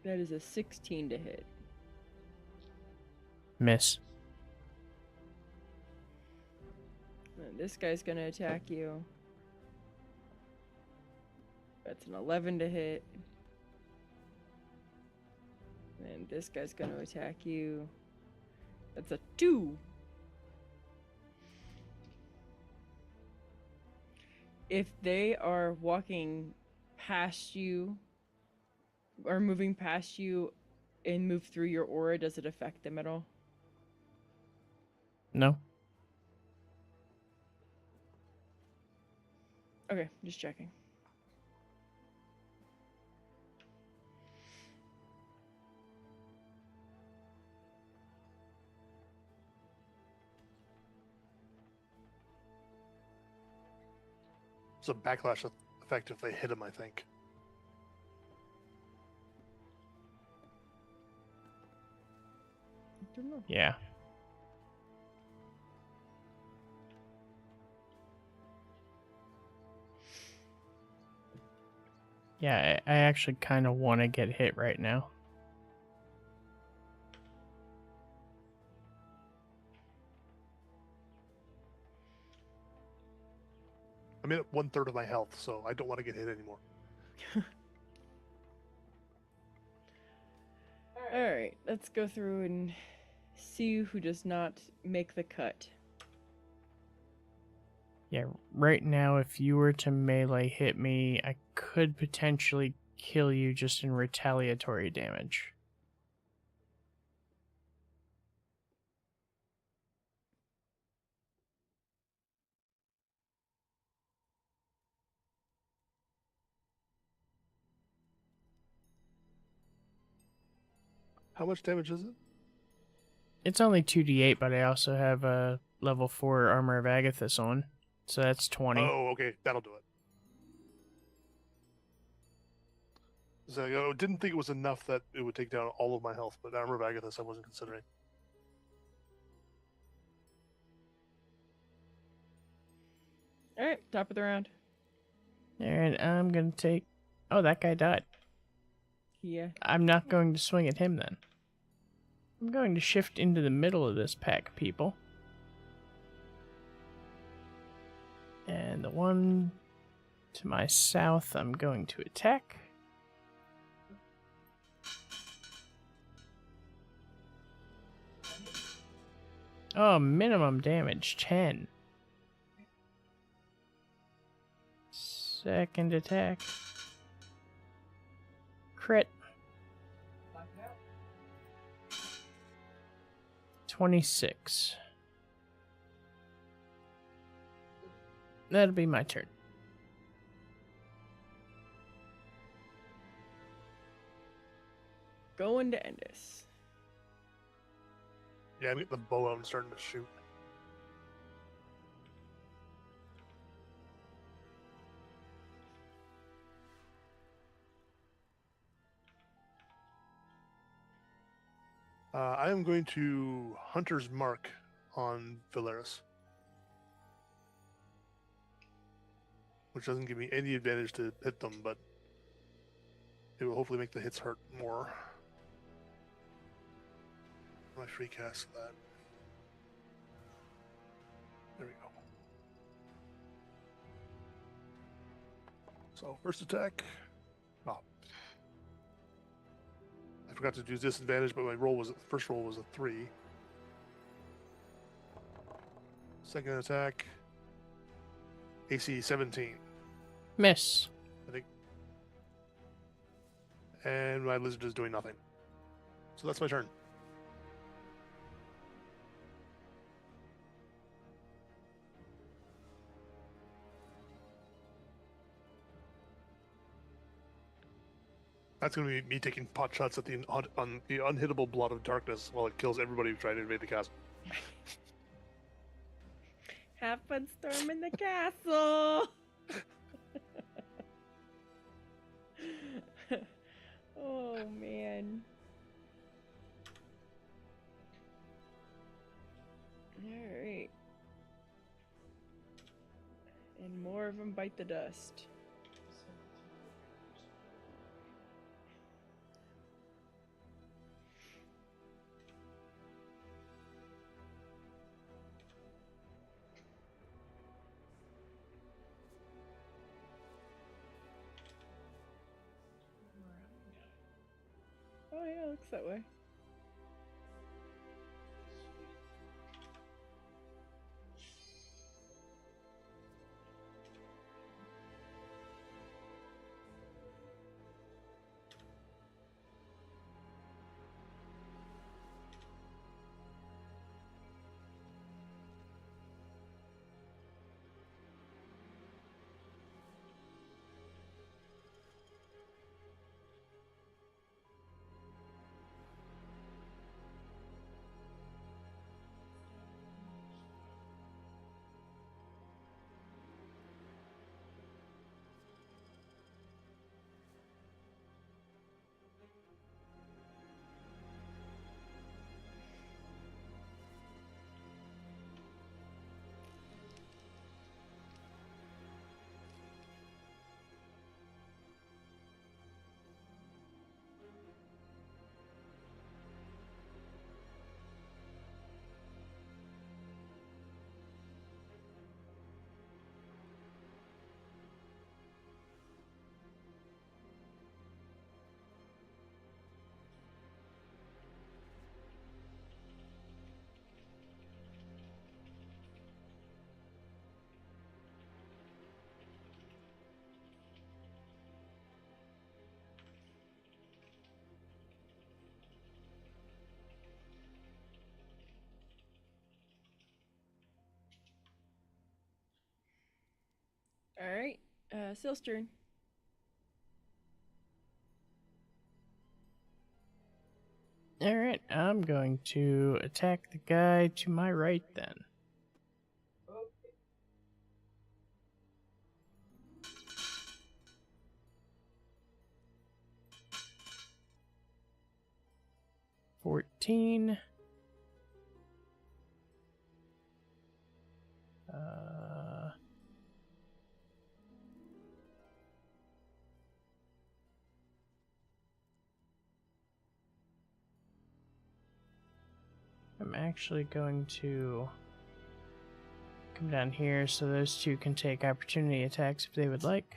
That is a 16 to hit.
Miss.
And this guy's gonna attack you. That's an 11 to hit. And this guy's gonna attack you. That's a 2. If they are walking past you or moving past you and move through your aura, does it affect them at all?
No.
Okay, just checking.
It's a backlash effect if they hit him, I think.
Don't know.
Yeah. Yeah, I actually kind of want to get hit right now.
I'm at 1/3 of my health, so I don't want to get hit anymore.
Alright, let's go through and see who does not make the cut.
Yeah, right now, if you were to melee hit me, I could potentially kill you just in retaliatory damage.
How much damage is it?
It's only 2d8, but I also have a level 4 Armor of Agathis on, so that's 20.
Oh, okay, that'll do it. So I didn't think it was enough that it would take down all of my health, but Armor of Agathis I wasn't considering.
Alright, top of the round.
And I'm going to take... Oh, that guy died.
Yeah.
I'm not going to swing at him then. I'm going to shift into the middle of this pack, people. And the one to my south, I'm going to attack. Oh, minimum damage, 10. Second attack. Crit. 26. That'll be my turn.
Going to Endus.
Yeah, I'm getting the bow out and starting to shoot. I am going to Hunter's Mark on Valeris, which doesn't give me any advantage to hit them, but it will hopefully make the hits hurt more. I free cast that. There we go. So first attack. Oh, I forgot to do disadvantage, but my first roll was a 3. Second attack. AC 17.
Miss.
I think. And my lizard is doing nothing. So that's my turn. That's going to be me taking pot shots at on the unhittable blood of darkness while it kills everybody who's trying to invade the castle.
Have fun storming the castle! Oh, man. Alright. And more of them bite the dust. Oh yeah, it looks that way. Alright, Sil's turn.
Alright, I'm going to attack the guy to my right then. $14. I'm actually going to come down here so those two can take opportunity attacks if they would like.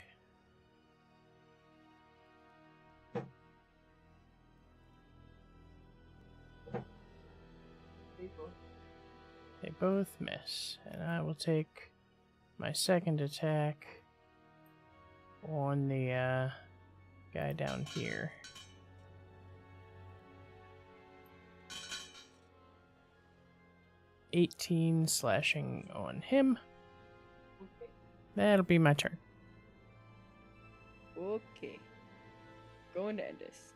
They both miss, and I will take my second attack on the guy down here. $18 slashing on him. That'll be my turn.
Okay. Going to end this.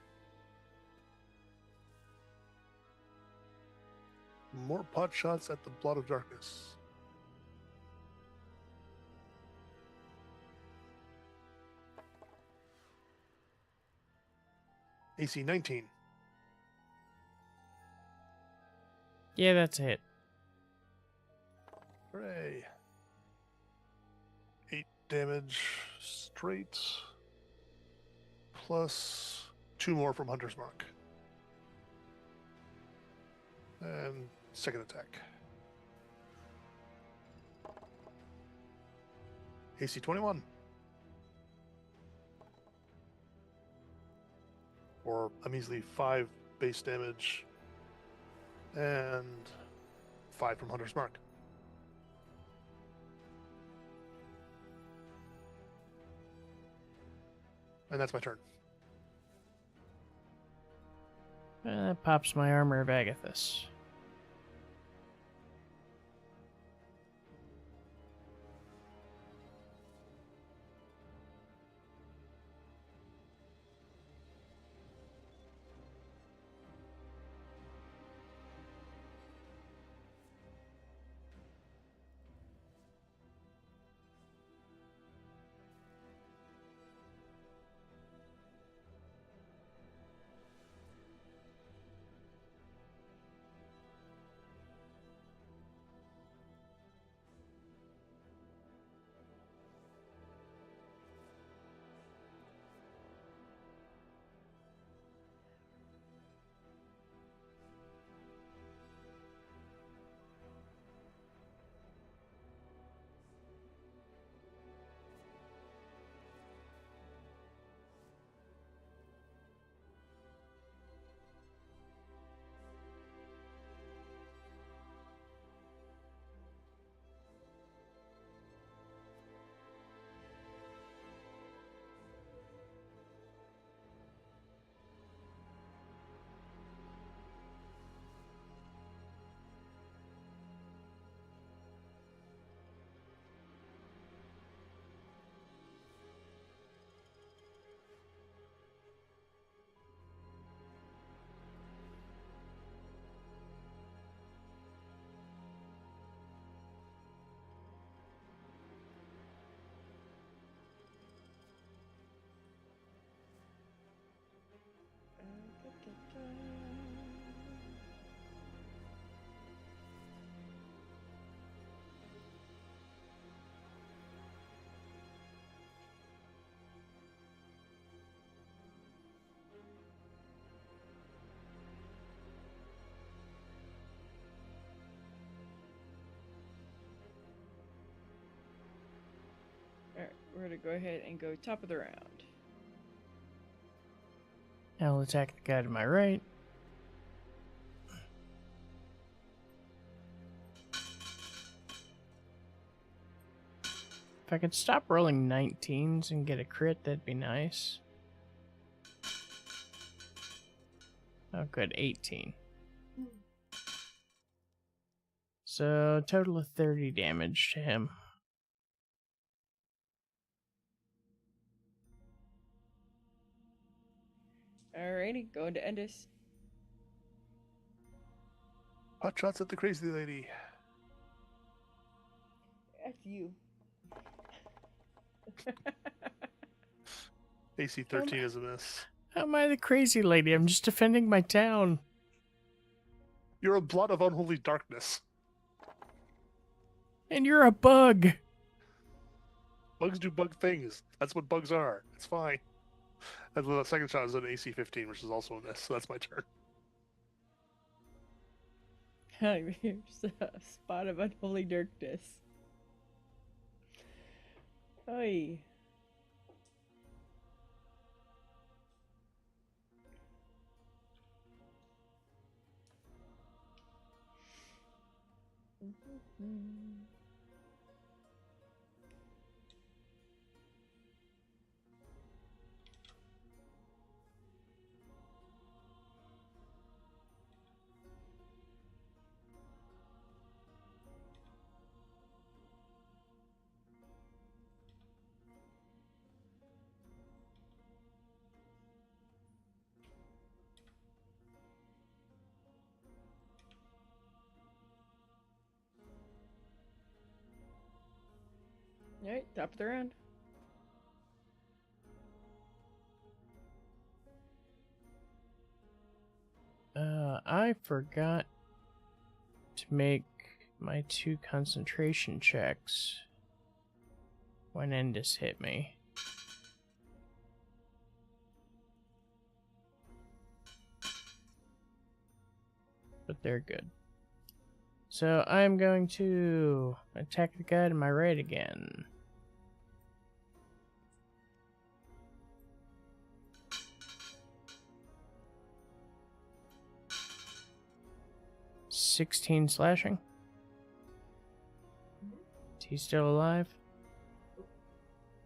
More pot shots at the Blot of Darkness. AC 19.
Yeah, that's a hit.
Hooray. 8 damage straight. Plus 2 more from Hunter's Mark. And second attack. AC 21. Or a measly 5 base damage. And 5 from Hunter's Mark. And that's my turn.
That pops my armor of Agathis.
Alright, we're gonna go ahead and go top of the round.
I'll attack the guy to my right. If I could stop rolling 19s and get a crit, that'd be nice. Oh, good, 18. So, total of 30 damage to him.
Alrighty, going to Endus.
Hot shots at the crazy lady.
That's you.
AC 13 is a miss.
How am I the crazy lady? I'm just defending my town.
You're a blot of unholy darkness.
And you're a bug.
Bugs do bug things. That's what bugs are. It's fine. And the second shot is an AC 15, which is also a miss, so that's my turn.
Here's a spot of unholy darkness. Oi. Alright, top of the round.
I forgot to make my 2 concentration checks when Endus hit me. But they're good. So I'm going to attack the guy to my right again. $16 slashing. Is he still alive?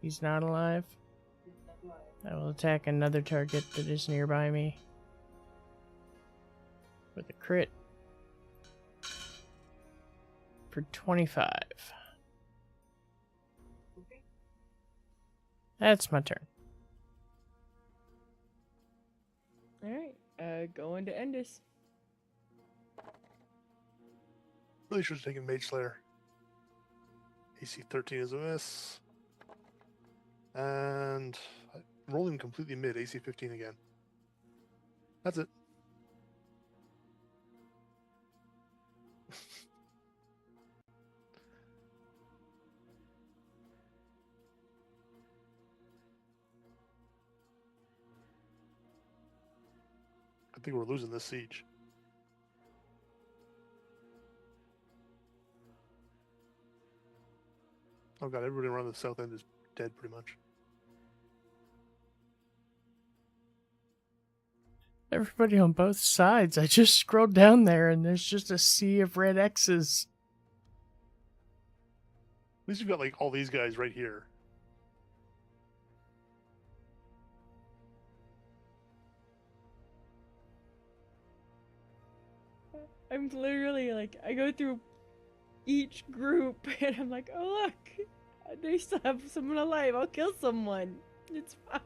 He's not alive. I will attack another target that is nearby me with a crit for 25. That's my turn.
Alright, going to Endus.
Really should have taken Mage Slayer. AC 13 is a miss. And I'm rolling completely mid, AC 15 again. That's it. I think we're losing this siege. Oh god, everybody around the south end is dead pretty much.
Everybody on both sides. I just scrolled down there and there's just a sea of red X's.
At least you've got like all these guys right here.
I'm literally like, I go through each group and I'm like, oh look, they still have someone alive. I'll kill someone. It's fine.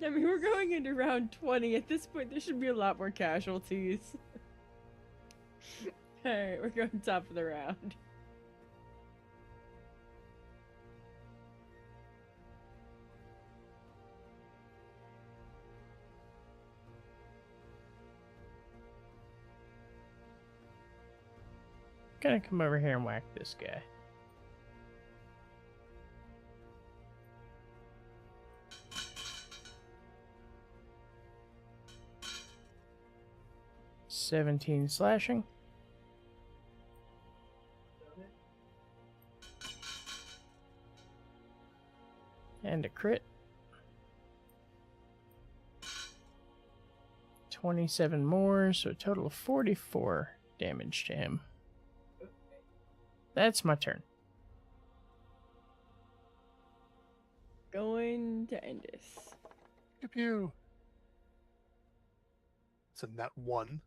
I mean, we're going into round 20. At this point, there should be a lot more casualties. Alright, we're going top of the round.
Gonna come over here and whack this guy. $17 slashing. And a crit. 27 more, so a total of 44 damage to him. That's my turn.
Going to Endus.
Pew pew. It's a nat 1.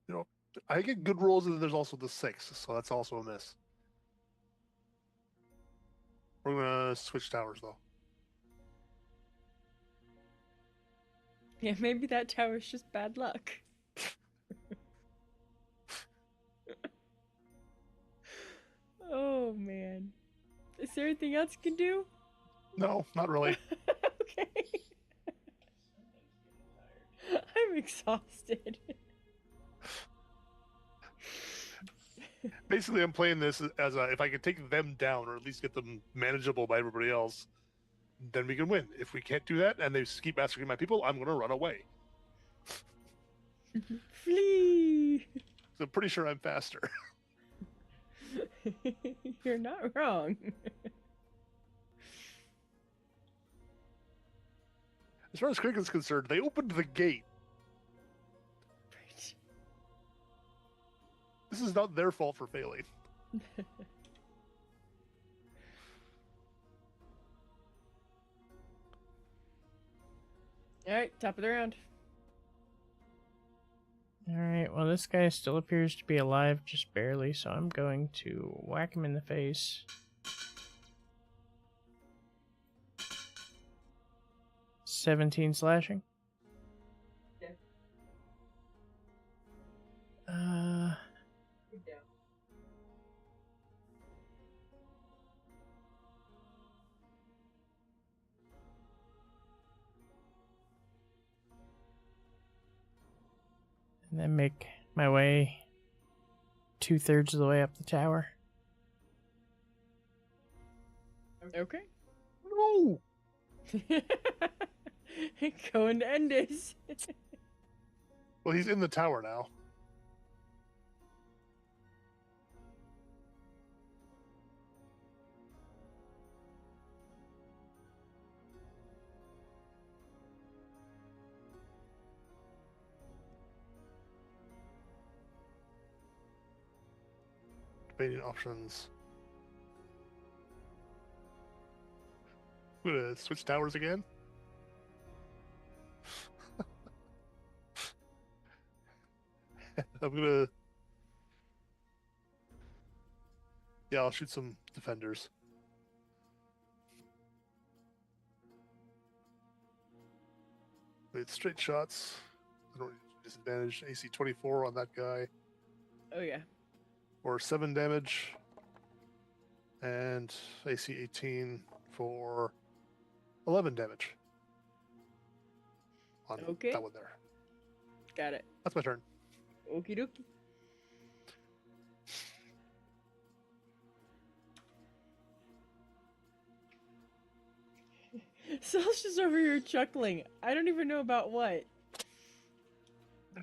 You know, I get good rolls and then there's also the 6, so that's also a miss. We're gonna switch towers though.
Yeah, maybe that tower's just bad luck. Oh man. Is there anything else you can do?
No, not really.
Okay. I'm exhausted.
Basically, I'm playing this as if I can take them down or at least get them manageable by everybody else, then we can win. If we can't do that and they keep massacring my people, I'm gonna run away.
Flee!
So I'm pretty sure I'm faster.
You're not wrong.
As far as cricket's concerned, they opened the gate.
Right.
This is not their fault for failing.
Alright, top of the round.
Alright, well, this guy still appears to be alive, just barely, so I'm going to whack him in the face. 17 slashing.
Okay.
And then make my way 2/3 of the way up the tower.
Okay.
No!
Going to end this.
Well, he's in the tower now. Debating options. I'm gonna switch towers again. I'm gonna... Yeah, I'll shoot some defenders. Wait, straight shots. I don't disadvantage. AC 24 on that guy.
Oh yeah.
For 7 damage. And AC 18 for 11 damage. On
Okay.
that one there.
Got it.
That's my turn.
Okie dokie. Sal's just over here chuckling. I don't even know about what.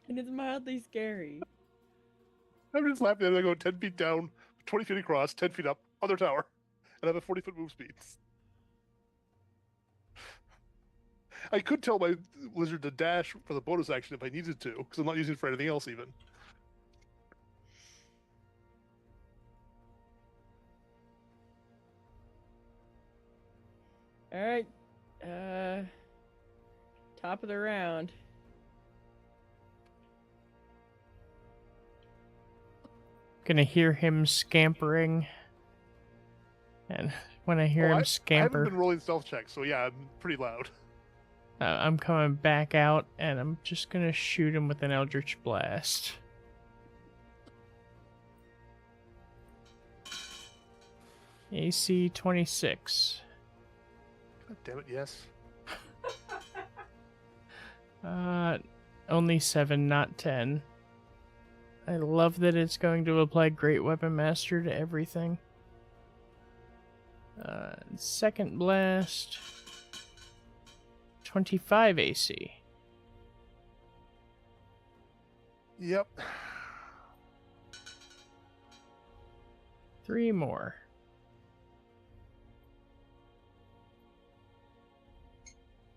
And it's mildly scary.
I'm just laughing as I go 10 feet down, 20 feet across, 10 feet up, other tower, and I have a 40-foot move speed. I could tell my lizard to dash for the bonus action if I needed to, because I'm not using it for anything else even.
Alright. Top of the round.
Gonna hear him scampering. And when I hear him
I haven't
scamper,
been rolling stealth checks, so yeah, I'm pretty loud.
I'm coming back out and I'm just gonna shoot him with an Eldritch Blast. AC 26.
God damn it, yes.
Only 7, not 10. I love that it's going to apply Great Weapon Master to everything. Second blast. 25 AC.
Yep.
3 more.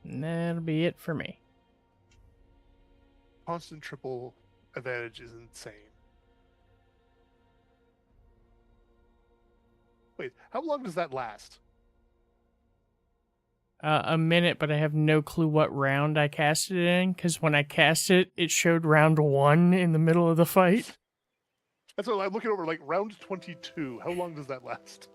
And that'll be it for me.
Constant triple advantage is insane. Wait, how long does that last?
A minute, but I have no clue what round I cast it in, because when I cast it, it showed round 1 in the middle of the fight.
That's what I'm looking over, like round 22. How long does that last?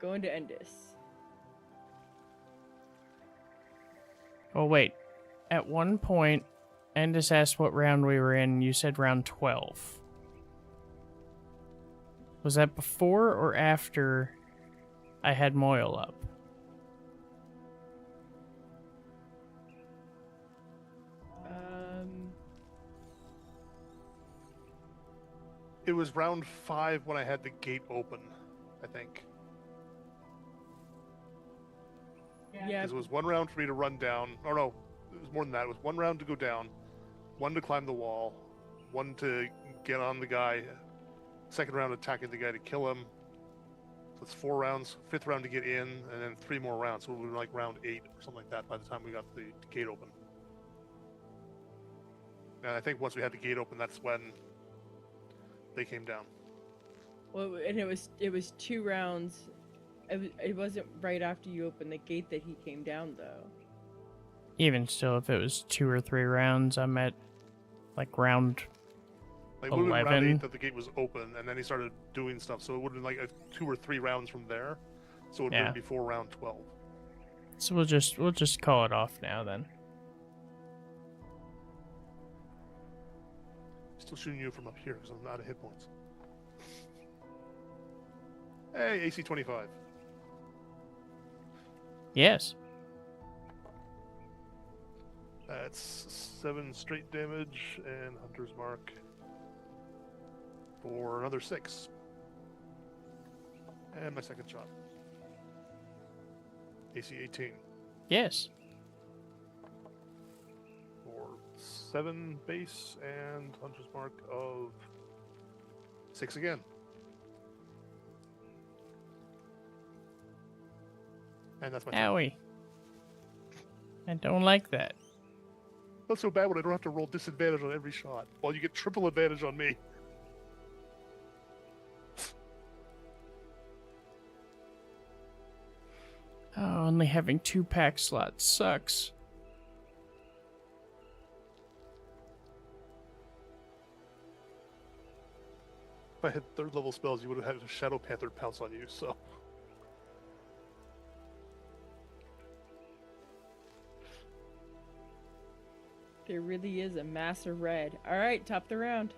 Going to Endis.
Oh, wait. At one point, Endis asked what round we were in, and you said round 12. Was that before or after I had Moyle up?
It was round 5 when I had the gate open, I think.
Yeah.
Because it was 1 round for me to run down. Oh no, it was more than that. It was 1 round to go down, 1 to climb the wall, 1 to get on the guy, 2nd round attacking the guy to kill him. So it's 4 rounds, 5th round to get in, and then 3 more rounds. So it would be like round 8 or something like that by the time we got the gate open. And I think once we had the gate open, that's when they came down.
Well, and it was 2 rounds. It wasn't right after you opened the gate that he came down, though.
Even still, if it was 2 or 3 rounds, I'm at like round
Like it would have been round
11.
8 that the gate was open, and then he started doing stuff. So it would have been like 2 or 3 rounds from there. So it would have been before round 12.
So we'll just call it off now then.
Still shooting you from up here because I'm out of hit points. Hey, AC 25.
Yes.
That's 7 straight damage and Hunter's Mark for another 6. And my second shot. AC 18
Yes.
for 7 base and Hunter's Mark of 6 again. And that's my turn.
Owie. I don't like that.
Not so bad when I don't have to roll disadvantage on every shot, while you get triple advantage on me.
Oh, only having 2 pack slots sucks.
If I had 3rd level spells, you would have had a Shadow Panther pounce on you, so...
There really is a mass of red. All right, top the round.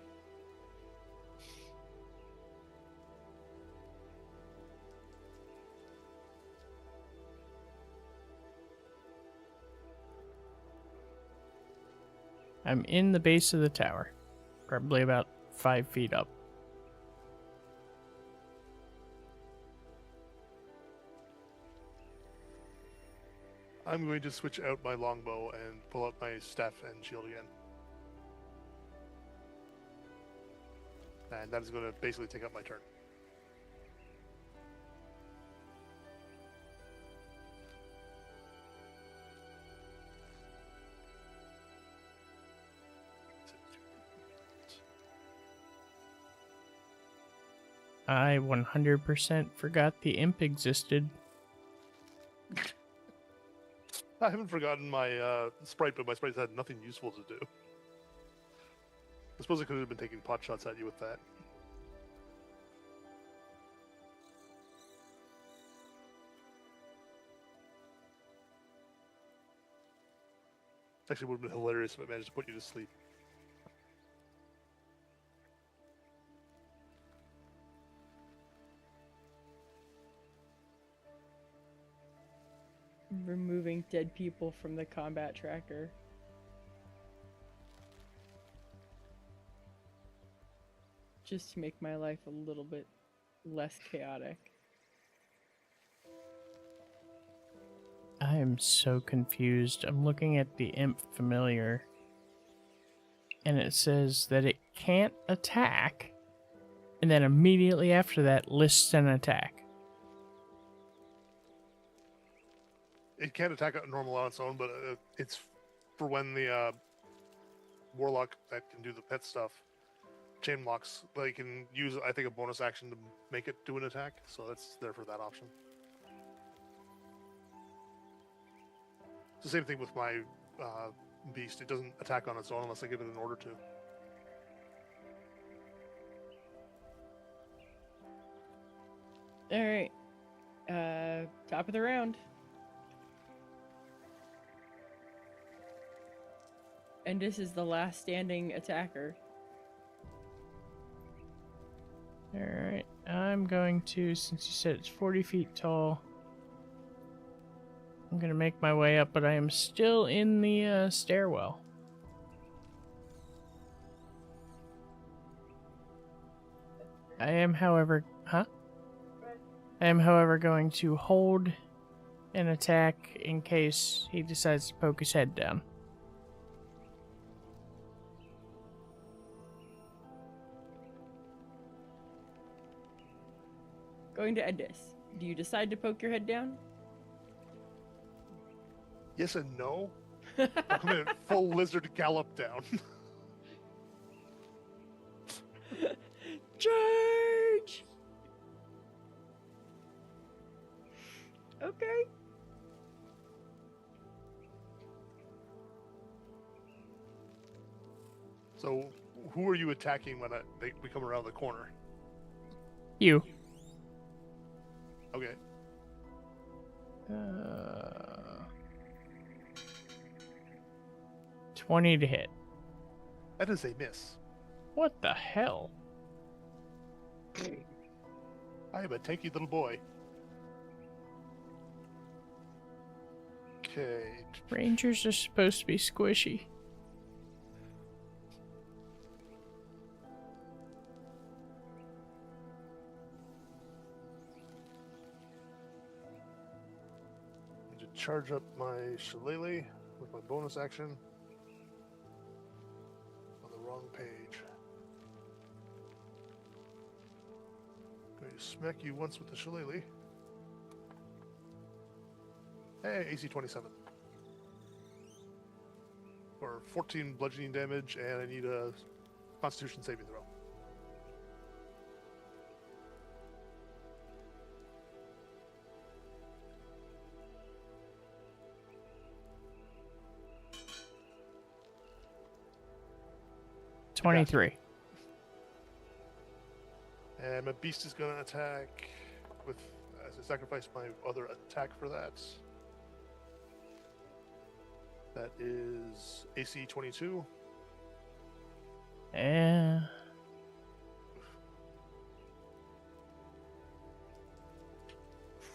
I'm in the base of the tower. Probably about 5 feet up.
I'm going to switch out my longbow and pull out my staff and shield again. And that is going to basically take up my turn.
I 100% forgot the imp existed.
I haven't forgotten my sprite, but my sprites had nothing useful to do. I suppose I could have been taking pot shots at you with that. Actually, would have been hilarious if I managed to put you to sleep.
Removing dead people from the combat tracker. Just to make my life a little bit less chaotic.
I am so confused. I'm looking at the imp familiar, and it says that it can't attack, and then immediately after that lists an attack.
It can't attack normal on its own, but it's for when the warlock that can do the pet stuff chain locks. They can use, I think, a bonus action to make it do an attack, so that's there for that option. It's the same thing with my beast. It doesn't attack on its own unless I give it an order to.
All right. Top of the round. And this is the last standing attacker.
Alright, I'm going to, since you said it's 40 feet tall, I'm going to make my way up, but I am still in the stairwell. I am, however, going to hold an attack in case he decides to poke his head down.
Going to end this. Do you decide to poke your head down?
Yes and no. I'll come in full lizard gallop down.
Charge! Okay.
So, who are you attacking when we come around the corner?
You.
Okay.
20 to hit.
That is a miss.
What the hell?
I am a tanky little boy. Okay.
Rangers are supposed to be squishy.
Need to charge up my shillelagh with my bonus action. On the wrong page. Going to smack you once with the shillelagh. Hey, AC 27. For 14 bludgeoning damage, and I need a Constitution saving throw.
Okay. 23.
And my beast is going to attack with, as I sacrifice my other attack for that. That is AC 22.
Yeah.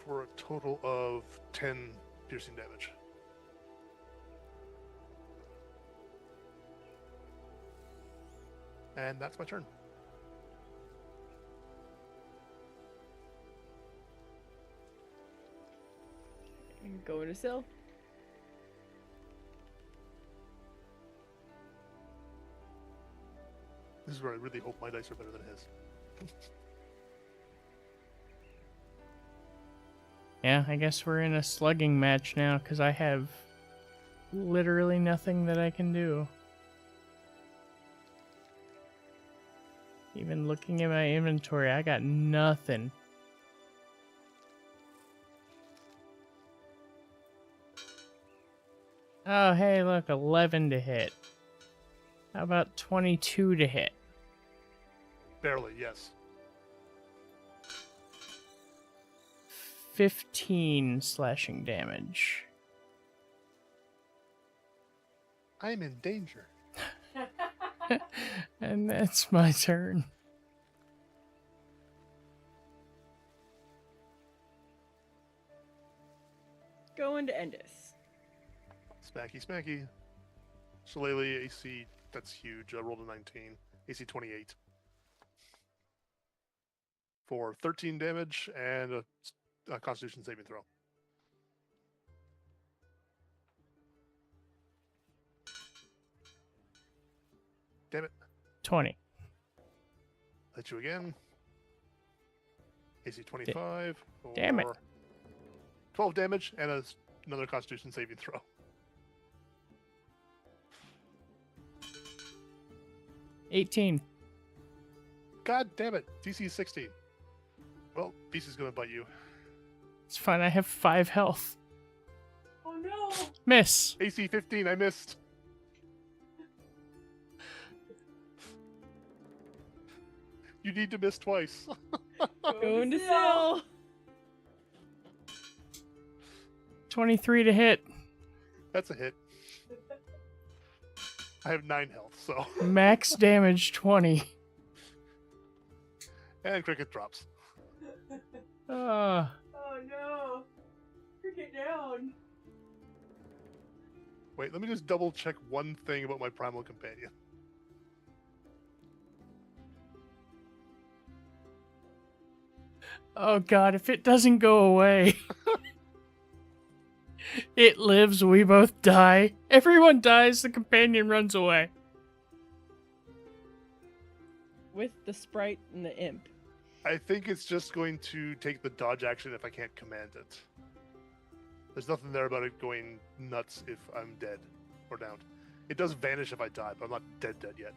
For a total of 10 piercing damage. And that's my turn.
Going to Syl.
This is where I really hope my dice are better than his.
Yeah, I guess we're in a slugging match now because I have literally nothing that I can do. Even looking at my inventory, I got nothing. Oh, hey, look, 11 to hit. How about 22 to hit?
Barely, yes.
15 slashing damage.
I'm in danger.
And that's my turn.
Going to Endus.
Smacky, smacky. Shillelagh AC, that's huge. I rolled a 19. AC 28. For 13 damage and a Constitution saving throw. Damn it.
20.
Hit you again. AC 25.
Damn it.
12 damage and another Constitution saving throw.
$18.
God damn it. DC 16. Well, Beast is going to bite you.
It's fine, I have 5 health.
Oh no!
Miss.
AC 15, I missed. You need to miss twice.
Going to Syl.
23 to hit.
That's a hit. I have 9 health, so.
Max damage 20.
And cricket drops.
Uh,
Oh no! Cricket down!
Wait, let me just double check one thing about my primal companion.
oh god, if it doesn't go away. It lives, we both die. Everyone dies, the companion runs away.
With the sprite and the imp.
I think it's just going to take the dodge action if I can't command it. There's nothing there about it going nuts if I'm dead or downed. It does vanish if I die, but I'm not dead yet.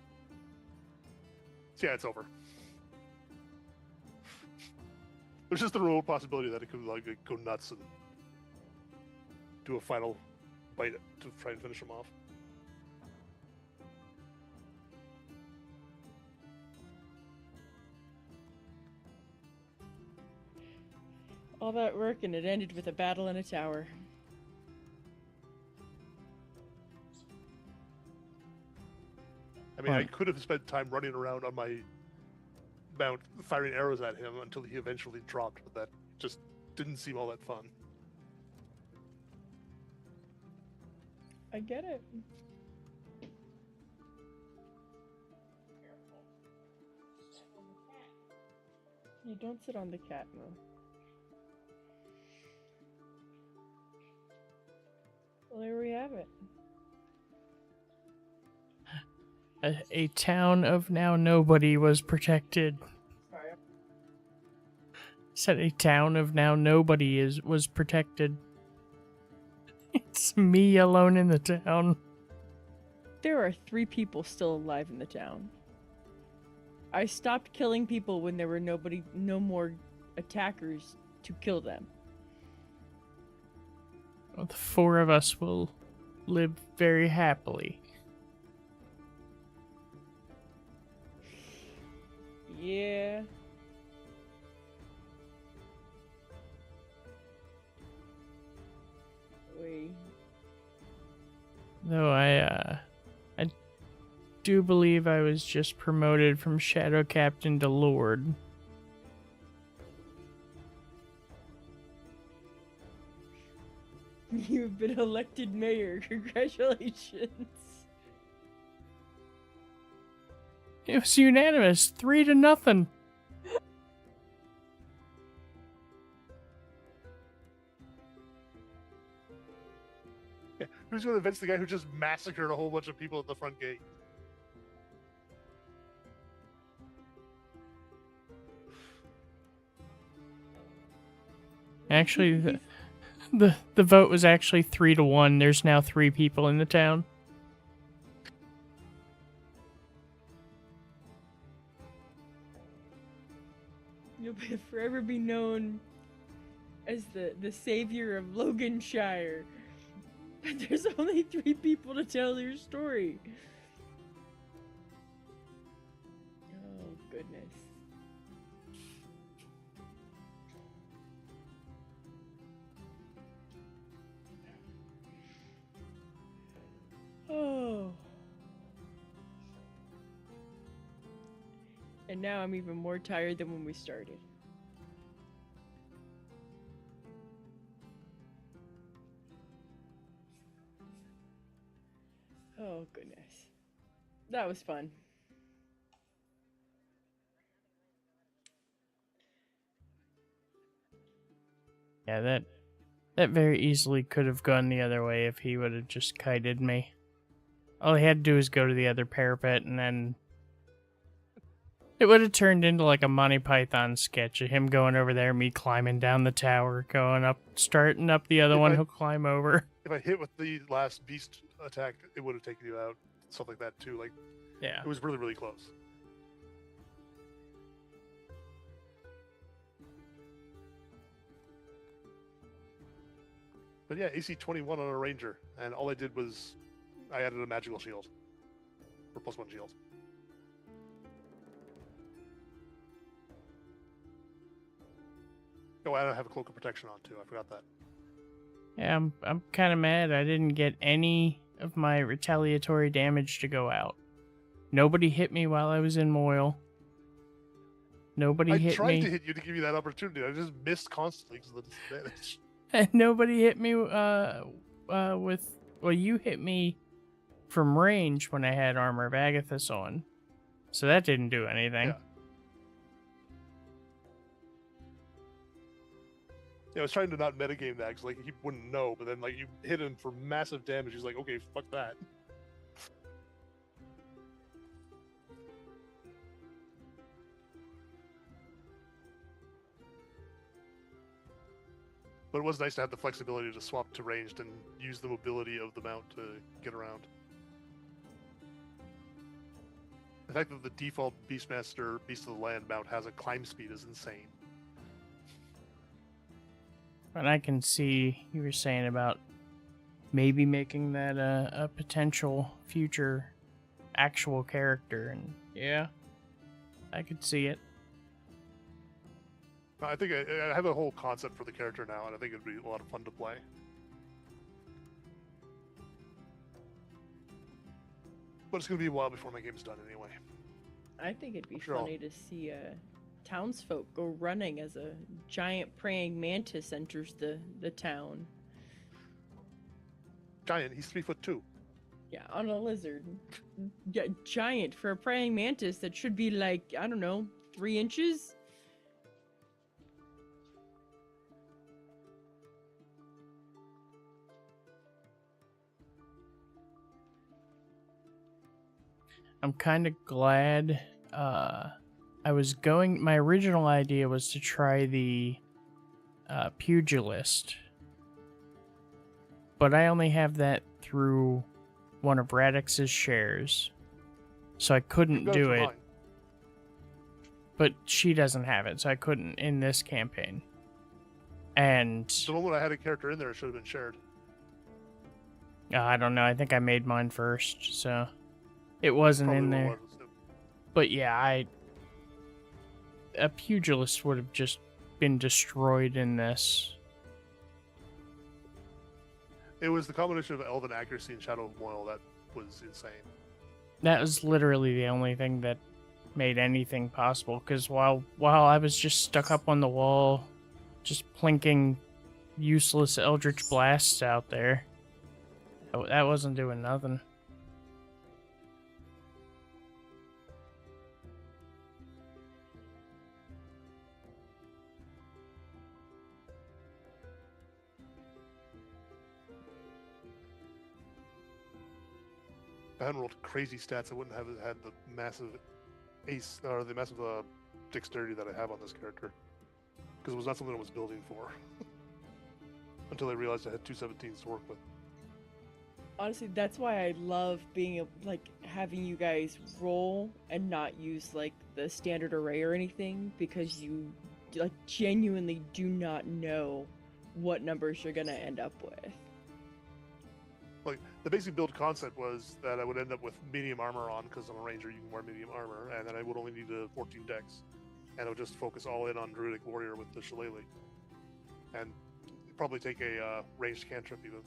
So yeah, it's over. There's just the remote possibility that it could like go nuts and do a final bite to try and finish him off.
All that work and it ended with a battle in a tower.
I mean, I could have spent time running around on my mount, firing arrows at him until he eventually dropped, but that just didn't seem all that fun.
I get it. You don't sit on the cat, no. Well, there we have it.
A town of now nobody was protected.
Sorry.
Said a town of now nobody was protected. It's me alone in the town.
There are 3 people still alive in the town. I stopped killing people when there were no more attackers to kill them.
Well, the 4 of us will live very happily.
Yeah. Wait.
Though I do believe I was just promoted from Shadow Captain to Lord.
You've been elected mayor. Congratulations.
It was unanimous, 3-0.
Yeah, who's going to avenge the guy who just massacred a whole bunch of people at the front gate?
Actually, the vote was actually 3-1. There's now 3 people in the town.
You'll forever be known as the savior of Loganshire. But there's only 3 people to tell your story. Oh, goodness. Oh. And now I'm even more tired than when we started. Oh, goodness. That was fun.
Yeah, that very easily could have gone the other way if he would have just kited me. All he had to do was go to the other parapet, and then it would have turned into like a Monty Python sketch of him going over there, me climbing down the tower, going up, starting up the other one, he'll climb over.
If I hit with the last beast attack, it would have taken you out. Stuff like that too. Like,
Yeah.
it was really, really close. But yeah, AC 21 on a ranger, and all I did was I added a magical shield, or +1 shield. Oh, I don't have a cloak of protection on too. I forgot that.
Yeah, I'm kind of mad I didn't get any of my retaliatory damage to go out. Nobody hit me while I was in Moil. Nobody
I
hit
tried to
me.
hit you to give you that opportunity. I just missed constantly because of the disadvantage.
And nobody hit me with, well, you hit me from range when I had Armor of Agathis on. So that didn't do anything.
Yeah. Yeah, I was trying to not metagame that because like he wouldn't know, but then like you hit him for massive damage. He's like, okay, fuck that. But it was nice to have the flexibility to swap to ranged and use the mobility of the mount to get around. The fact that the default Beastmaster Beast of the Land mount has a climb speed is insane.
And I can see you were saying about maybe making that a potential future actual character, and yeah, I could see it.
I think I have a whole concept for the character now, and I think it'd be a lot of fun to play. But it's going to be a while before my game's done anyway.
I think it'd be
Sure.
funny to see townsfolk go running as a giant praying mantis enters the town.
Giant, he's 3'2".
Yeah, on a lizard. Yeah, giant for a praying mantis that should be like, I don't know, 3 inches?
I'm kind of glad. I was going. My original idea was to try the pugilist, but I only have that through one of Radix's shares, so I couldn't do it.
Mine.
But she doesn't have it, so I couldn't in this campaign. And
The moment I had a character in there, it should have been shared.
I don't know. I think I made mine first, so it wasn't
Probably
in
what it
there.
was.
But yeah, a pugilist would have just been destroyed in this.
It was the combination of Elven accuracy and Shadow of Moil that was insane.
That was literally the only thing that made anything possible. Because while I was just stuck up on the wall, just plinking useless Eldritch blasts out there, that wasn't doing nothing.
If I hadn't rolled crazy stats, I wouldn't have had the massive ace or the massive dexterity that I have on this character, because it was not something I was building for until I realized I had 217s to work with.
Honestly, that's why I love being like having you guys roll and not use like the standard array or anything, because you like genuinely do not know what numbers you're gonna end up with.
Like the basic build concept was that I would end up with medium armor on, because I'm a ranger, you can wear medium armor, and then I would only need a 14 dex, and I would just focus all in on druidic warrior with the shillelagh, and probably take a ranged cantrip even,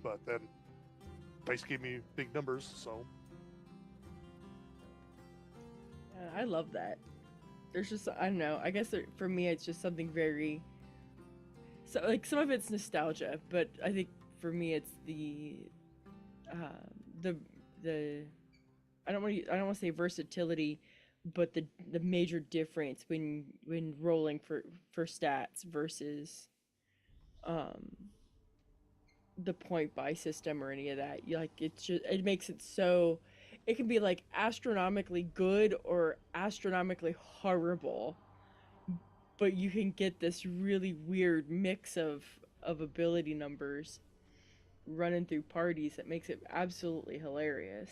but then dice gave me big numbers, so
I love that. There's just, I don't know, I guess for me it's just something very, so like some of it's nostalgia, but I think for me it's the I don't want to say versatility, but the major difference when rolling for stats versus the point buy system or any of that. It's just, it makes it so it can be like astronomically good or astronomically horrible, but you can get this really weird mix of ability numbers running through parties that makes it absolutely hilarious.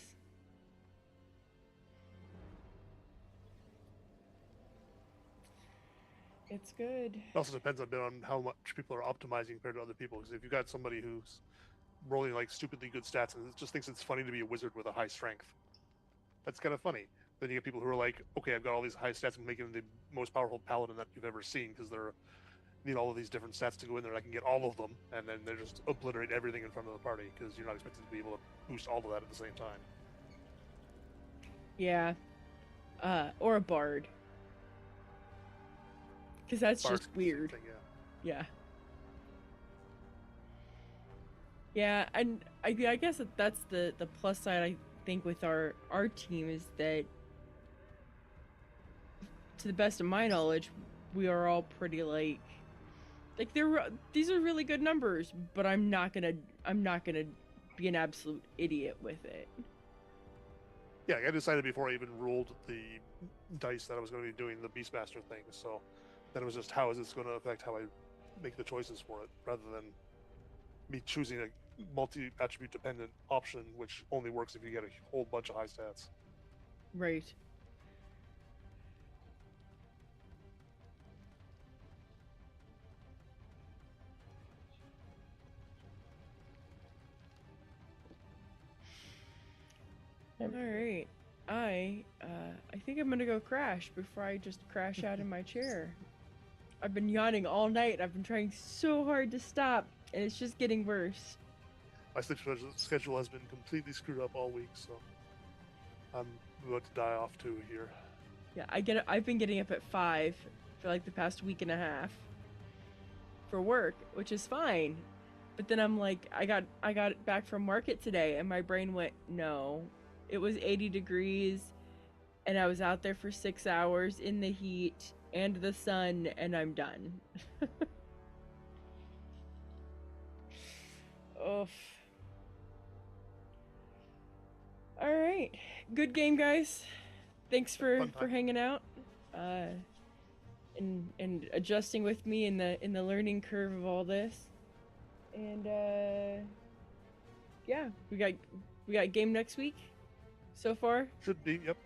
It's good.
it also depends a bit on how much people are optimizing compared to other people. Because if you've got somebody who's rolling like stupidly good stats and just thinks it's funny to be a wizard with a high strength, that's kind of funny. Then you get people who are like, okay, I've got all these high stats and making them the most powerful paladin that you've ever seen because they're need all of these different stats to go in there. I can get all of them, and then they just obliterate everything in front of the party because you're not expected to be able to boost all of that at the same time.
Yeah. Or a bard. Because that's
Bard's
just
the same
weird.
thing, yeah.
Yeah. Yeah, and I guess that's the plus side, I think, with our team is that, to the best of my knowledge, we are all pretty like these are really good numbers, but I'm not gonna be an absolute idiot with it.
Yeah, I decided before I even rolled the dice that I was going to be doing the Beastmaster thing, so then it was just how is this going to affect how I make the choices for it, rather than me choosing a multi-attribute dependent option, which only works if you get a whole bunch of high stats.
Right. All right. I think I'm gonna go crash before I just crash out in my chair. I've been yawning all night. I've been trying so hard to stop, and it's just getting worse.
My sleep schedule has been completely screwed up all week, so I'm about to die off too here.
Yeah, I've been getting up at 5 for like the past week and a half for work, which is fine. But then I'm like, I got back from market today, and my brain went, no. It was 80 degrees, and I was out there for 6 hours in the heat and the sun, and I'm done. Oof. All right, good game, guys. Thanks for hanging out, and adjusting with me in the learning curve of all this. And yeah, we got game next week. So far,
Should be, yep.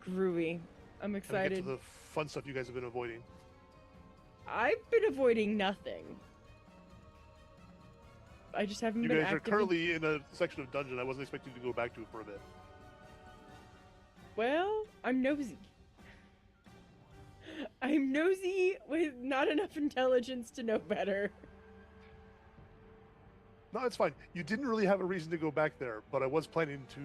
Groovy. I'm excited.
Get to the fun stuff you guys have been avoiding.
I've been avoiding nothing. I just haven't been
You guys are
actively...
currently in a section of dungeon I wasn't expecting to go back to for a bit.
Well, I'm nosy. I'm nosy with not enough intelligence to know better.
No, it's fine. You didn't really have a reason to go back there, but I was planning to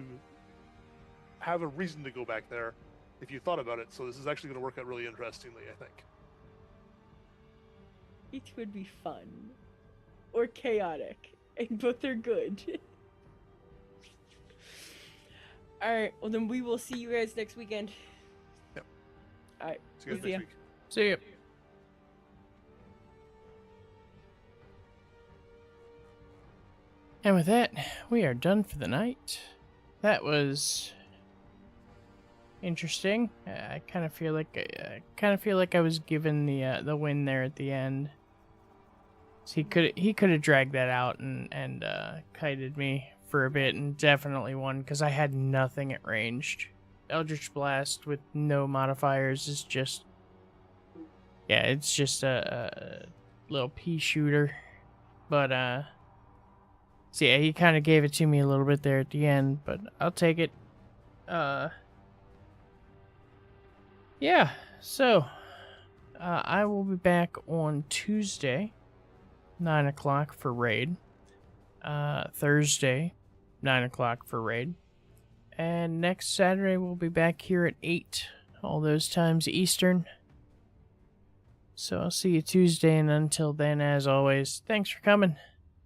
have a reason to go back there if you thought about it, so this is actually going to work out really interestingly, I think.
Each would be fun. Or chaotic. And both are good. Alright, well then we will see you guys next weekend.
Yep.
Alright,
See you guys
see ya.
next week.
See ya. And with that, we are done for the night. That was interesting. I kind of feel like I was given the win there at the end. So he could have dragged that out and kited me for a bit and definitely won because I had nothing at ranged. Eldritch Blast with no modifiers is just, yeah, it's just a little pea shooter. But so yeah, he kind of gave it to me a little bit there at the end, but I'll take it. Yeah, so I will be back on Tuesday, 9 o'clock for raid. Thursday, 9 o'clock for raid. And next Saturday we'll be back here at 8, all those times Eastern. So I'll see you Tuesday, and until then, as always, thanks for coming,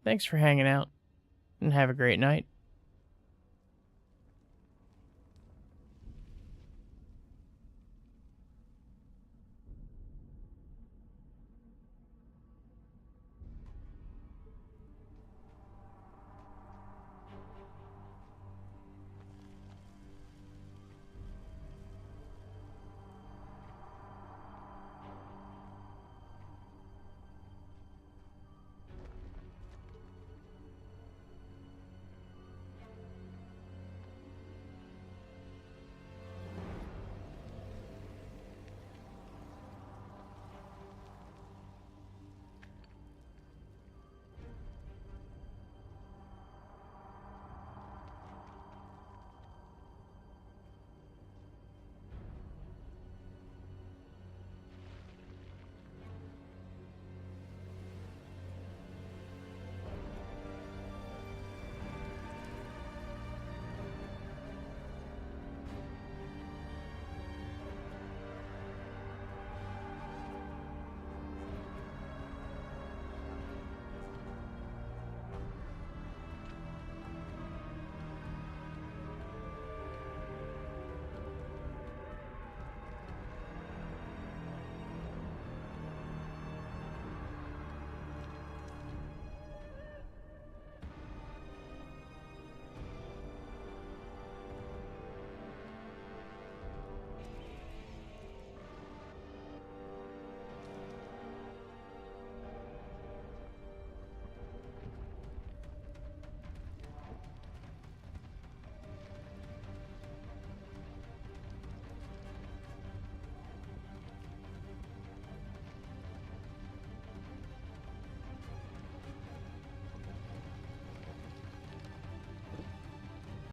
thanks for hanging out, and have a great night.